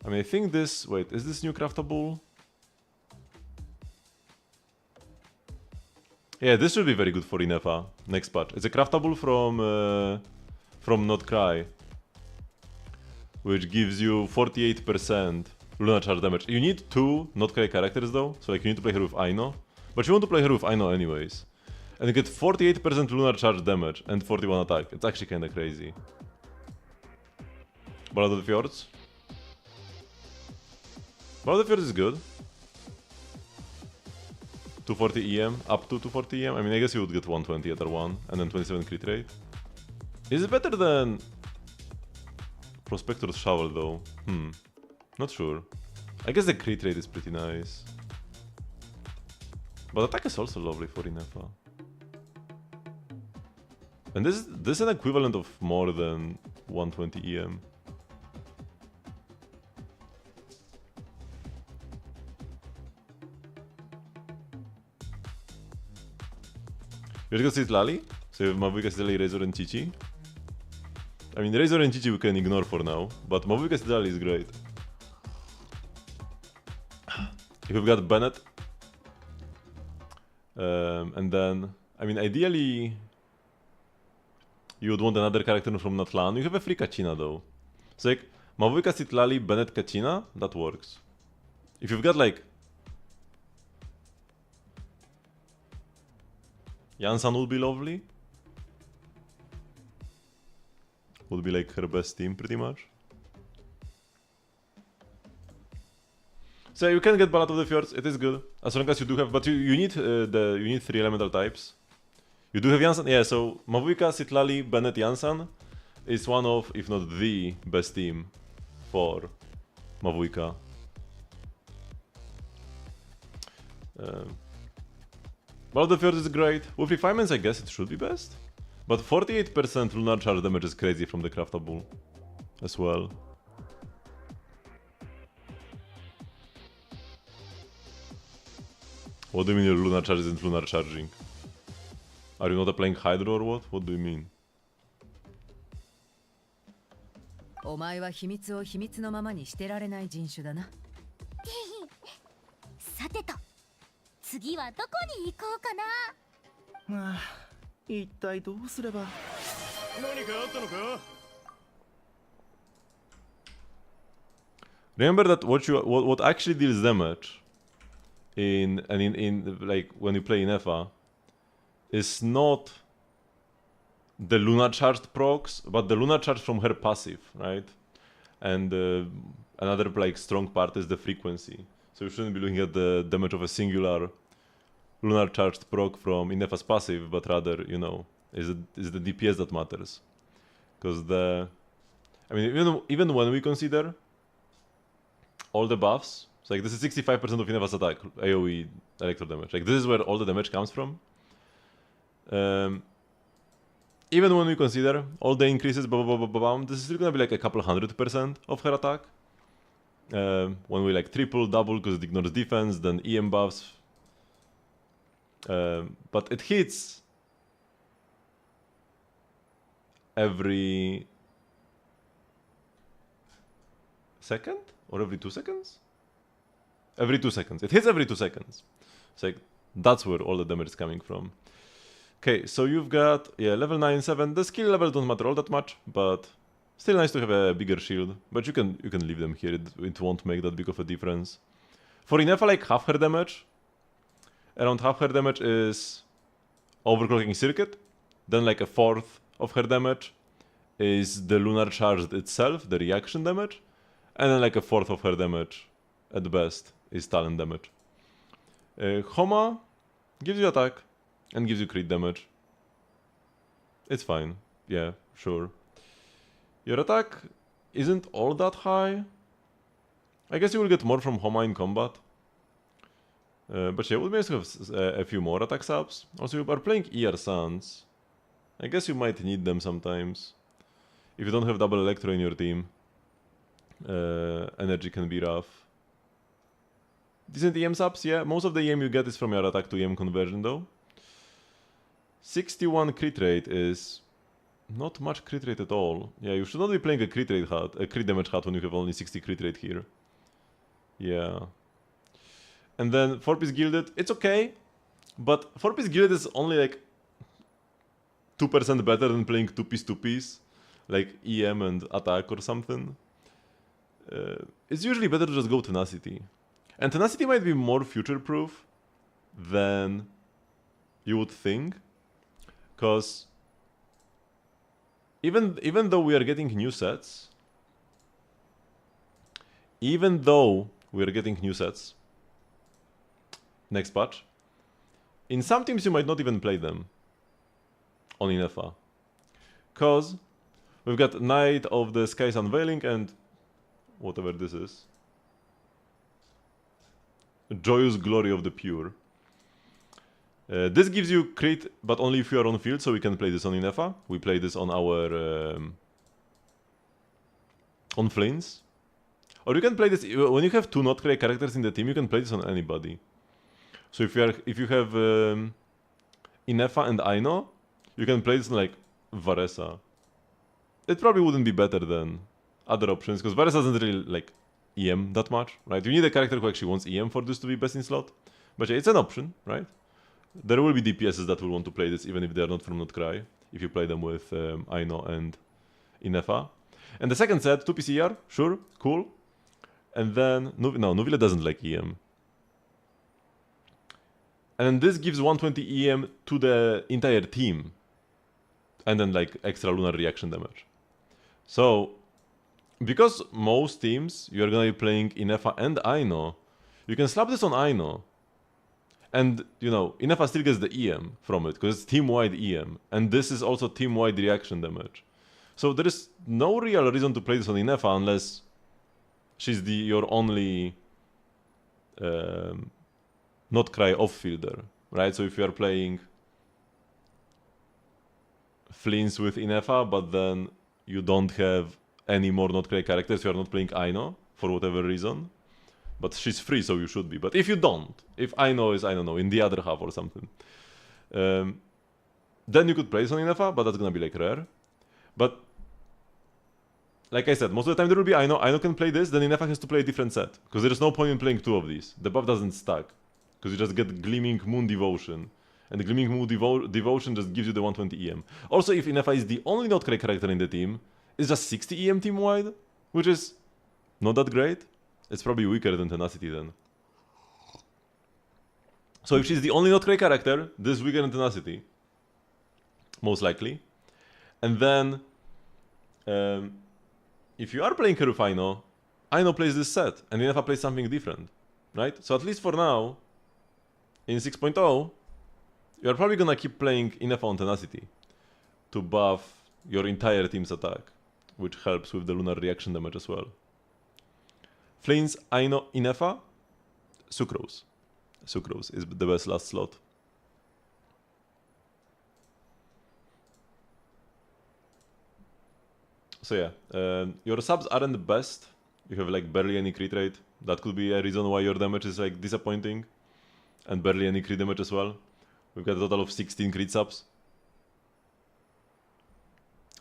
I mean, I think this... Wait, is this new craftable? Yeah, this should be very good for Inefa next patch. It's a craftable from Not Cry, which gives you 48% Lunar Charge damage. You need 2 Not Cry characters though, so like you need to play her with Aino. But you want to play her with Aino anyways. And you get 48% Lunar Charge damage and 41 attack. It's actually kinda crazy. Ballad of the Fjords? Ballad of the Fjords is good. 240 EM, up to 240 EM. I mean, I guess you would get 120 at R1 and then 27 crit rate. Is it better than Prospector's Shovel though? Not sure. I guess the crit rate is pretty nice. But attack is also lovely for Inefa. And this is an equivalent of more than 120 EM. You're gonna see Lali? So you have Mavuika, Citlali, Razor and Chichi. I mean, Razor and Chichi we can ignore for now, but Mavuika, Citlali is great. If we've got Bennett, and then, I mean, ideally, you would want another character from Natlan. You have a free Kachina though. So like, Mavuika, Citlali, Bennett, Kachina, that works. If you've got like Yansan would be lovely. Would be like her best team pretty much. So you can get Ballad of the Fjords, it is good. As long as you do have, but you need 3 elemental types. You do have Yansan, yeah, so Mavuika, Citlali, Bennett, Yansan is one of, if not the best team for Mavuika. Ballad of the Fjords is great. With refinements, I guess it should be best. But 48% Lunar Charge damage is crazy from the craftable as well. What do you mean your lunar charge isn't lunar charging? Are you not playing Hydro or what? What do you mean? お前は秘密を秘密のままにしてられない人種だな。さてと、次はどこに行こうかな。はあ、一体どうすれば。何かあったのか？ Remember that what actually deals damage in like when you play in EFA is not the lunar charged procs, but the lunar charge from her passive, right? And another like strong part is the frequency. So you shouldn't be looking at the damage of a singular lunar charged proc from Inefa's passive, but rather, you know, is the DPS that matters. Because I mean, even when we consider all the buffs, so like this is 65% of Inefa's attack, AoE electro damage. Like this is where all the damage comes from. Even when we consider all the increases, this is still gonna be like a couple 100% of her attack. When we like triple, double, because it ignores defense, then EM buffs. But it hits every second? Or every 2 seconds? Every 2 seconds. It hits every 2 seconds. It's like, that's where all the damage is coming from. Okay, so you've got, yeah, level 9, 7. The skill levels don't matter all that much, but still nice to have a bigger shield. But you can leave them here, it won't make that big of a difference. For Inefa, like half her damage, around half her damage is overclocking circuit. Then like a fourth of her damage is the lunar charge itself, the reaction damage. And then like a fourth of her damage, at best, is talent damage. Homa gives you attack and gives you crit damage. It's fine. Yeah, sure. Your attack isn't all that high. I guess you will get more from Homa in combat. But yeah, it would be nice to have a few more attack subs. Also, you are playing ER Suns. I guess you might need them sometimes. If you don't have double Electro in your team. Energy can be rough. Decent EM subs, yeah. Most of the EM you get is from your attack to EM conversion though. 61 crit rate is not much crit rate at all. Yeah, you should not be playing a crit rate hat, a crit damage hat when you have only 60 crit rate here. Yeah. And then 4-piece gilded, it's okay. But 4-piece gilded is only like 2% better than playing 2-piece, like EM and attack or something. It's usually better to just go tenacity. And tenacity might be more future-proof than you would think. Because even though we are getting new sets, next patch, in some teams you might not even play them on Inefa. Because we've got Night of the Skies Unveiling and whatever this is. Joyous Glory of the Pure. This gives you crit, but only if you are on field, so we can play this on Inefa. We play this on our... on Flames. Or you can play this... When you have 2 not cray characters in the team, you can play this on anybody. So if you have Inefa and Aino, you can play this on like Varesa. It probably wouldn't be better than other options, because Varesa doesn't really like EM that much, right? You need a character who actually wants EM for this to be best in slot. But yeah, it's an option, right? There will be DPSs that will want to play this even if they are not from Notcry, if you play them with Aino and Inefa. And the second set, 2 PCR, sure, cool. And then, Nuvile doesn't like EM. And this gives 120 EM to the entire team. And then like extra lunar reaction damage. So, because most teams, you're gonna be playing Inefa and Aino, you can slap this on Aino. And, you know, Inefa still gets the EM from it, because it's team-wide EM. And this is also team-wide reaction damage. So there is no real reason to play this on Inefa unless she's your only not cry off-fielder, right? So if you are playing Fleens with Inefa, but then you don't have any more not cray characters, you are not playing Aino, for whatever reason, But she's free, so you should be. But if you don't, if Aino is, I don't know, in the other half or something, then you could play on Inefa, but that's gonna be like rare. But like I said, most of the time there will be Aino. Aino can play this, then Inefa has to play a different set. Because there is no point in playing two of these. The buff doesn't stack. Because you just get Gleaming Moon Devotion. And the Gleaming Moon Devotion just gives you the 120 EM. Also, if Inefa is the only not correct character in the team, it's just 60 EM team-wide, which is not that great. It's probably weaker than Tenacity then. So if she's the only not correct character, this is weaker than Tenacity. Most likely. And then, if you are playing her with Aino, Aino plays this set, and Inefa plays something different, right? So at least for now, in 6.0, you're probably gonna keep playing Inefa on Tenacity to buff your entire team's attack, which helps with the lunar reaction damage as well. Flames, Aino, Inefa, Sucrose. Sucrose is the best last slot. So yeah, your subs aren't the best. You have like barely any crit rate. That could be a reason why your damage is like disappointing. And barely any crit damage as well. We've got a total of 16 crit subs.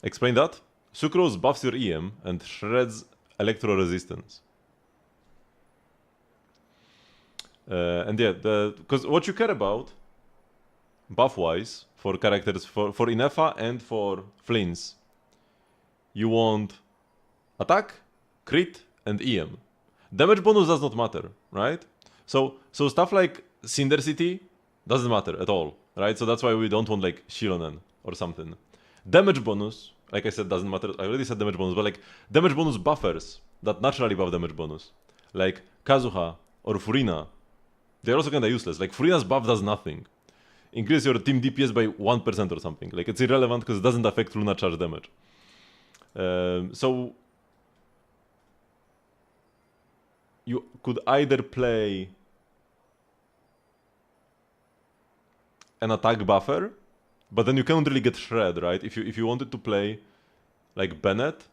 Explain that. Sucrose buffs your EM and shreds electro resistance. And yeah, because what you care about, buff-wise, for characters, for Inefa and for Flins, you want attack, crit, and EM. Damage bonus does not matter, right? So stuff like Cinder City doesn't matter at all, right? So that's why we don't want like Shilonen or something. Damage bonus, like I said, doesn't matter. I already said damage bonus, but like damage bonus buffers that naturally buff damage bonus, like Kazuha or Furina, they're also kinda useless. Like Furina's buff does nothing. Increase your team DPS by 1% or something. Like it's irrelevant because it doesn't affect Luna charge damage. So you could either play an attack buffer, but then you can't really get shred, right? If you wanted to play like Bennett,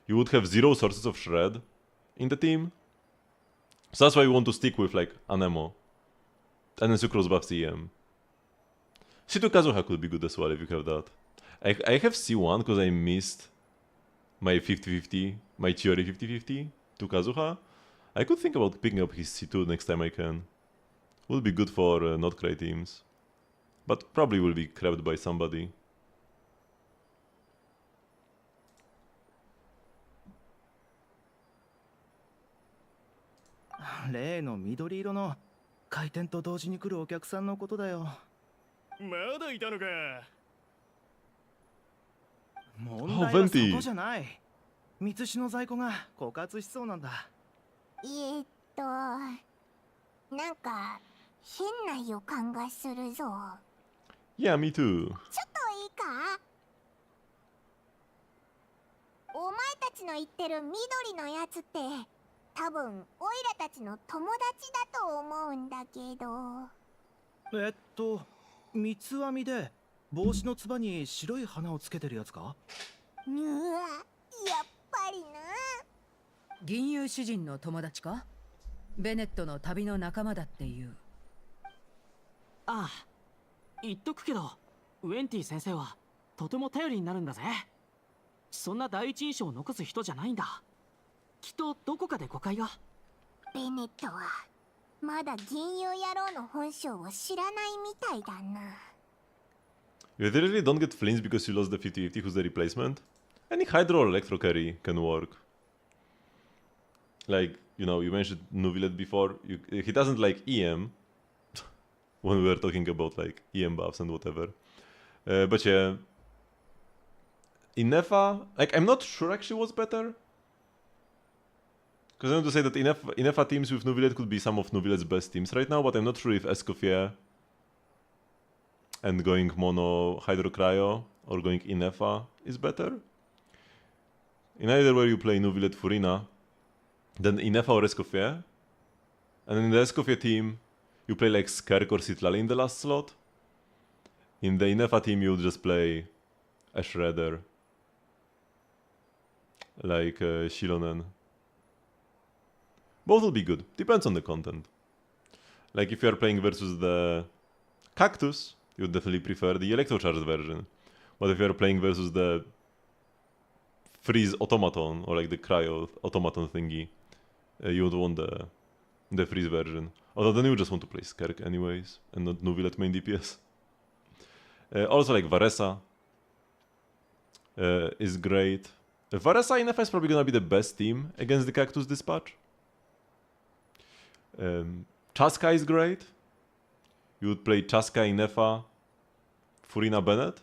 you would have 0 sources of shred in the team. So that's why we want to stick with like Anemo. And then Sucrose buffs EM. C2 Kazuha could be good as well if you have that. I have C1 because I missed my 50-50, my Chiori 50-50 to Kazuha. I could think about picking up his C2 next time I can. Would be good for not cray teams. But probably will be grabbed by somebody.例の緑色の開店と同時に来るお客さんのことだよ。まだいたのか。問題はそこじゃない。三つ子の在庫が枯渇しそうなんだ。なんか変な予感がするぞ。Yeah, me too. ちょっといいか？お前たちの言ってる緑のやつって多分オイラたちの友達だと思うんだけど。三つ編みで帽子のつばに白い花をつけてるやつか？やっぱりな。銀融詩人の友達か？ベネットの旅の仲間だっていう。ああ、言っとくけどウェンティ先生はとても頼りになるんだぜ。そんな第一印象を残す人じゃないんだ。きっとどこかで誤解が。ベネットはまだ銀融野郎の本性を知らないみたいだな。You literally don't get Flins because you lost the 50-50 who's the replacement? Any Hydro or Electro carry can work. Like, you know, you mentioned Nuvilet before. He doesn't like EM. When we were talking about like EM buffs and whatever. But yeah. Inefa, like I'm not sure actually what's better. Because I want to say that Inefa teams with Nuvilet could be some of Nuvilet's best teams right now, but I'm not sure if Escoffier and going mono Hydro Cryo or going Inefa is better. In either way you play Nuvilet Furina, then Inefa or Escoffier. And in the Escoffier team, you play like Skerk or Citlali in the last slot. In the Inefa team, you just play a Shredder. Like Shilonen. Both will be good. Depends on the content. Like if you are playing versus the Cactus, you would definitely prefer the Electrocharged version. But if you are playing versus the Freeze Automaton, or like the Cryo Automaton thingy, you would want the Freeze version. Although then you just want to play Skerk anyways, and not Nuvil at main DPS. Also like Varesa is great. Varesa in FA is probably gonna be the best team against the Cactus Dispatch. Chaska is great. You would play Chaska in FA, Furina Bennett.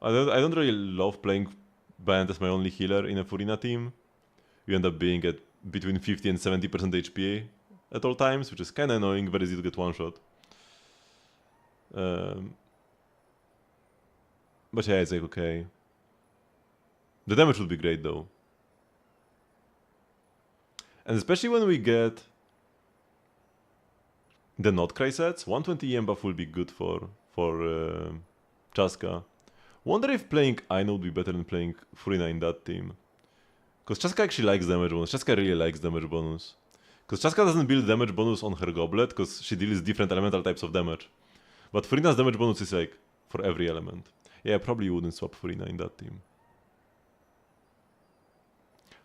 I don't really love playing Bennett as my only healer in a Furina team. You end up being at between 50 and 70% HPA at all times, which is kinda annoying, very easy to get one shot. But yeah, it's like okay. The damage would be great though. And especially when we get the Notcry sets, 120 EM buff will be good for Chaska. Wonder if playing Aino would be better than playing Furina in that team. Because Chaska actually likes damage bonus. Chaska really likes damage bonus. Because Chaska doesn't build damage bonus on her goblet, because she deals different elemental types of damage. But Furina's damage bonus is like for every element. Yeah, probably you wouldn't swap Furina in that team.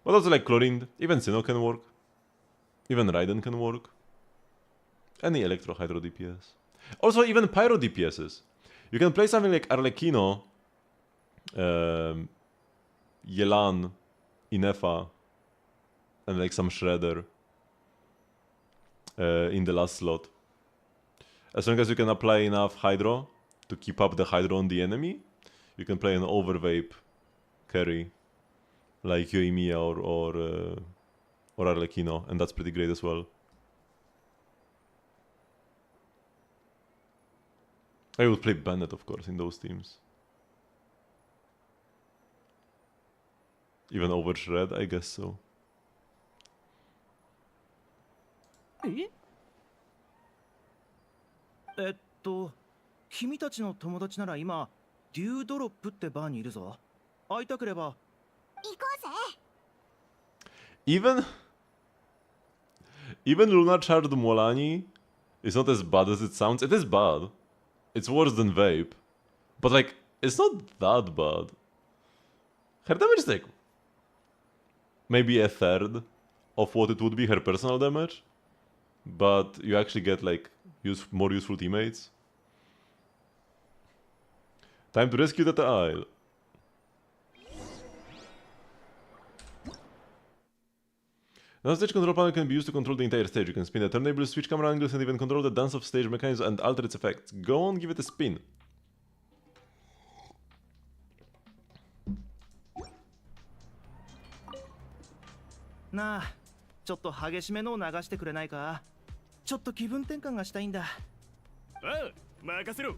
But also like Chlorine, even Sinnoh can work. Even Raiden can work. Any Electro Hydro DPS. Also even Pyro DPSs. You can play something like Arlecchino, Yelan, Inefa, and like some Shredder in the last slot. As long as you can apply enough Hydro to keep up the Hydro on the enemy, you can play an Overvape carry like Yoimiya or Arlecchino, and that's pretty great as well. I would play Bennett, of course, in those teams. Even over Shred, I guess so. 君たちの友達なら今デュードロップってバーにいるぞ。会いたければ。行こうぜ。Even Luna Charged Molani is not as bad as it sounds. It is bad. It's worse than Vape. But like, it's not that bad. Her damage is like maybe a third of what it would be her personal damage. But you actually get like more useful teammates. Time to rescue that isle. Now stage control panel can be used to control the entire stage. You can spin the turntable, switch camera angles, and even control the dance of stage mechanism and alter its effects. Go on, give it a spin.なあ、ちょっと激しめのを流してくれないか。ちょっと気分転換がしたいんだ。ああ、任せろ。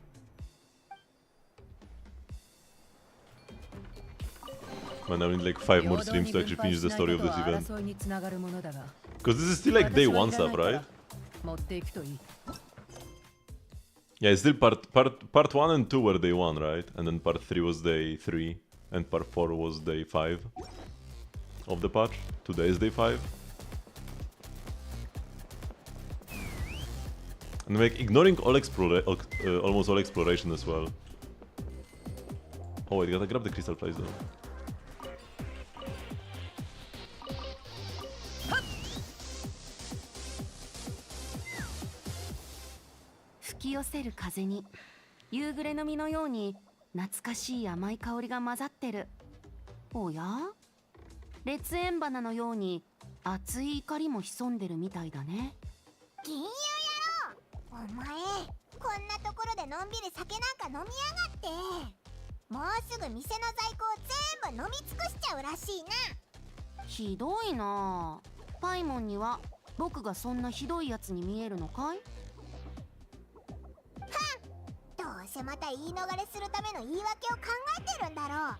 Man, I need like 5 more streams to actually finish the story of this event. Because this is still like day 1 stuff, right? Yeah, it's still part 1 and 2 were day 1, right? And then part 3 was day 3. And part 4 was day 5 of the patch. Today is day 5. And like ignoring all almost all exploration as well. Oh wait, gotta grab the crystal prize though.寄せる風に夕暮れの実のように懐かしい甘い香りが混ざってる。おや、烈焰花のように熱い怒りも潜んでるみたいだね。銀融野郎、お前こんなところでのんびり酒なんか飲みやがって。もうすぐ店の在庫を全部飲み尽くしちゃうらしいな。ひどいな。パイモンには僕がそんなひどいやつに見えるのかい？どうせまた言い逃れするための言い訳を考えてるんだろう。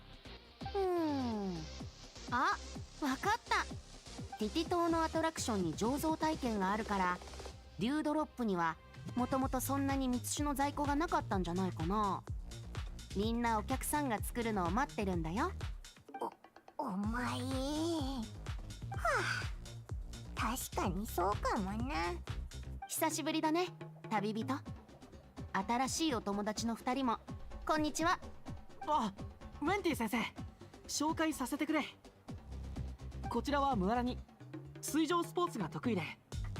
あ、わかった。ティティ島のアトラクションに醸造体験があるから、デュードロップにはもともとそんなに密酒の在庫がなかったんじゃないかな。みんなお客さんが作るのを待ってるんだよ。お前はあ、確かにそうかもな。久しぶりだね、旅人。新しいお友達の2人もこんにちは。あ、ウェンティ先生、紹介させてくれ。こちらはムアラニ。水上スポーツが得意で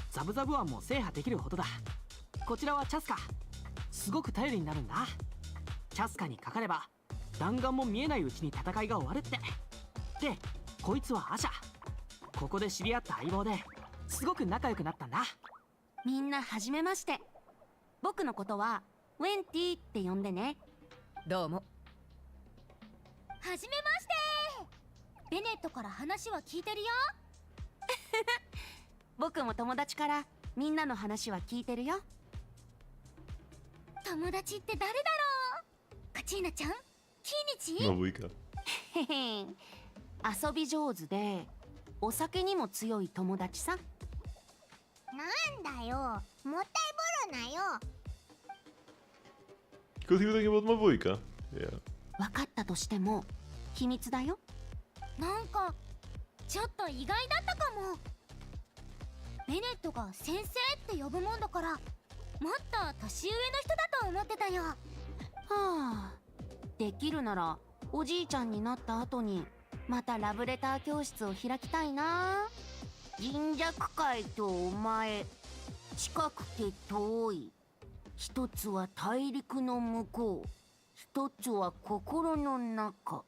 ザブザブ湾も制覇できるほどだ。こちらはチャスカ。すごく頼りになるんだ。チャスカにかかれば弾丸も見えないうちに戦いが終わるって。で、こいつはアシャ。ここで知り合った相棒ですごく仲良くなったんだ。みんなはじめまして。僕のことはウェンティって呼んでね。どうも。はじめまして。ベネットから話は聞いてるよ。僕も友達からみんなの話は聞いてるよ。友達って誰だろう。カチーナちゃん、キイニチ。Mavuika. へへん、遊び上手でお酒にも強い友達さ。なんだよ、もったいぶるなよ。 Because he was talking about Mavuika. Yeah. 分かったとしても秘密だよ。なんかちょっと意外だったかも。ベネットが先生って呼ぶもんだからもっと年上の人だと思ってたよ。はあ、できるならおじいちゃんになった後にまたラブレター教室を開きたいな。銀弱界とお前、近くて遠い。一つは大陸の向こう、一つは心の中。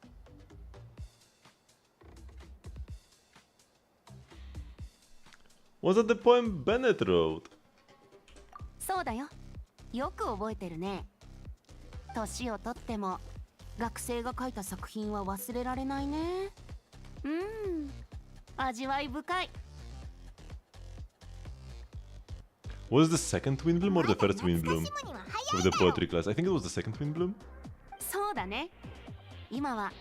Was that the poem Bennett wrote? そうだよ。よく覚えてるね。年をとっても学生が書いた作品は忘れられないね。味わい深い。Was the second Twin Bloom or the first Twin Bloom? Of the poetry class. I think it was the second Twin Bloom. そうだね。今は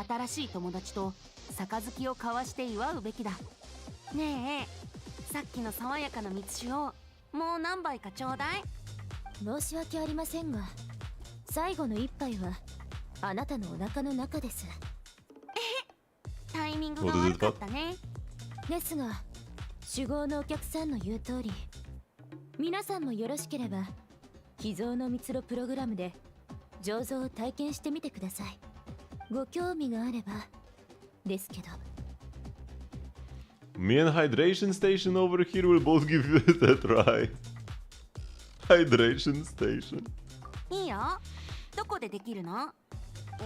新しい友達と杯を交わして祝うべきだ。ねえ、さっきの爽やかな蜜酒をもう何杯かちょうだい。申し訳ありませんが、最後の一杯はあなたのお腹の中です。タイミングが悪かったね。ですが、酒豪のお客さんの言う通り、皆さんもよろしければ秘蔵の蜜ろプログラムで醸造を体験してみてください。ご興味があればですけど。 Me and Hydration Station over here will both give you a try. Hydration Station. いいよ。どこでできるの？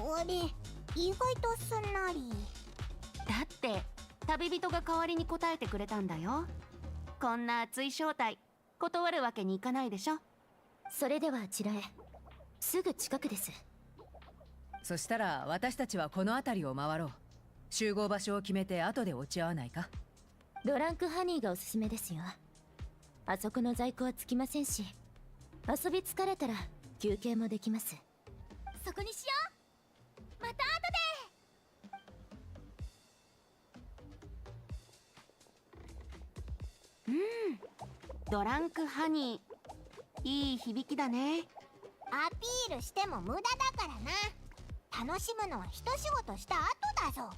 俺、意外とすんなり。だって旅人が代わりに答えてくれたんだよ。こんな熱い招待断るわけにいかないでしょ。それではあちらへ。すぐ近くです。そしたら私たちはこの辺りを回ろう。集合場所を決めて後で落ち合わないか。ドランクハニーがおすすめですよ。あそこの在庫はつきませんし、遊び疲れたら休憩もできます。そこにしよう。また後で。ドランクハニー、いい響きだね。アピールしても無駄だからな。楽しむのは一仕事した後だぞ。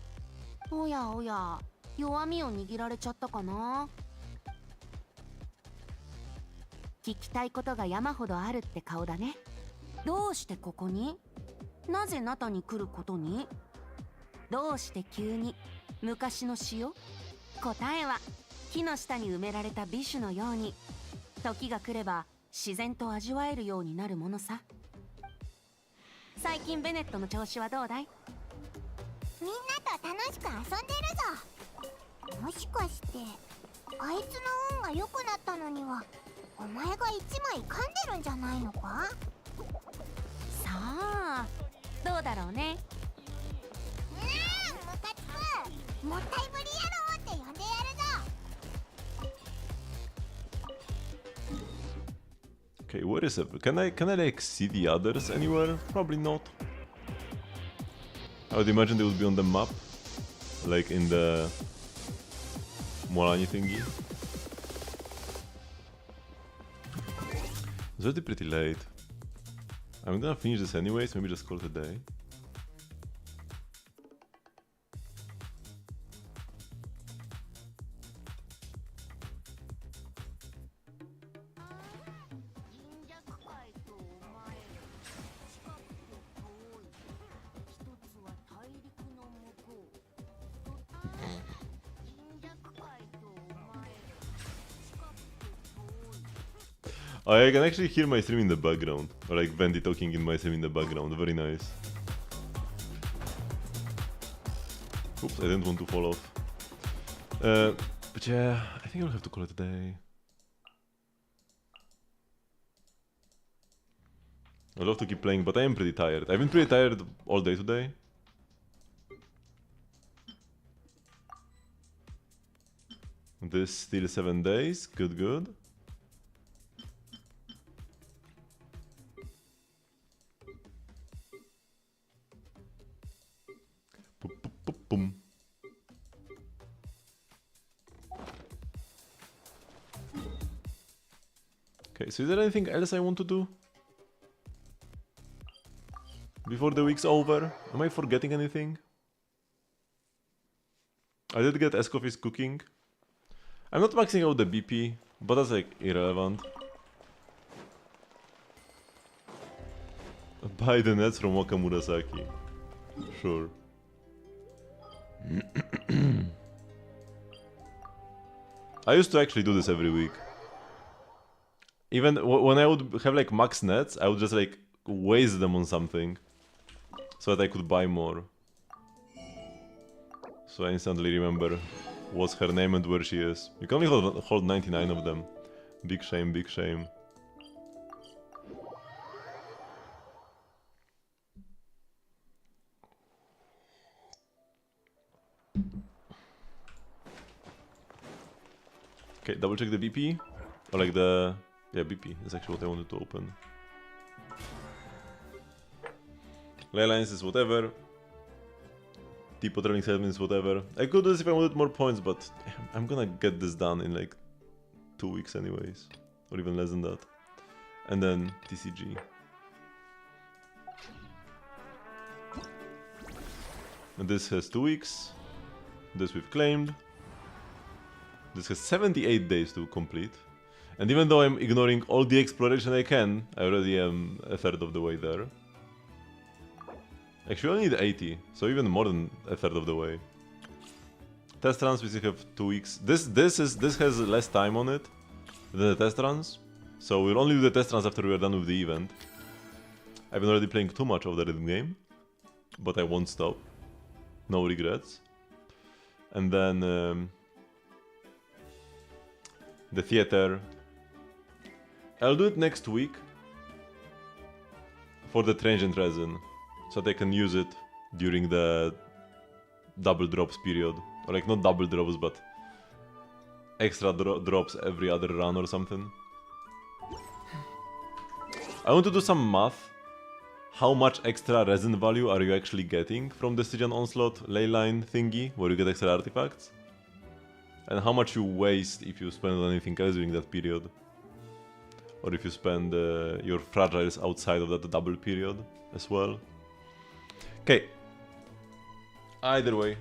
おやおや、弱みを握られちゃったかな。聞きたいことが山ほどあるって顔だね。どうしてここに？なぜナタに来ることに？どうして急に昔の詩を？答えは木の下に埋められた美酒のように時が来れば自然と味わえるようになるものさ。最近ベネットの調子はどうだい？みんなと楽しく遊んでるぞ。もしかしてあいつの運が良くなったのにはお前が一枚噛んでるんじゃないのか？さあ、どうだろうね。ムカつく。もったいぶり野郎って呼んでやるぞ。Okay, what is up? Can I like see the others anywhere? Probably not. I would imagine they would be on the map, like in the Molani thingy. It's already pretty late. I'm gonna finish this anyways, maybe just call it a day. Oh, I can actually hear my stream in the background. Or like Vendy talking in my stream in the background. Very nice. Oops, I didn't want to fall off. But yeah, I think I'll have to call it a day. I'd love to keep playing, but I am pretty tired. I've been pretty tired all day today. This still 7 days. Good, good. Boom. Okay, so is there anything else I want to do before the week's over? Am I forgetting anything? I did get Escoffice cooking. I'm not maxing out the BP, but that's like irrelevant. Buy the nets from Waka Murasaki. Sure. I used to actually do this every week. Even when I would have like max nets, I would just like waste them on something so that I could buy more. So I instantly remember what's her name and where she is. You can only hold 99 of them. Big shame, big shame. Okay, double check the BP. Or like the... yeah, BP. That's actually what I wanted to open. Ley lines is whatever. Depot trailing segments is whatever. I could do this if I wanted more points, but I'm gonna get this done in like 2 weeks anyways. Or even less than that. And then TCG. And this has 2 weeks. This we've claimed. This has 78 days to complete. And even though I'm ignoring all the exploration I can, I already am a third of the way there. Actually, I only need 80, so even more than a third of the way. Test runs, we still have 2 weeks. This has less time on it than the test runs. So we'll only do the test runs after we are done with the event. I've been already playing too much of the rhythm game, but I won't stop. No regrets. And then the theater. I'll do it next week for the transient resin, so they can use it during the double drops period. Or like not double drops, but extra drops every other run or something. I want to do some math. How much extra resin value are you actually getting from the Stygian Onslaught leyline thingy, where you get extra artifacts? And how much you waste if you spend on anything else during that period? Or if you spend your fragiles outside of that double period as well. Okay. Either way.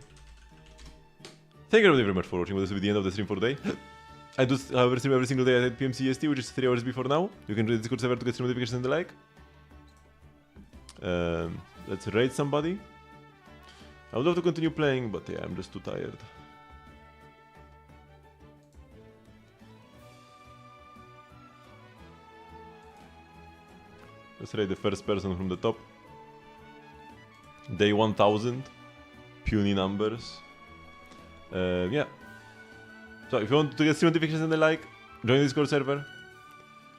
Thank you very much for watching. This will be the end of the stream for today. I do however stream every single day at 8 PM CST, which is 3 hours before now. You can join the Discord server to get stream notifications and the like. Let's raid somebody. I would love to continue playing, but yeah, I'm just too tired. Let's raid the first person from the top. Day 1000. Puny numbers. Yeah. So if you want to get stream notifications and the like, join the Discord server.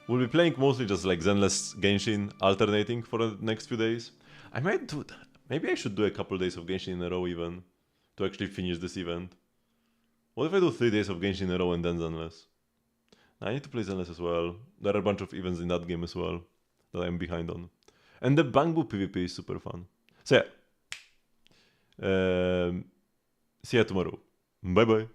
We'll be playing mostly just like Zenless Genshin, alternating for the next few days. I might do... maybe I should do a couple days of Genshin in a row even, to actually finish this event. What if I do 3 days of Genshin in a row and then Zenless? I need to play Zenless as well. There are a bunch of events in that game as well that I'm behind on. And the Bangbu PvP is super fun. So yeah. See you tomorrow. Bye bye.